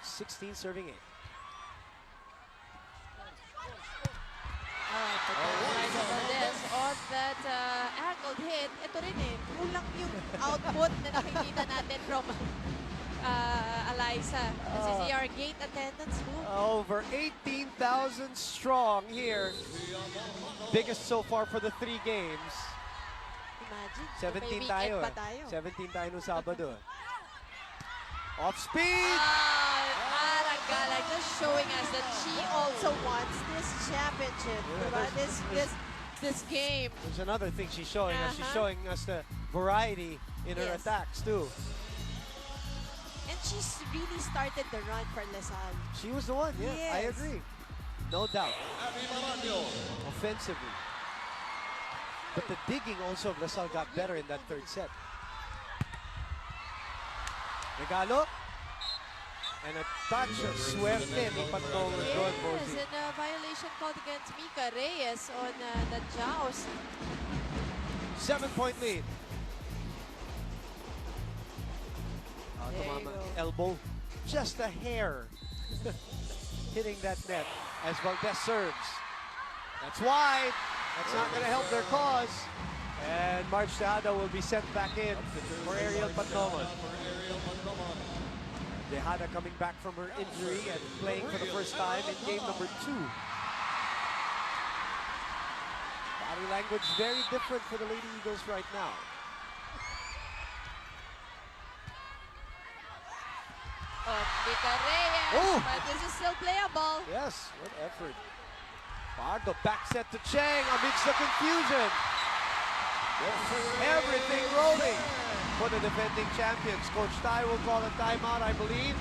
16 serving 8. On that angled hit, ito rin kulang yung output na nakikita natin from Eliza. This is our gate attendance move. Over 18,000 strong here. Biggest so far for the 3 games. Imagine, 17 tayo. 17 tayo nung Sabado. Off speed! Aragala just showing us that she also wants this championship. This game. There's another thing she's showing us. She's showing us the variety in her attacks too. And she's really started the run for LaSalle. She was the one, I agree. No doubt. Offensively. But the digging also of LaSalle got better in that 3rd set. Regalo. And a touch of suerte ni Pantong doon, Mosey. And a violation called against Mika Reyes on the joust. 7-point lead. Tumama. Elbow. Just a hair. Hitting that net as Valdez serves. That's wide. That's not going to help their cause. And Marge Tejada will be sent back in for Ariel Pantoman. Tejada coming back from her injury and playing for the first time in game number 2. Body language very different for the Lady Eagles right now. Mika Reyes, but this is still playable. Yes, what effort. Pardo back set to Chang amidst the confusion. Everything rolling. for the defending champions. Coach Tai will call a timeout, I believe.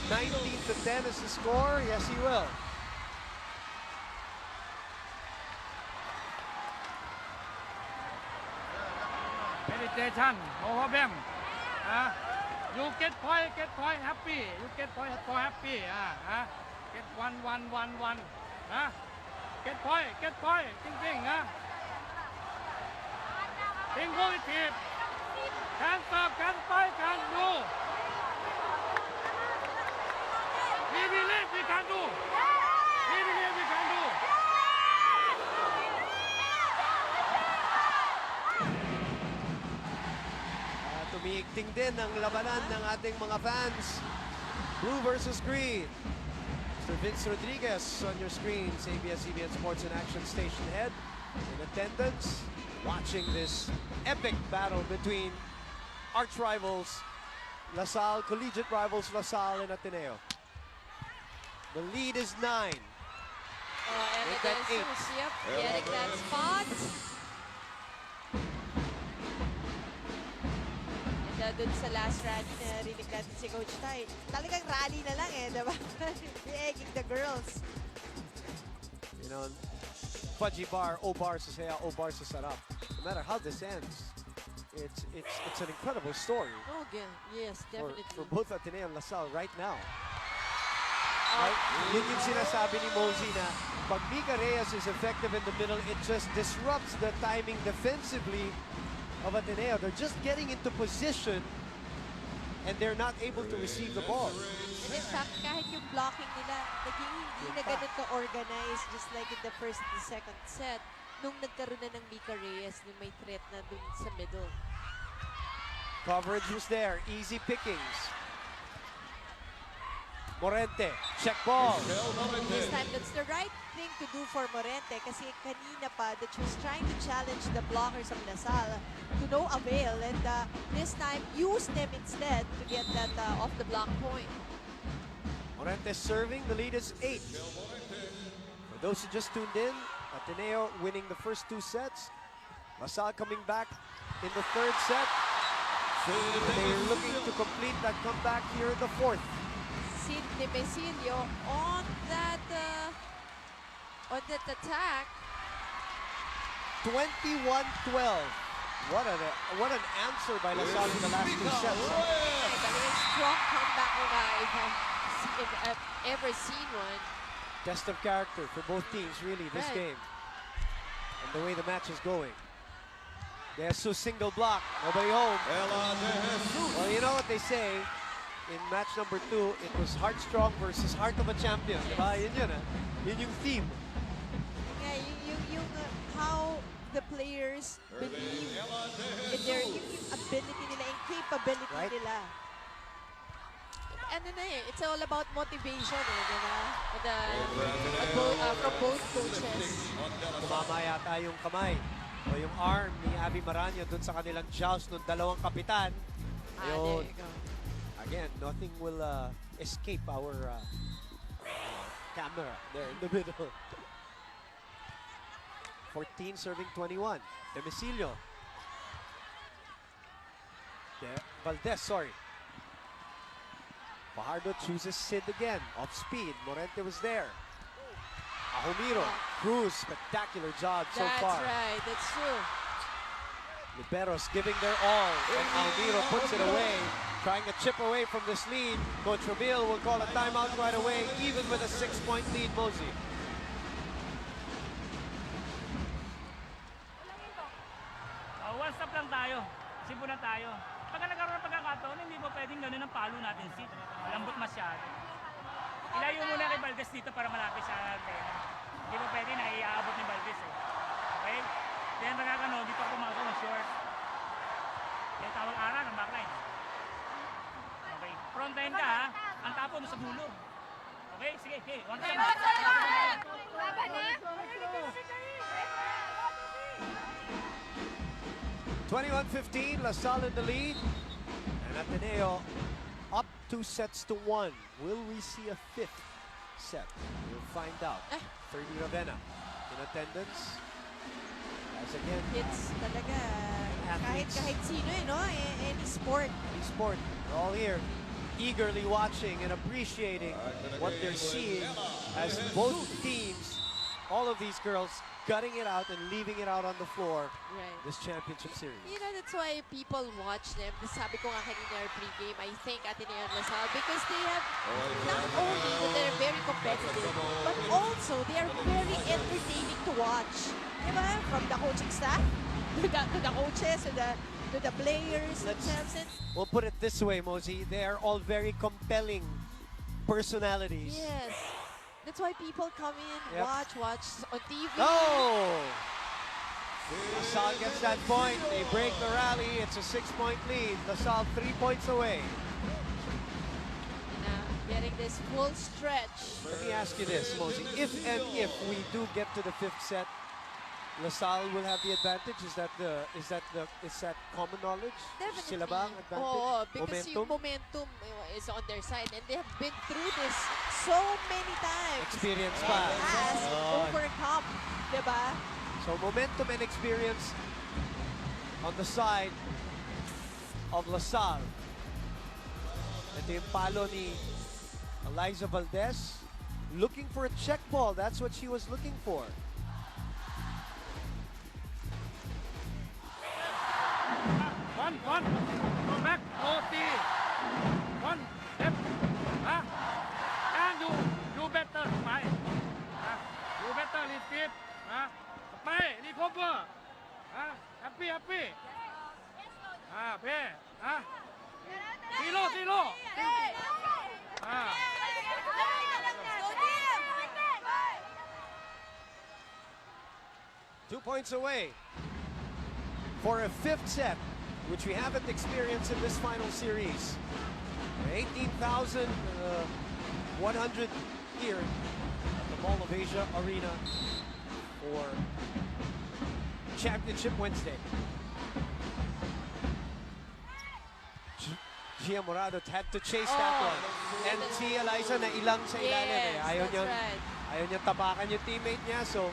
19-10 is the score. Yes, he will. Meditation, no problem. You get point happy. You get point for happy. Get one. Get point. Think. Think positive. Can stop, can fight, can do. We believe we can do. We believe we can do. Tumiigting din ang labanan ng ating mga fans. Blue versus green. Mr. Vince Rodriguez on your screens. ABS-CBN Sports and Action Station Head in attendance, watching this epic battle between arch rivals LaSalle, collegiate rivals LaSalle and Ateneo. The lead is 9. And Make that 8. Yep, getting that spot. And dun sa last rally na rinig natin si Coach Tai, talagang rally na lang diba? Egging the girls. You know, fudgy bar, O-bar sa saya, O-bar sa sarap. No matter how this ends, it's an incredible story. Oh, yes, definitely. For both Ateneo and LaSalle right now. Right? Yun yung sinasabi ni Mosey na pag Mika Reyes is effective in the middle, it just disrupts the timing defensively of Ateneo. They're just getting into position and they're not able to receive the ball. And in fact, kahit yung blocking nila, naging hindi na ganun ka-organized just like in the first and second set nung nagkaroon na ng Mika Reyes na may threat na dun sa middle. Coverage was there. Easy pickings. Morente, check ball. This time, that's the right thing to do for Morente kasi kanina pa that she was trying to challenge the blockers of LaSalle to no avail, and this time used them instead to get that off the block point. Morente serving. The lead is 8. For those who just tuned in, Ateneo winning the first 2 sets. LaSalle coming back in the 3rd set. They're looking to complete that comeback here in the 4th. Sidney Mesilio on that attack. 21-12. What an answer by LaSalle in the last 2 sets. A strong comeback if I've ever seen one. Test of character for both teams, really, this game. And the way the match is going. DLSU single block, nobody home. Well, you know what they say, in match number 2, it was heart strong versus heart of a champion. Diba? Yun yung theme. Yeah, yung how the players believe in their ability nila, and capability nila. And then it's all about motivation, diba? From both coaches. Tumama yata yung kamay o yung arm ni Abby Maranyo dun sa kanilang joust ng dalawang kapitan. There you go. Again, nothing will escape our camera there in the middle. 14 serving 21. Demicilio. Valdez, sorry. Fajardo chooses Sid again. Off speed. Morente was there. Ahomiro. Cruz. Spectacular job so far. That's right. That's true. Liberos giving their all. And Ahomiro puts it away. Trying to chip away from this lead. Coach Ramil will call a timeout right away, even with a 6-point lead, Mosey. One stop lang tayo. Sibo na tayo. Pagka nagkaroon ng pagkakataon, hindi mo pwedeng gano'n ang palo natin, Sid. Malambot masyado. Ilayo muna kay Valdez dito para malapit sa natin. Hindi mo pwede na iaabot ni Valdez Okay? Then pagkakano, dito ako pumasok ng short. Yung tawag ara ng backline. Okay. Front end ka ha. Ang tapo mo sa dulo. Okay? Sige. Okay. One time. Laban na! 21-15, LaSalle in the lead. And Ateneo up 2-1. Will we see a 5th set? We'll find out. 30 Ravenna in attendance. As again, it's talaga athletes. Kahit sino no? Any sport. Any sport. They're all here, eagerly watching and appreciating what they're seeing as both teams, all of these girls, gutting it out and leaving it out on the floor. Right. This championship series. You know, that's why people watch them. Sabi ko nga kanina pre-game, I think Ateneo and LaSalle, because they have not only that they're very competitive, but also they are very entertaining to watch. Diba? From the coaching staff, to the coaches, to the players themselves. We'll put it this way, Mosey. They are all very compelling personalities. Yes. That's why people come in, Yep. watch on TV. Oh! LaSalle gets that point. They break the rally. It's a 6-point lead. LaSalle 3 points away. Now, getting this full stretch. Let me ask you this, Mosey. If we do get to the 5th set, LaSalle will have the advantage. Is that common knowledge? Definitely. Sila ba ang advantage? Oo, because yung momentum is on their side, and they have been through this so many times. Experience pa. Has overcome, diba? So momentum and experience on the side of LaSalle. Ito yung palo ni Eliza Valdez, looking for a check ball. That's what she was looking for. One. Go back. OT. One. Left. And you better. Bye. You better lift it. Bye. Recover. Happy. Pay. Zero. 2 points away for a 5th set, which we haven't experienced in this final series. 18,100 here at the Mall of Asia Arena for Championship Wednesday. Gia Morado had to chase that one. And si Eliza na ilang sa ilalim. Ayaw niyang tapakan yung teammate niya, so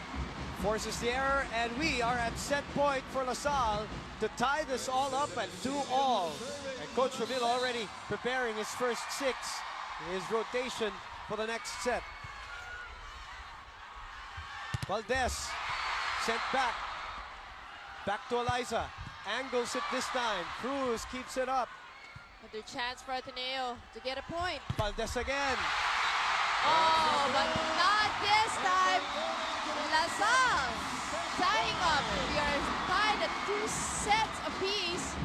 forces the error, and we are at set point for LaSalle to tie this all up at 2-all. And Coach Ramil already preparing his first 6, his rotation for the next set. Valdez sent back to Eliza. Angles it this time. Cruz keeps it up. Another chance for Ateneo to get a point. Valdez again. Oh, but not this time. LaSalle tying up. We are tied at 2 sets apiece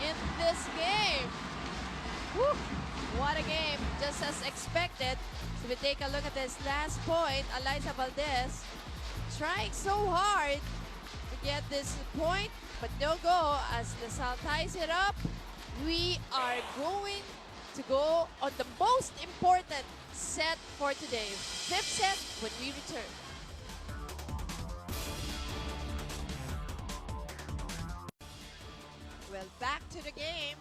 in this game. Woo. What a game, just as expected. So we take a look at this last point. Eliza Valdez trying so hard to get this point, but no go as LaSalle ties it up. We are going to go on the most important set for today. 5th set when we return. Well, back to the game.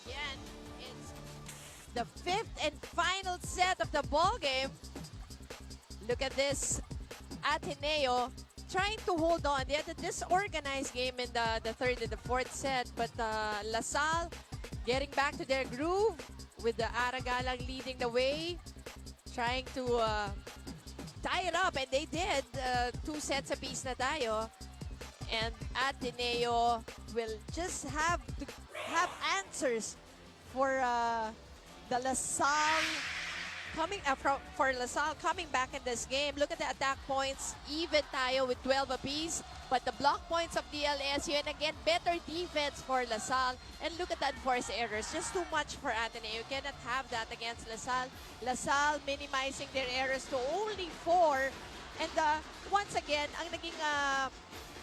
Again, it's the 5th and final set of the ball game. Look at this. Ateneo trying to hold on. They had a disorganized game in the 3rd and the 4th set, but LaSalle getting back to their groove with the Aragalang leading the way, trying to tie it up, and they did. 2 sets apiece na tayo. And Ateneo will just have to have answers for the LaSalle for LaSalle coming back in this game. Look at the attack points, even tayo with 12 apiece. But the block points of DLSU, and again, better defense for LaSalle. And look at the enforced errors. Just too much for Ateneo. You cannot have that against LaSalle. LaSalle minimizing their errors to only 4. And once again, ang naging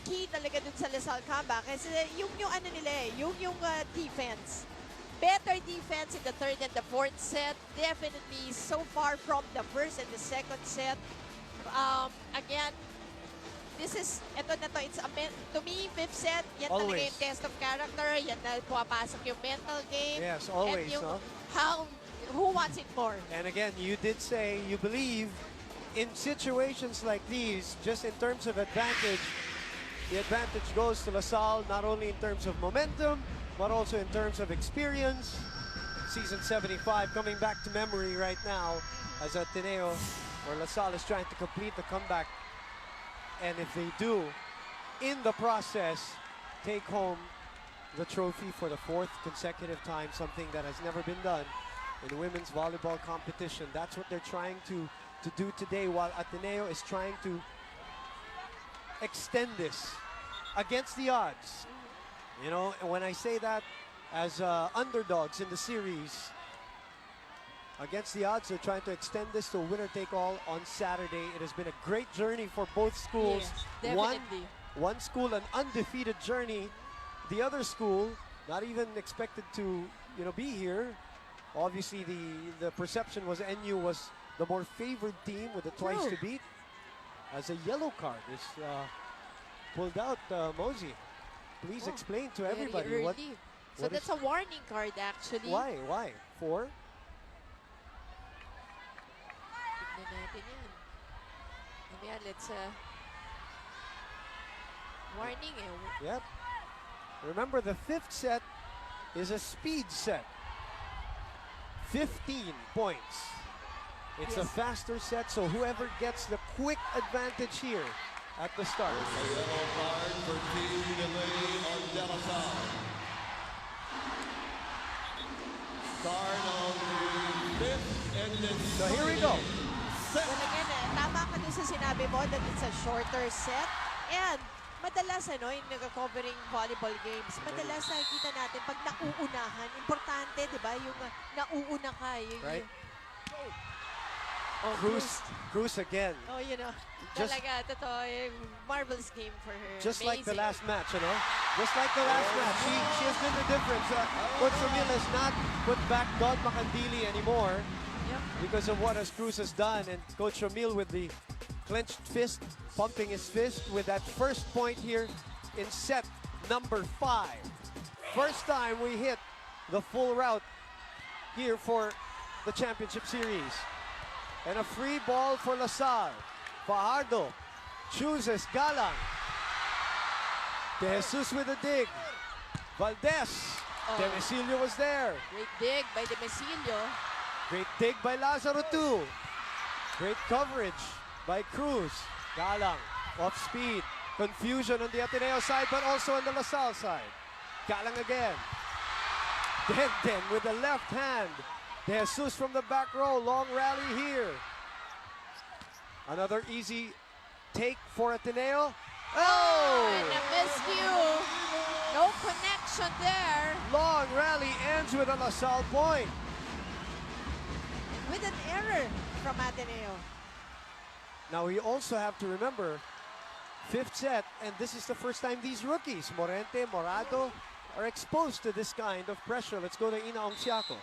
key talaga dun sa LaSalle comeback kasi yung ano nila yung defense. Better defense in the 3rd and the 4th set. Definitely so far from the 1st and the 2nd set. Again, it's to me, 5th set, yan talaga yung test of character. Yan na pumapasok yung mental game. Yes, always, and yung who wants it more? And again, you did say you believe in situations like these, just in terms of advantage, the advantage goes to LaSalle, not only in terms of momentum, but also in terms of experience. Season 75 coming back to memory right now as Ateneo or LaSalle is trying to complete the comeback. And if they do, in the process, take home the trophy for the 4th consecutive time, something that has never been done in women's volleyball competition. That's what they're trying to do today, while Ateneo is trying to extend this against the odds. You know, and when I say that, as underdogs in the series, against the odds, they're trying to extend this to winner-take-all on Saturday. It has been a great journey for both schools. Yes, definitely. One school, an undefeated journey. The other school, not even expected to, you know, be here. Obviously, the perception was NU was the more favored team with the twice to beat. As a yellow card is pulled out, Mosey. Please explain to everybody early. what. So that's a warning card, actually. Why? Why? For? Tignan natin yan. Ayan, let's warning eh. Yep. Remember, the 5th set is a speed set. 15 points. It's a faster set, so whoever gets the quick advantage here at the start. A yellow card for team delay on De La Salle. Start of the 5th and then so here we go. Well, again, tama ka dun sa sinabi mo that it's a shorter set. And madalas, yung nag-covering volleyball games, madalas nakikita natin pag nauunahan, importante, di ba? Yung nauuna ka. Right. Cruz again. Oh, you know, Just, talaga, totoo, marvelous game for her. Just Amazing. like the last match, you know? Just like the last match. She has been the difference. Coach Ramil has not put back Don Macandili anymore because of what Cruz has done. And Coach Ramil with the clenched fist, pumping his fist with that first point here in set number 5. First time we hit the full route here for the championship series. And a free ball for LaSalle. Fajardo chooses Galang. De Jesus with a dig. Valdez. Demesilio was there. Great dig by Demesilio. Great dig by Lazaro too. Great coverage by Cruz. Galang off speed. Confusion on the Ateneo side, but also on the LaSalle side. Galang again. Then with the left hand. De Jesus from the back row. Long rally here. Another easy take for Ateneo. Oh! And a miscue. No connection there. Long rally ends with a LaSalle point. With an error from Ateneo. Now we also have to remember, 5th set, and this is the first time these rookies, Morente, Morado, are exposed to this kind of pressure. Let's go to Ina Ongsiaco.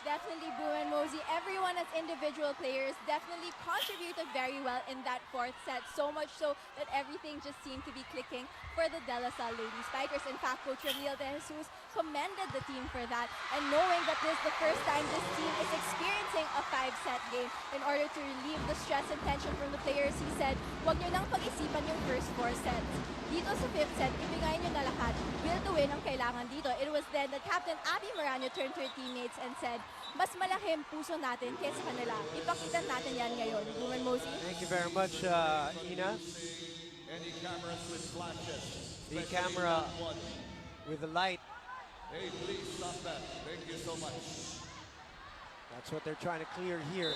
Definitely, Boo and Mosey. Everyone as individual players definitely contributed very well in that 4th set. So much so that everything just seemed to be clicking for the De La Salle Lady Spikers. In fact, Coach Ramil De Jesus commended the team for that. And knowing that this is the first time this team is experiencing a 5-set game, in order to relieve the stress and tension from the players, he said, "Huwag nyo lang pag-isipan yung first 4 sets. Dito sa 5th set, ibigay nyo na lahat. Will to win ang kailangan dito." It was then that Captain Abby Marano turned to her teammates and said, "Mas malaki ang puso natin kaysa kanila. Ipakita natin yan ngayon." Boom and Mosey. Thank you very much, Ina. Any cameras with flashes? The camera with the light. Hey, please stop that. Thank you so much. That's what they're trying to clear here.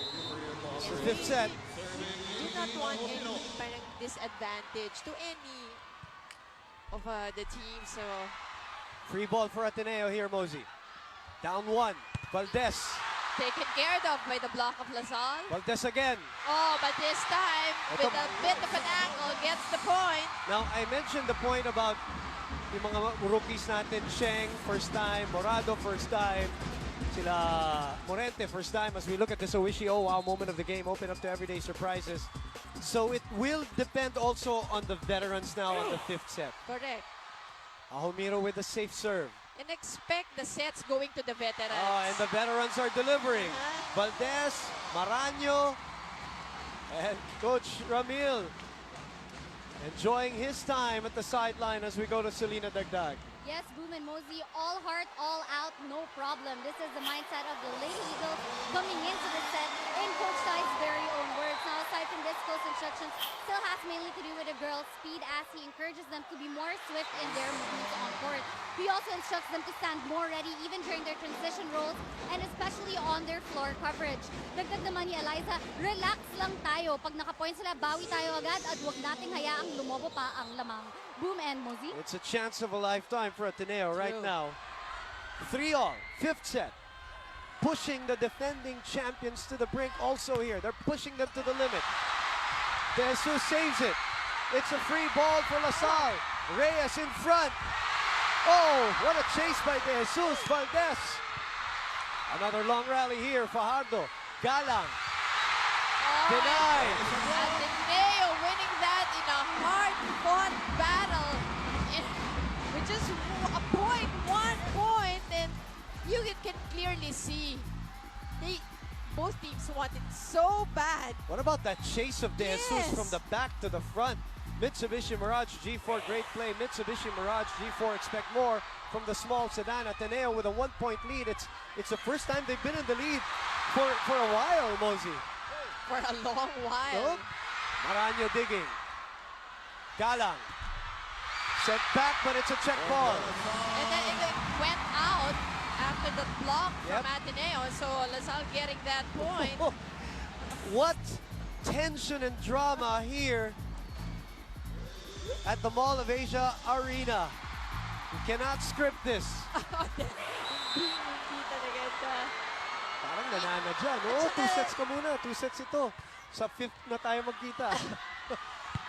It's the 5th set. Do not want any parang disadvantage to any of the team. So Free ball for Ateneo here, Mosey. Down 1. Valdez. taken care of by the block of LaSalle. Valdez again. Oh, but this time, with a bit of an angle, gets the point. Now, I mentioned the point about yung mga rookies natin, Sheng, first time, Morado, first time, sila Morente, first time. As we look at this Oishi, oh wow, moment of the game, open up to everyday surprises. So it will depend also on the veterans now on the 5th set. Correct. Ahomiro with a safe serve. And expect the sets going to the veterans. Oh, and the veterans are delivering. Valdez, Marano, and Coach Ramil Enjoying his time at the sideline as we go to Selena Dagdag. Yes, Boom and Mosey, all heart, all out, no problem. This is the mindset of the Lady Eagles coming into the set in Coach Ty's very own words. Now, aside from this, Coach instructions still has mainly to do with the girls' speed as he encourages them to be more swift in their movements on court. He also instructs them to stand more ready even during their transition roles and especially on their floor coverage. Dagdag naman ni Eliza, relax lang tayo. Pag nakapoint sila, bawi tayo agad at huwag nating hayaang lumobo pa ang lamang. Boom and Mosey. It's a chance of a lifetime for Ateneo right now. 3-all, fifth set. Pushing the defending champions to the brink also here. They're pushing them to the limit. De Jesus saves it. It's a free ball for LaSalle. Reyes in front. Oh, what a chase by De Jesus. Valdez. Another long rally here. Fajardo. Galang. Denied. Ateneo winning that in a hard-fought battle. With just a point, 1 point, and you can clearly see both teams want it so bad. What about that chase of De Jesus from the back to the front? Mitsubishi Mirage G4, great play. Mitsubishi Mirage G4, expect more from the small sedan. Ateneo with a 1-point lead. It's the first time they've been in the lead for a while, Mosey. For a long while. Oh, Maranyo digging. Galang. Sent back, but it's a check ball. And then it went out after the block from Ateneo, so LaSalle getting that point. What tension and drama here at the Mall of Asia Arena. You cannot script this. Parang nanana dyan. Oo, 2 sets ka muna. 2 sets ito. Sa 5th na tayo magkita.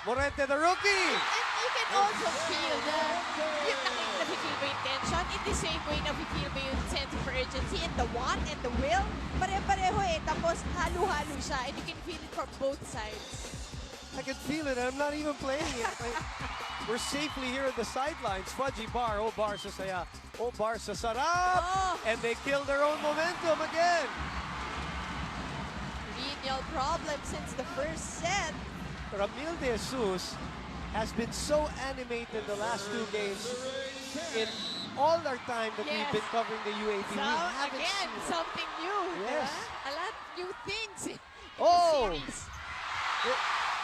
Morente the rookie! And you can also feel yung nakikita mo yung tension in the same way na feel mo yung sense of urgency and the want and the will. Pare-pareho eh. Tapos halo-halo siya and you can feel it from both sides. I can feel it. I'm not even playing it. We're safely here at the sidelines. Fudgy bar. Oh, bar sa saya. Oh, bar sa sarap. Oh. And they kill their own momentum again. Renal problem since the first set. Ramil De Jesus has been so animated the last 2 games. In all our time that we've been covering the UAAP, So, again, something new. Yes. Diba? A lot new things in Oh! the series.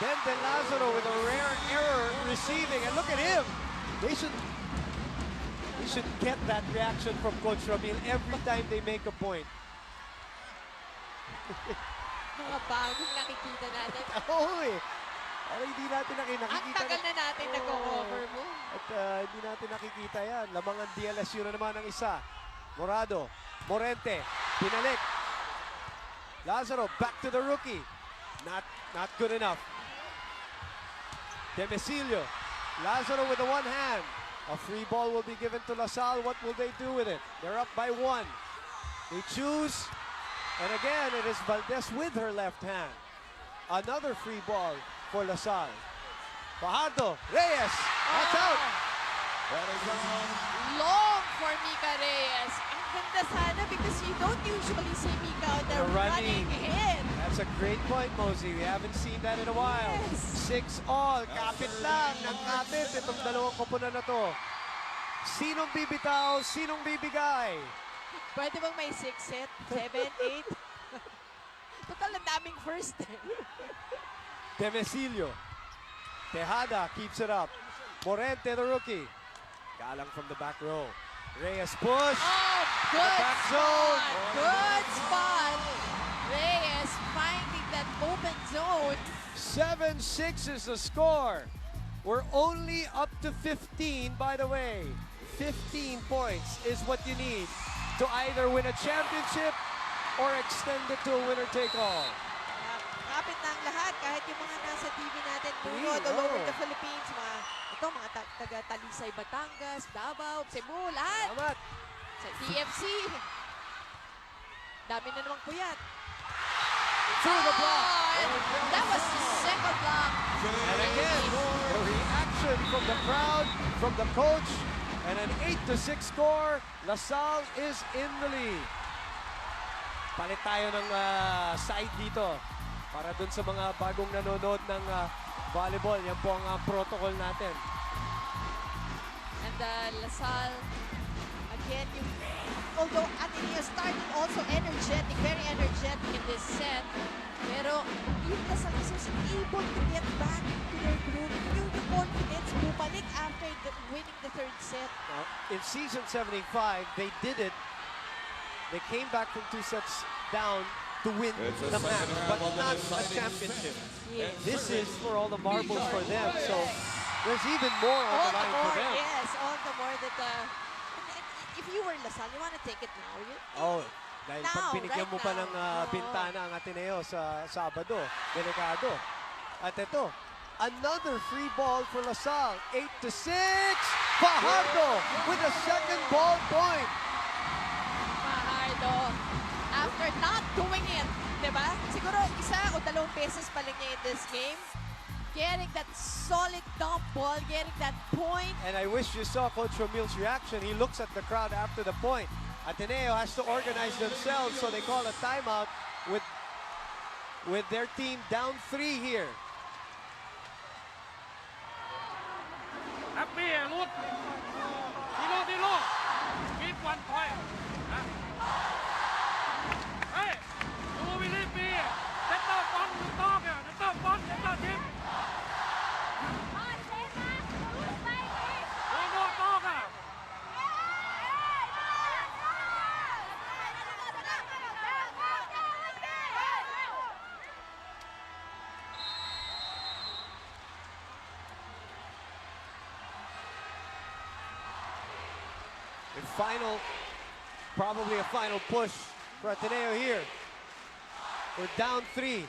Then De Lazaro with a rare error receiving, and look at him. They should get that reaction from Coach Ramil every time they make a point. Mga bagong nakikita natin. Oo eh. Pero hindi natin nakikita. Ang tagal na natin nag-cover mo. At hindi natin nakikita yan. Lamangan DLSU na naman ang isa. Morado, Morente, pinalik. Lazaro, back to the rookie. Not good enough. Demecilio. Lazaro with the one hand. A free ball will be given to LaSalle. What will they do with it? They're up by 1. They choose. And again, it is Valdez with her left hand. Another free ball for LaSalle. Fajardo, Reyes, that's out. Long for Mika Reyes. Ang ganda sana because you don't usually see Mika on the running hit. That's a great point, Mosey. We haven't seen that in a while. 6-all. Kapit lang ng kapit itong dalawang koponan na to. Sinong bibitaw? Sinong bibigay? Pwede bang may 6 set? 7, 8? Total, ang daming first. Demecilio. Tejada keeps it up. Morente, the rookie. Galang from the back row. Reyes push. Oh, good back zone. spot. Good spot. Reyes finding that open zone. 7-6 is the score. We're only up to 15, by the way. 15 points is what you need to either win a championship or extend it to a winner-take-all. Kapit na ang lahat, kahit yung mga nasa TV natin, bunod all over the Philippines, mga taga-Talisay, Batangas, Davao, Cebu, lahat. Salamat. Sa TFC. Dami na namang puyat. Through the block. That was the second block. And again, the reaction from the crowd, from the coach, and an 8-6 score. LaSalle is in the lead. Palit tayo ng side dito para dun sa mga bagong nanonood ng Volleyball, yan po ang protocol natin. And LaSalle, again, although Ateneo started also energetic, very energetic in this set, pero yung LaSalle was able to get back to their group. Yung confidence bumalik after winning the third set. Now, in season 75, they did it. They came back from 2 sets down to win the match, but not a championship. Yes. This is for all the marbles for them, so there's even more on the line for them. Yes, all the more that if you were LaSalle, you want to take it now. Oh, dahil Now, pag binigyan right mo pa now. ng bintana ang Ateneo sa Sabado, delikado. At ito, another free ball for LaSalle. 8-6. Fajardo with a second ball point. Fajardo, after not doing it, diba? Siguro isa o dalawang beses pa lang niya in this game. Getting that solid dump ball, getting that point. And I wish you saw Coach Ramil's reaction. He looks at the crowd after the point. Ateneo has to organize themselves, so they call a timeout with their team down 3 here. Happy, Lut. Dilo. Keep 1 point. Hey, you believe me? Let the fun talk. Let the fun, let the team. No talk. Probably a final push for Ateneo here. We're down 3.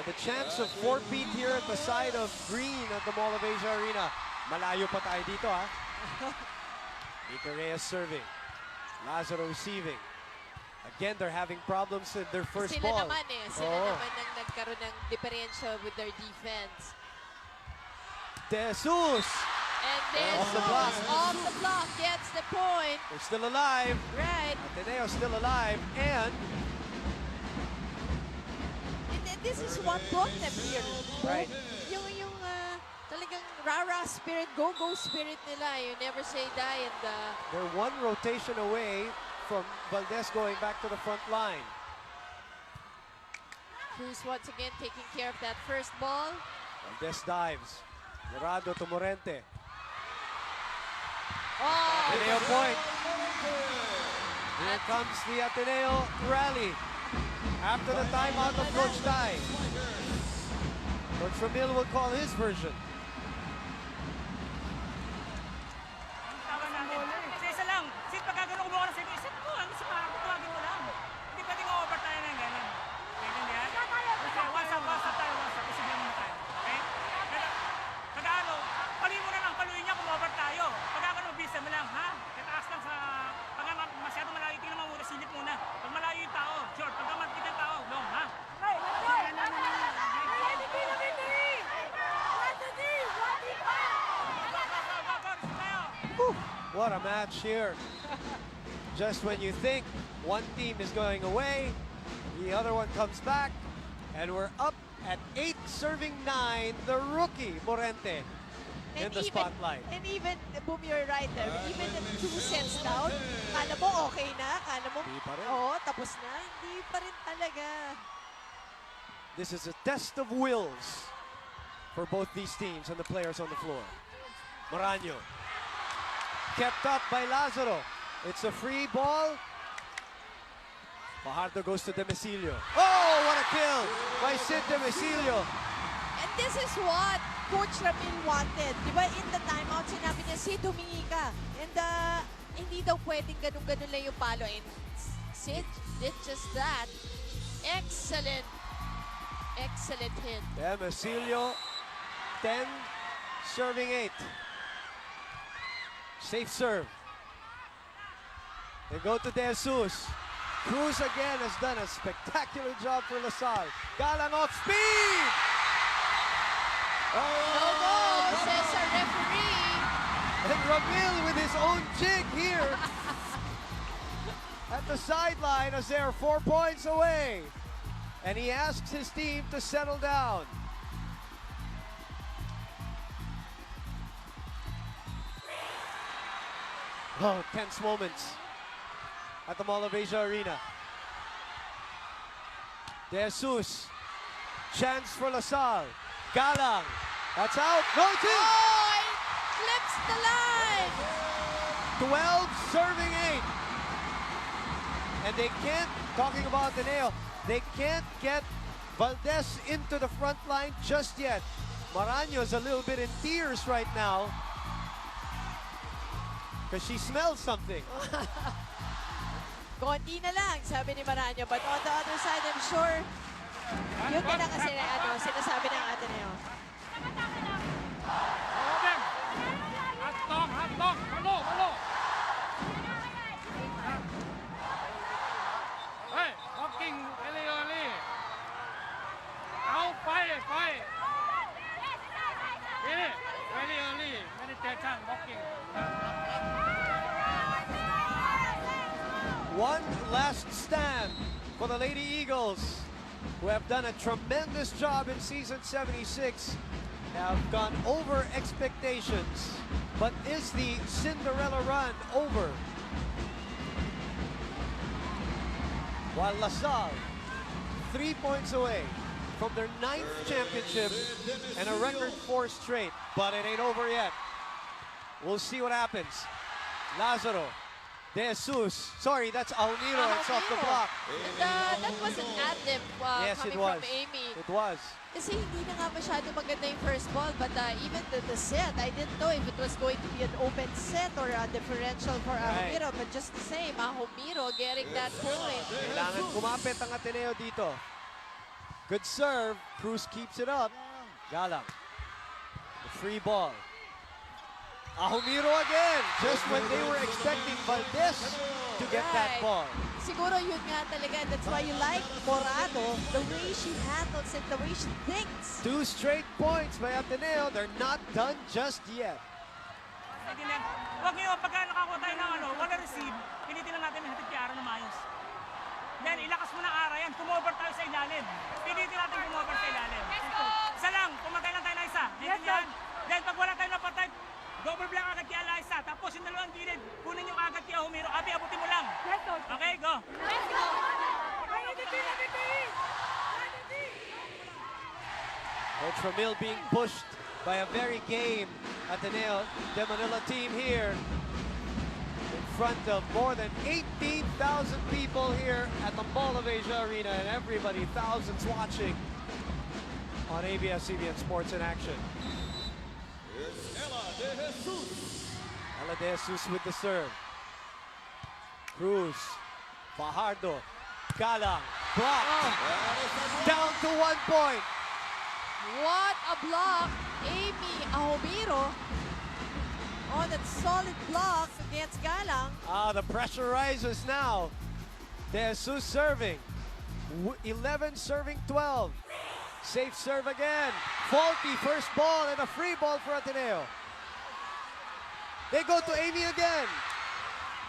The chance of 4-peat here at the side of green at the Mall of Asia Arena. Malayo pa tayo dito, ha? Nico Reyes serving. Lazaro receiving. Again, they're having problems in their first Sila ball. naman Sila naman ang nagkaroon ng diferensya with their defense. De Jesus! And then Off the block. Off the block gets the point. They're still alive. Right. Ateneo still alive. And this is what brought them here. Right. Yung talagang rara spirit, go-go spirit nila. You never say die. And they're 1 rotation away from Valdez going back to the front line. Cruz once again taking care of that first ball. Valdez dives. Dorado to Morente. Oh! Ateneo point. Here comes the Ateneo rally. After the timeout of Coach Tai. Coach Ramil will call his version. Tama natin. Isa lang. Sid, pagkagano kumuha ka ng set mo, sa tawagin mo lang. Hindi pwedeng over tayo ng ganyan. Ganyan yan. Okay, once up tayo. Isibigyan mo tayo. Okay? Pag-ano, paluin mo na lang. Paluin niya kung over tayo. Pagkagano, bisa mo lang, ha? Kataas lang sa... Pag masyado malayo, tingnan mo muna, silip muna. Pag malayo yung tao, short. Pag matigil yung tao, long, ha? What a match here. Just when you think one team is going away, the other one comes back, and we're up at 8 serving 9, the rookie Morente in the spotlight. And even, Boom, you're right there. Even at 2 sets down, kala mo okay na, kala mo, tapos na. Hindi pa rin talaga. This is a test of wills for both these teams and the players on the floor. Moraño. Kept up by Lazaro. It's a free ball. Fajardo goes to Demecilio. Oh, what a kill by Sid Demecilio. And this is what Coach Ramil wanted. Di ba, in the timeout, sinabi niya, Sid, humingi ka. And hindi daw pwedeng ganun-ganun lang yung palo. And Sid did just that. Excellent. Excellent hit. Demecilio, 10, serving 8. Safe serve. They go to De Jesus. Cruz again has done a spectacular job for LaSalle. Galang off speed! No goal, says our referee. And Ramil with his own jig here at the sideline as they are 4 points away. And he asks his team to settle down. Oh, tense moments at the Mall of Asia Arena. De Jesus. Chance for LaSalle. Galang. That's out. No two. Oh, it flips the line. 12 serving 8. And they can't, talking about Ateneo, they can't get Valdez into the front line just yet. Maraño's a little bit in tears right now because she smells something. Konti na lang, sabi ni Maraño. But on the other side, I'm sure, yun na lang kasi sinasabi ng Ateneo. Hey, walking early. Out, fight. Very early. Meditation, walking. One last stand for the Lady Eagles, who have done a tremendous job in season 76, have gone over expectations. But is the Cinderella run over? While LaSalle, 3 points away from their 9th championship and a record 4 straight. But it ain't over yet. We'll see what happens. Lazaro, De Jesus. Sorry, that's Almiro. It's off the block. And, that was an ad-lib yes, coming it was. from Amy. It was. Kasi hindi na nga masyado maganda yung first ball, but even the set, I didn't know if it was going to be an open set or a differential for Almiro, but just the same, Almiro getting that point. Kailangan kumapit ang Ateneo dito. Good serve. Cruz keeps it up. Galang. The free ball. Ahumiro again, just when they were expecting Valdez to get that ball. Siguro yun nga talaga, that's why you like Morado, the way she handles it, the way she thinks. 2 straight points by Ateneo. They're not done just yet. Huwag niyo, pagka nakakuha tayo ng wala receive, pilitin lang natin may hatid kay Ara na maayos. Then, ilakas mo na Ara yan, kumover tayo sa ilalim. Pilitin natin kumover sa ilalim. Isa lang, pumatay lang tayo na isa. Then, pag wala tayo napatay, double block agad kay Eliza. Tapos yung dalawang gilid, kunin yung agad kay Ahumiro. Abi, abutin mo lang. Okay, go. Let's go. Coach Ramil being pushed by a very game Ateneo de Manila team here in front of more than 18,000 people here at the Mall of Asia Arena, and everybody, thousands watching on ABS-CBN Sports in Action. Ella De Jesus with the serve. Cruz, Fajardo, Galang, blocked. Down to 1 point. What a block, Amy Ahumiro on that solid block against Galang. The pressure rises now. De Jesus serving. 11 serving 12. Safe serve again. Faulty first ball and a free ball for Ateneo. They go to Amy again.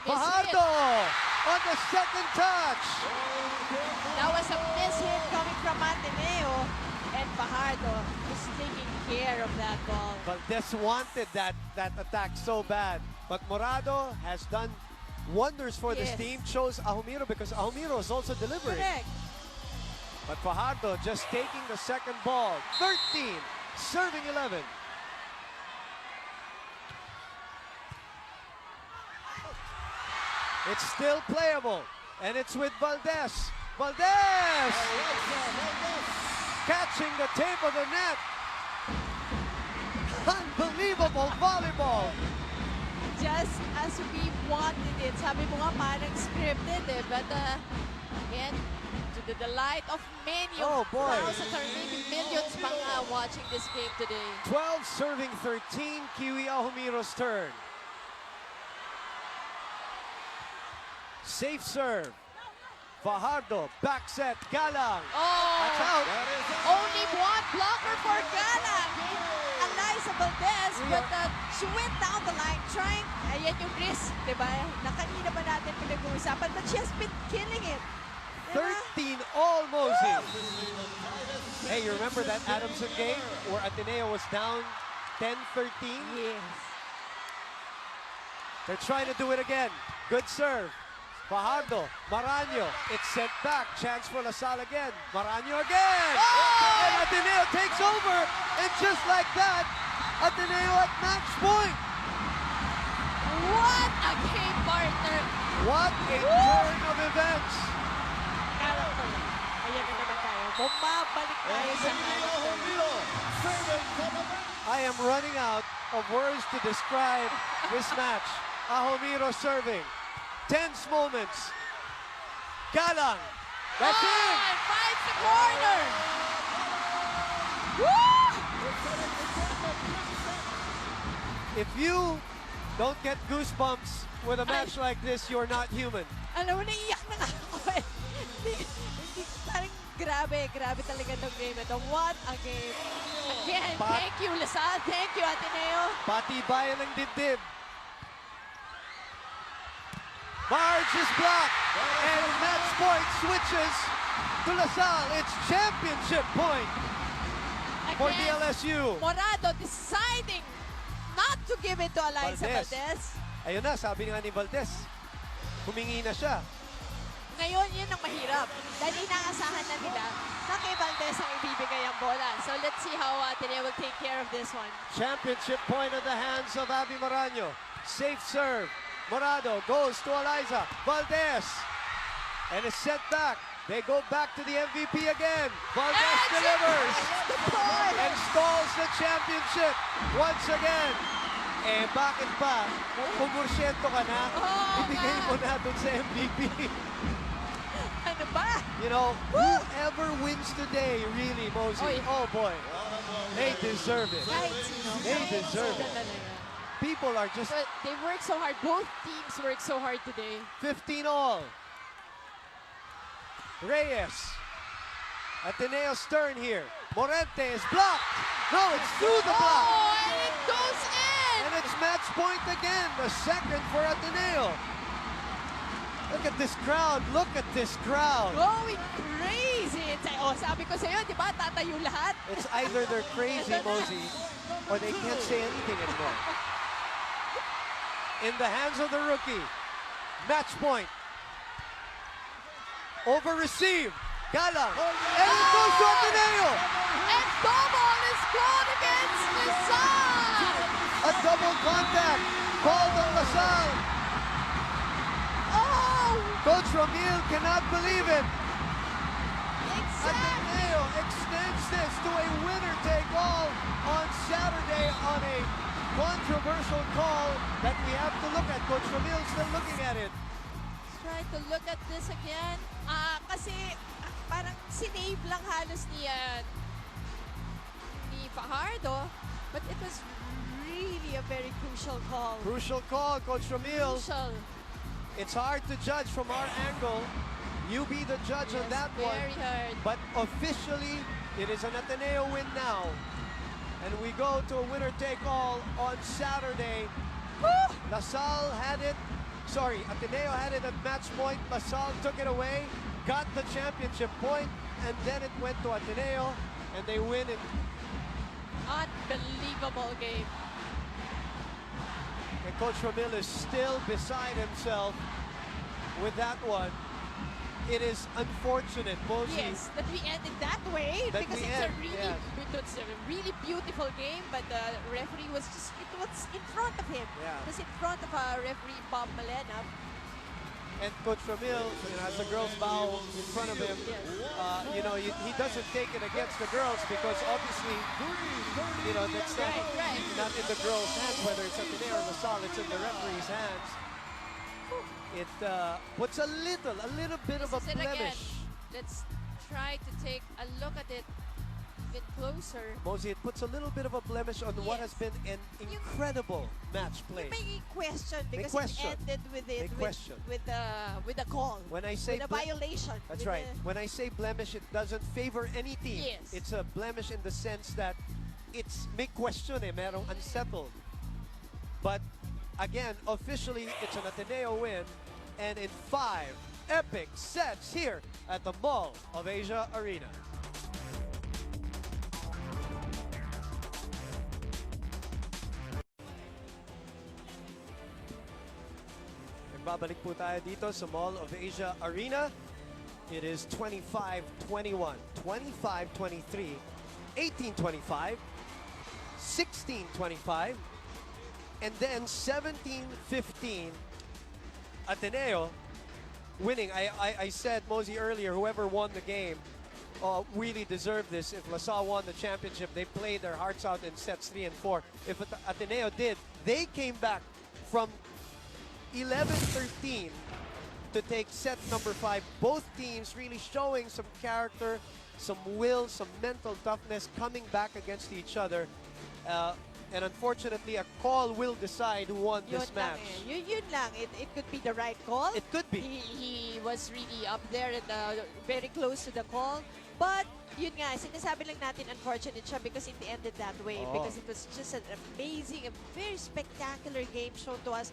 Fajardo on the second touch. That was a miss hit coming from Ateneo, and Fajardo was taking care of that ball. Valdez wanted that attack so bad, but Morado has done wonders for this team. Chose Ahumiro because Ahumiro is also delivering. Correct. But Fajardo just taking the second ball. 13, serving 11. It's still playable, and it's with Valdez. Valdez! Catching the tape of the net. Unbelievable volleyball. Just as we wanted it. Sabi mo nga parang scripted but again, to the delight of many thousands or maybe millions pang watching this game today. 12 serving 13, Kiwi Ahumiro's turn. Safe serve. Fajardo, back set, Galang. That's out. Only one blocker for Galang. Eliza Valdez, but she went down the line trying, ayan yung risk, diba? Na kanina ba natin pinag-uusapan, but she has been killing it. 13 all Moses. Hey, you remember that Adamson game where Ateneo was down 10-13? Yes. They're trying to do it again. Good serve. Fajardo, Maraño. It's sent back. Chance for LaSalle again. Maraño again. Oh! And Ateneo takes over. And just like that, Ateneo at match point. What a game, partner! What a turn of events. Character. Ayan na naman tayo. Bumabalik tayo sa I am running out of words to describe this match. Ahomiro serving. Tense moments. Galang. That's in. And finds the corner. Woo! If you don't get goosebumps with a match like this, you're not human. Alam mo, naiyak na nga ako. Hindi, parang grabe talaga ng game ito. What a game. Again, thank you, LaSalle. Thank you, Ateneo. Patibayan ng dibdib. Marge is blocked. And match point switches to LaSalle. It's championship point for DLSU. Morado deciding not to give it to Eliza Valdez. Ayun na, sabi nga ni Valdez. Humingi na siya. Ngayon, yun ang mahirap. Dahil inaasahan na nila na kay Valdez ang ibibigay ang bola. So let's see how Ateneo will take care of this one. Championship point in the hands of Abby Maraño. Safe serve. Morado goes to Eliza Valdez. And it's sent back. They go back to the MVP again. Valdez delivers. And stalls the championship once again. Eh, bakit pa? Pumursyento ka na, ibigay mo na dun sa MVP. Ano ba? You know, whoever wins today, really, Mosey, oh boy, they deserve it. They deserve it. People are just... But they work so hard. Both teams work so hard today. 15 all. Reyes. Ateneo's turn here. Morente is blocked. No, it's through the block. Oh, and it goes in. And it's match point again. The second for Ateneo. Look at this crowd. Look at this crowd. Going crazy. Oh, sabi ko sa'yo, di ba, tatayo lahat? It's either they're crazy, Mosey, or they can't say anything anymore. In the hands of the rookie. Match point. Over receive. Galang. And it goes to Ateneo. And double is called against LaSalle. A double contact called on LaSalle. Oh! Coach Ramil cannot believe it. Ateneo extends this to a winner-take-all on Saturday on a controversial call that we have to look at. Coach Ramil still looking at it. Let's try to look at this again. Kasi parang sinave lang halos ni Fajardo, but it was really a very crucial call. Crucial call, Coach Ramil. Crucial. It's hard to judge from our angle. You be the judge on that one. Very hard. But officially, it is an Ateneo win now. And we go to a winner-take-all on Saturday. Woo! LaSalle had it. Sorry, Ateneo had it at match point. LaSalle took it away, got the championship point, and then it went to Ateneo, and they win it. Unbelievable game. And Coach Ramil is still beside himself with that one. It is unfortunate, Mosey. Yes, that we ended that way That because we it's end, it's a really beautiful game, but the referee was just, it was in front of him. Yeah. It was in front of referee Bob Malena. And Coach Ramil, as the girls bow in front of him, you know, he doesn't take it against the girls because obviously, you know, that's not in the girls' hands, whether it's Ateneo or LaSalle, it's in the referee's hands. It puts a little bit of a blemish. Let's try to take a look at it a bit closer. Mosey, it puts a little bit of a blemish on what has been an incredible match play. You may question because question. it ended with it with a call. When I say with a violation. That's right. When I say blemish, it doesn't favor any team. Yes. It's a blemish in the sense that it's may question merong unsettled. But again, officially, it's an Ateneo win. And in 5 epic sets here at the Mall of Asia Arena. Nagbabalik po tayo dito sa Mall of Asia Arena. It is 25-21, 25-23, 18-25, 16-25, and then 17-15. Ateneo winning. I said, Mosey, earlier, whoever won the game really deserved this. If LaSalle won the championship, they played their hearts out in sets 3 and 4. If Ateneo did, they came back from 11-13 to take set number 5. Both teams really showing some character, some will, some mental toughness, coming back against each other. And unfortunately, a call will decide who won this match. Yun lang. It could be the right call. It could be. He was really up there and very close to the call. But yun nga, sinasabi lang natin unfortunate siya because it ended that way. Because it was just an amazing, a very spectacular game shown to us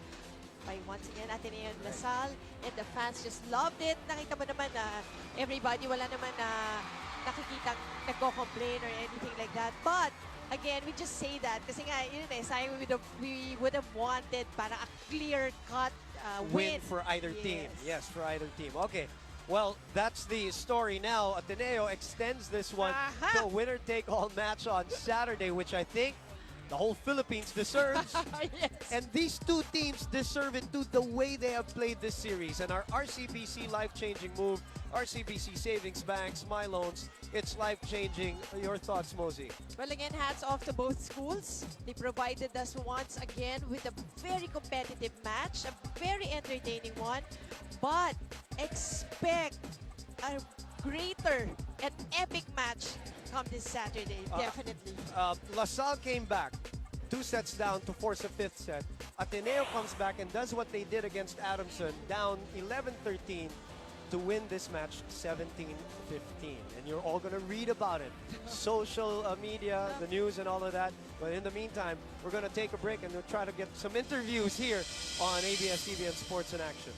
by once again Ateneo and LaSalle, and the fans just loved it. Nakita mo naman na everybody, wala naman na nakikitang nagko-complain or anything like that. But again, we just say that kasi nga, yun eh, sayang we would have wanted para a clear-cut win for either team. Yes, for either team. Okay. Well, that's the story now. Ateneo extends this one to a winner-take-all match on Saturday, which I think the whole Philippines deserves. Yes. And these two teams deserve it too, the way they have played this series. And our RCBC life-changing move, RCBC Savings Banks, My Loans, it's life-changing. Your thoughts, Mosey? Well, again, hats off to both schools. They provided us once again with a very competitive match, a very entertaining one. But expect a greater and epic match come this Saturday, definitely. LaSalle came back 2 sets down to force a 5th set. Ateneo comes back and does what they did against Adamson, down 11-13 to win this match 17-15. And you're all going to read about it. Social media, the news and all of that. But in the meantime, we're going to take a break and we'll try to get some interviews here on ABS-CBN Sports in Action.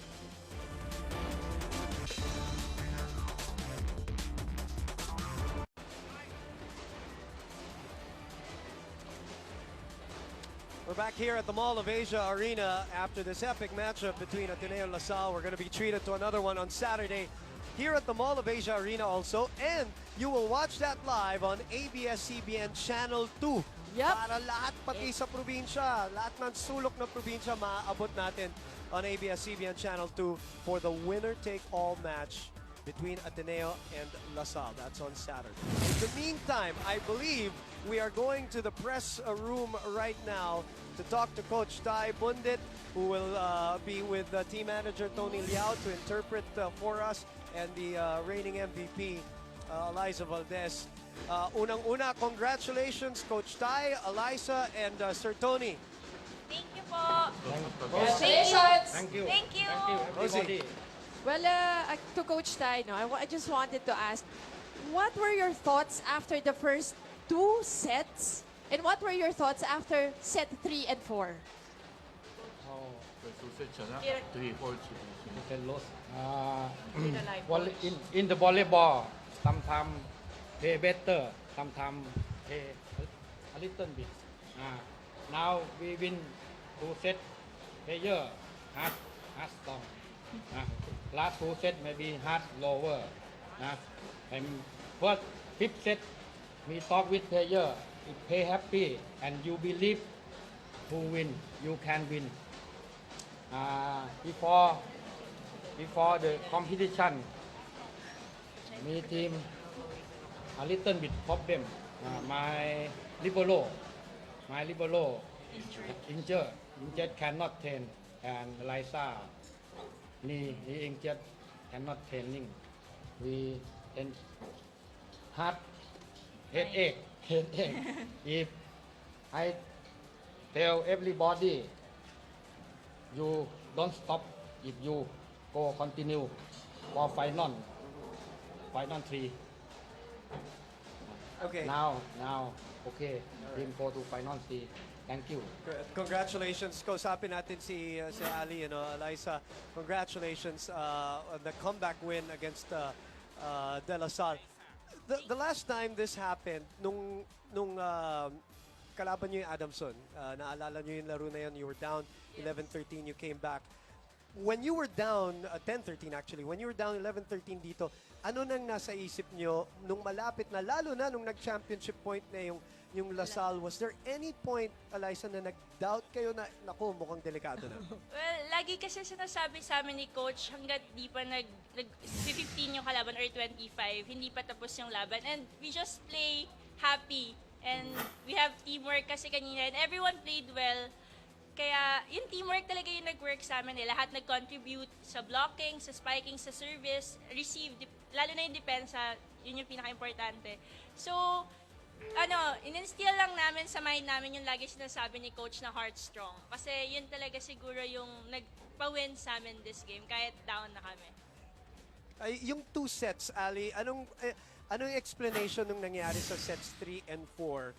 We're back here at the Mall of Asia Arena after this epic matchup between Ateneo and LaSalle. We're going to be treated to another one on Saturday here at the Mall of Asia Arena also. And you will watch that live on ABS-CBN Channel 2. Yep. Para lahat pati sa probinsya, lahat ng sulok na probinsya maaabot natin on ABS-CBN Channel 2 for the winner-take-all match between Ateneo and LaSalle. That's on Saturday. In the meantime, I believe we are going to the press room right now to talk to Coach Tai Bundit, who will be with team manager Tony Liao to interpret for us, and the reigning MVP, Eliza Valdez. Unang-una, congratulations, Coach Tai, Eliza, and Sir Tony. Thank you po. Congratulations. Thank you. Thank you. Everybody. Well, to Coach Tai, no, I just wanted to ask, what were your thoughts after the first 2 sets? And what were your thoughts after set 3 and 4? In the volleyball, sometimes play better, sometimes play a little bit. Now we win 2 sets, player hard strong. Last 2 sets maybe hard lower. And first 5th set, we talk with player, play happy, and you believe who win, you can win. Before the competition, my team a little bit problem. My libero injured cannot train, and Liza he injured cannot training. We then heart headache. If I tell everybody, you don't stop. If you go continue for final 3. Okay. Now, okay. Team go to final 3. Thank you. Congratulations. Kausapin natin si Ali, Eliza. Congratulations on the comeback win against De La Salle. The last time this happened, nung kalaban nyo yung Adamson, naalala nyo yung laro na yun, you were down 11-13, you came back. when you were down 10-13 actually, when you were down 11-13 dito, ano nang nasa isip nyo nung malapit na, lalo na nung nag-championship point na yung LaSalle, was there any point, Eliza, na nag-doubt kayo na, naku, mukhang delikado na? Well, lagi kasi sinasabi sa amin ni Coach hanggat di pa nag-15 yung kalaban or 25, hindi pa tapos yung laban. And we just play happy. And we have teamwork kasi kanina. And everyone played well. Kaya yung teamwork talaga yung nag-work sa amin. Lahat nag-contribute sa blocking, sa spiking, sa service, receive, lalo na yung depensa, yun yung pinaka-importante. So, in-instill lang namin sa mind namin yung lagi sinasabi ni Coach na heart strong. Kasi yun talaga siguro yung nagpa-win sa amin this game, kahit down na kami. Yung 2 sets, Ali, anong explanation nung nangyari sa sets 3 and 4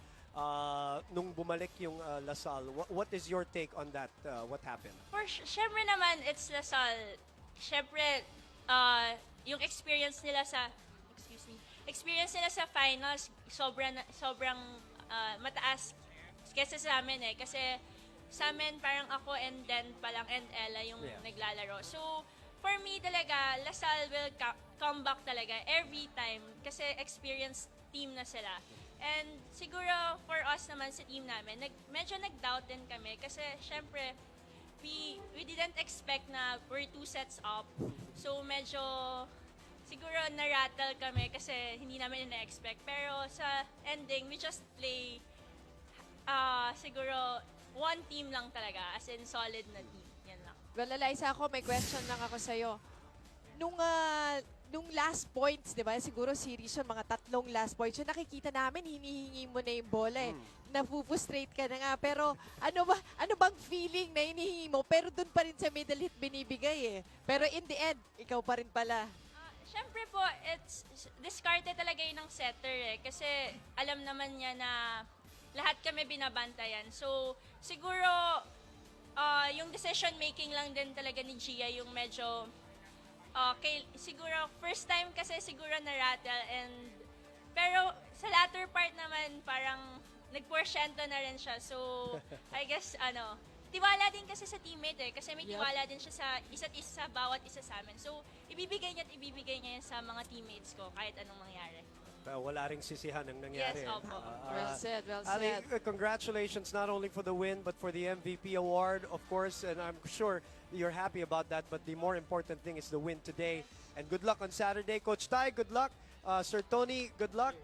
nung bumalik yung LaSalle? What is your take on that? What happened? Syempre naman, it's LaSalle. Syempre, yung experience nila sa finals, sobrang mataas kesa sa amin eh. Kasi sa amin, parang ako and then palang and Ella yung naglalaro. So, for me talaga, LaSalle will come back talaga every time kasi experienced team na sila. And siguro for us naman sa team namin, medyo nag-doubt din kami kasi syempre we didn't expect na we're 2 sets up. So medyo siguro na-rattle kami kasi hindi namin ina-expect. Pero sa ending, we just play siguro one team lang talaga, as in solid na team. Yan lang. Well, Eliza, may question lang ako sa'yo. Nung last points, di ba? Siguro series yun, mga 3 last points. Yung nakikita namin, hinihingi mo na yung bola eh. Napupustrate ka na nga. Pero ano bang feeling na hinihingi mo? Pero dun pa rin sa middle hit binibigay eh. Pero in the end, ikaw pa rin pala. Siyempre po, diskarte talaga yun ng setter eh. Kasi alam naman niya na lahat kami binabantayan. So, siguro, yung decision making lang din talaga ni Gia yung medyo siguro first time kasi siguro na-rattle pero sa latter part naman parang nagporsyento na rin siya. So, I guess tiwala din kasi sa teammate eh kasi may tiwala din siya sa isa't isa, bawat isa sa amin. So, ibibigay niya yan sa mga teammates ko kahit anong mangyari. Wala ring sisihan ang nangyari. Yes, opo. Well said, well Ali, said. congratulations not only for the win but for the MVP award, of course, and I'm sure you're happy about that, but the more important thing is the win today. And good luck on Saturday. Coach Tai, good luck. Sir Tony, good luck.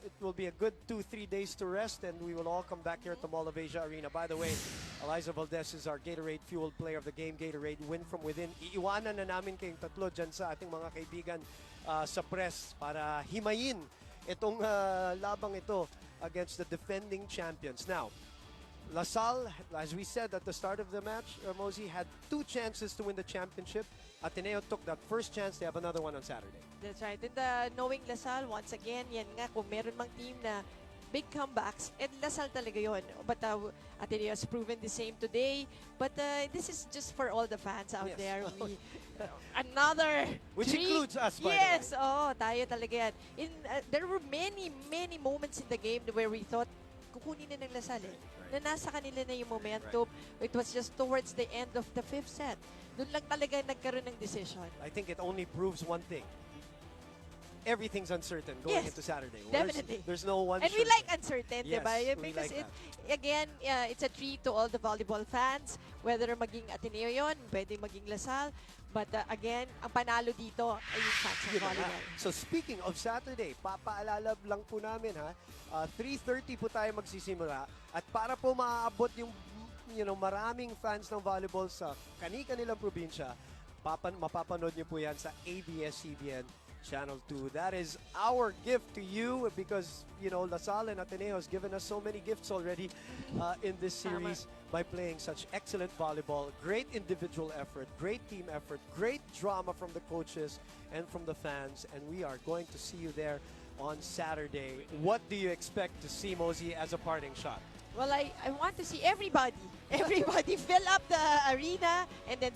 It will be a good 2-3 days to rest, and we will all come back here at the Mall of Asia Arena. By the way, Eliza Valdez is our Gatorade Fuel Player of the Game. Gatorade win from within. Iiwanan na namin kayong tatlo dyan sa ating mga kaibigan sa press para himayin itong labang ito against the defending champions. Now, LaSalle, as we said at the start of the match, Mosey, had 2 chances to win the championship. Ateneo took that first chance. They have another one on Saturday. That's right. And knowing LaSalle, once again, yan nga, kung meron mang team na big comebacks, and LaSalle talaga yun. But Ateneo has proven the same today. But this is just for all the fans out there. Another Which dream. includes us, by the way. Yes, tayo talaga yan. There were many moments in the game where we thought, kukunin na ng LaSalle na nasa kanila na yung momentum. It was just towards the end of the 5th set. Doon lang talaga nagkaroon ng decision. I think it only proves one thing. Everything's uncertain going into Saturday. Definitely. There's no one. And we like uncertain, yes, diba? we Because like again, it's a treat to all the volleyball fans. Whether maging Ateneo yon, pwede maging LaSalle. But again, ang panalo dito ay yung fans ng volleyball. So speaking of Saturday, papaalala lang po namin 3:30 po tayo magsisimula. At para po maaabot yung maraming fans ng volleyball sa kani-kanilang probinsya, mapapanood niyo po yan sa ABS-CBN Channel 2. That is our gift to you because, LaSalle and Ateneo has given us so many gifts already in this series by playing such excellent volleyball. Great individual effort, great team effort, great drama from the coaches and from the fans. And we are going to see you there on Saturday. What do you expect to see, Mosey, as a parting shot? Well, I want to see everybody fill up the arena, and then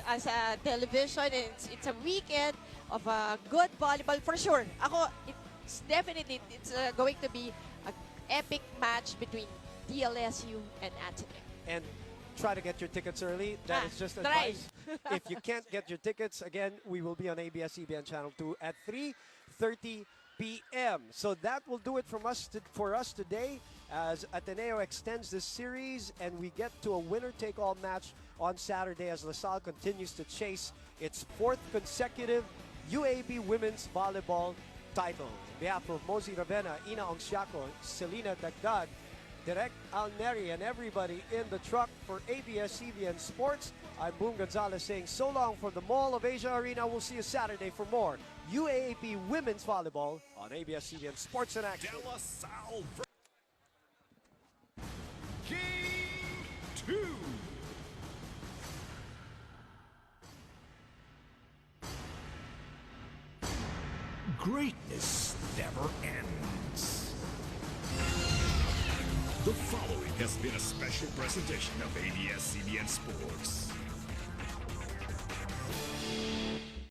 as a television, and it's a weekend of a good volleyball for sure. It's definitely going to be an epic match between DLSU and Ateneo. And try to get your tickets early. That is just try. advice. If you can't get your tickets, again, we will be on ABS-CBN Channel 2 at 3:30 p.m. So that will do it for us today as Ateneo extends this series and we get to a winner-take-all match on Saturday as LaSalle continues to chase its 4th consecutive UAAP Women's Volleyball title. On behalf of Mozi Ravena, Ina Ongsiaco, Selena Dagdag, Direk Alneri, and everybody in the truck for ABS-CBN Sports, I'm Boom Gonzalez saying so long from the Mall of Asia Arena. We'll see you Saturday for more UAAP Women's Volleyball on ABS-CBN Sports in Action. De La Salle. Game 2. Greatness never ends. The following has been a special presentation of ABS-CBN Sports.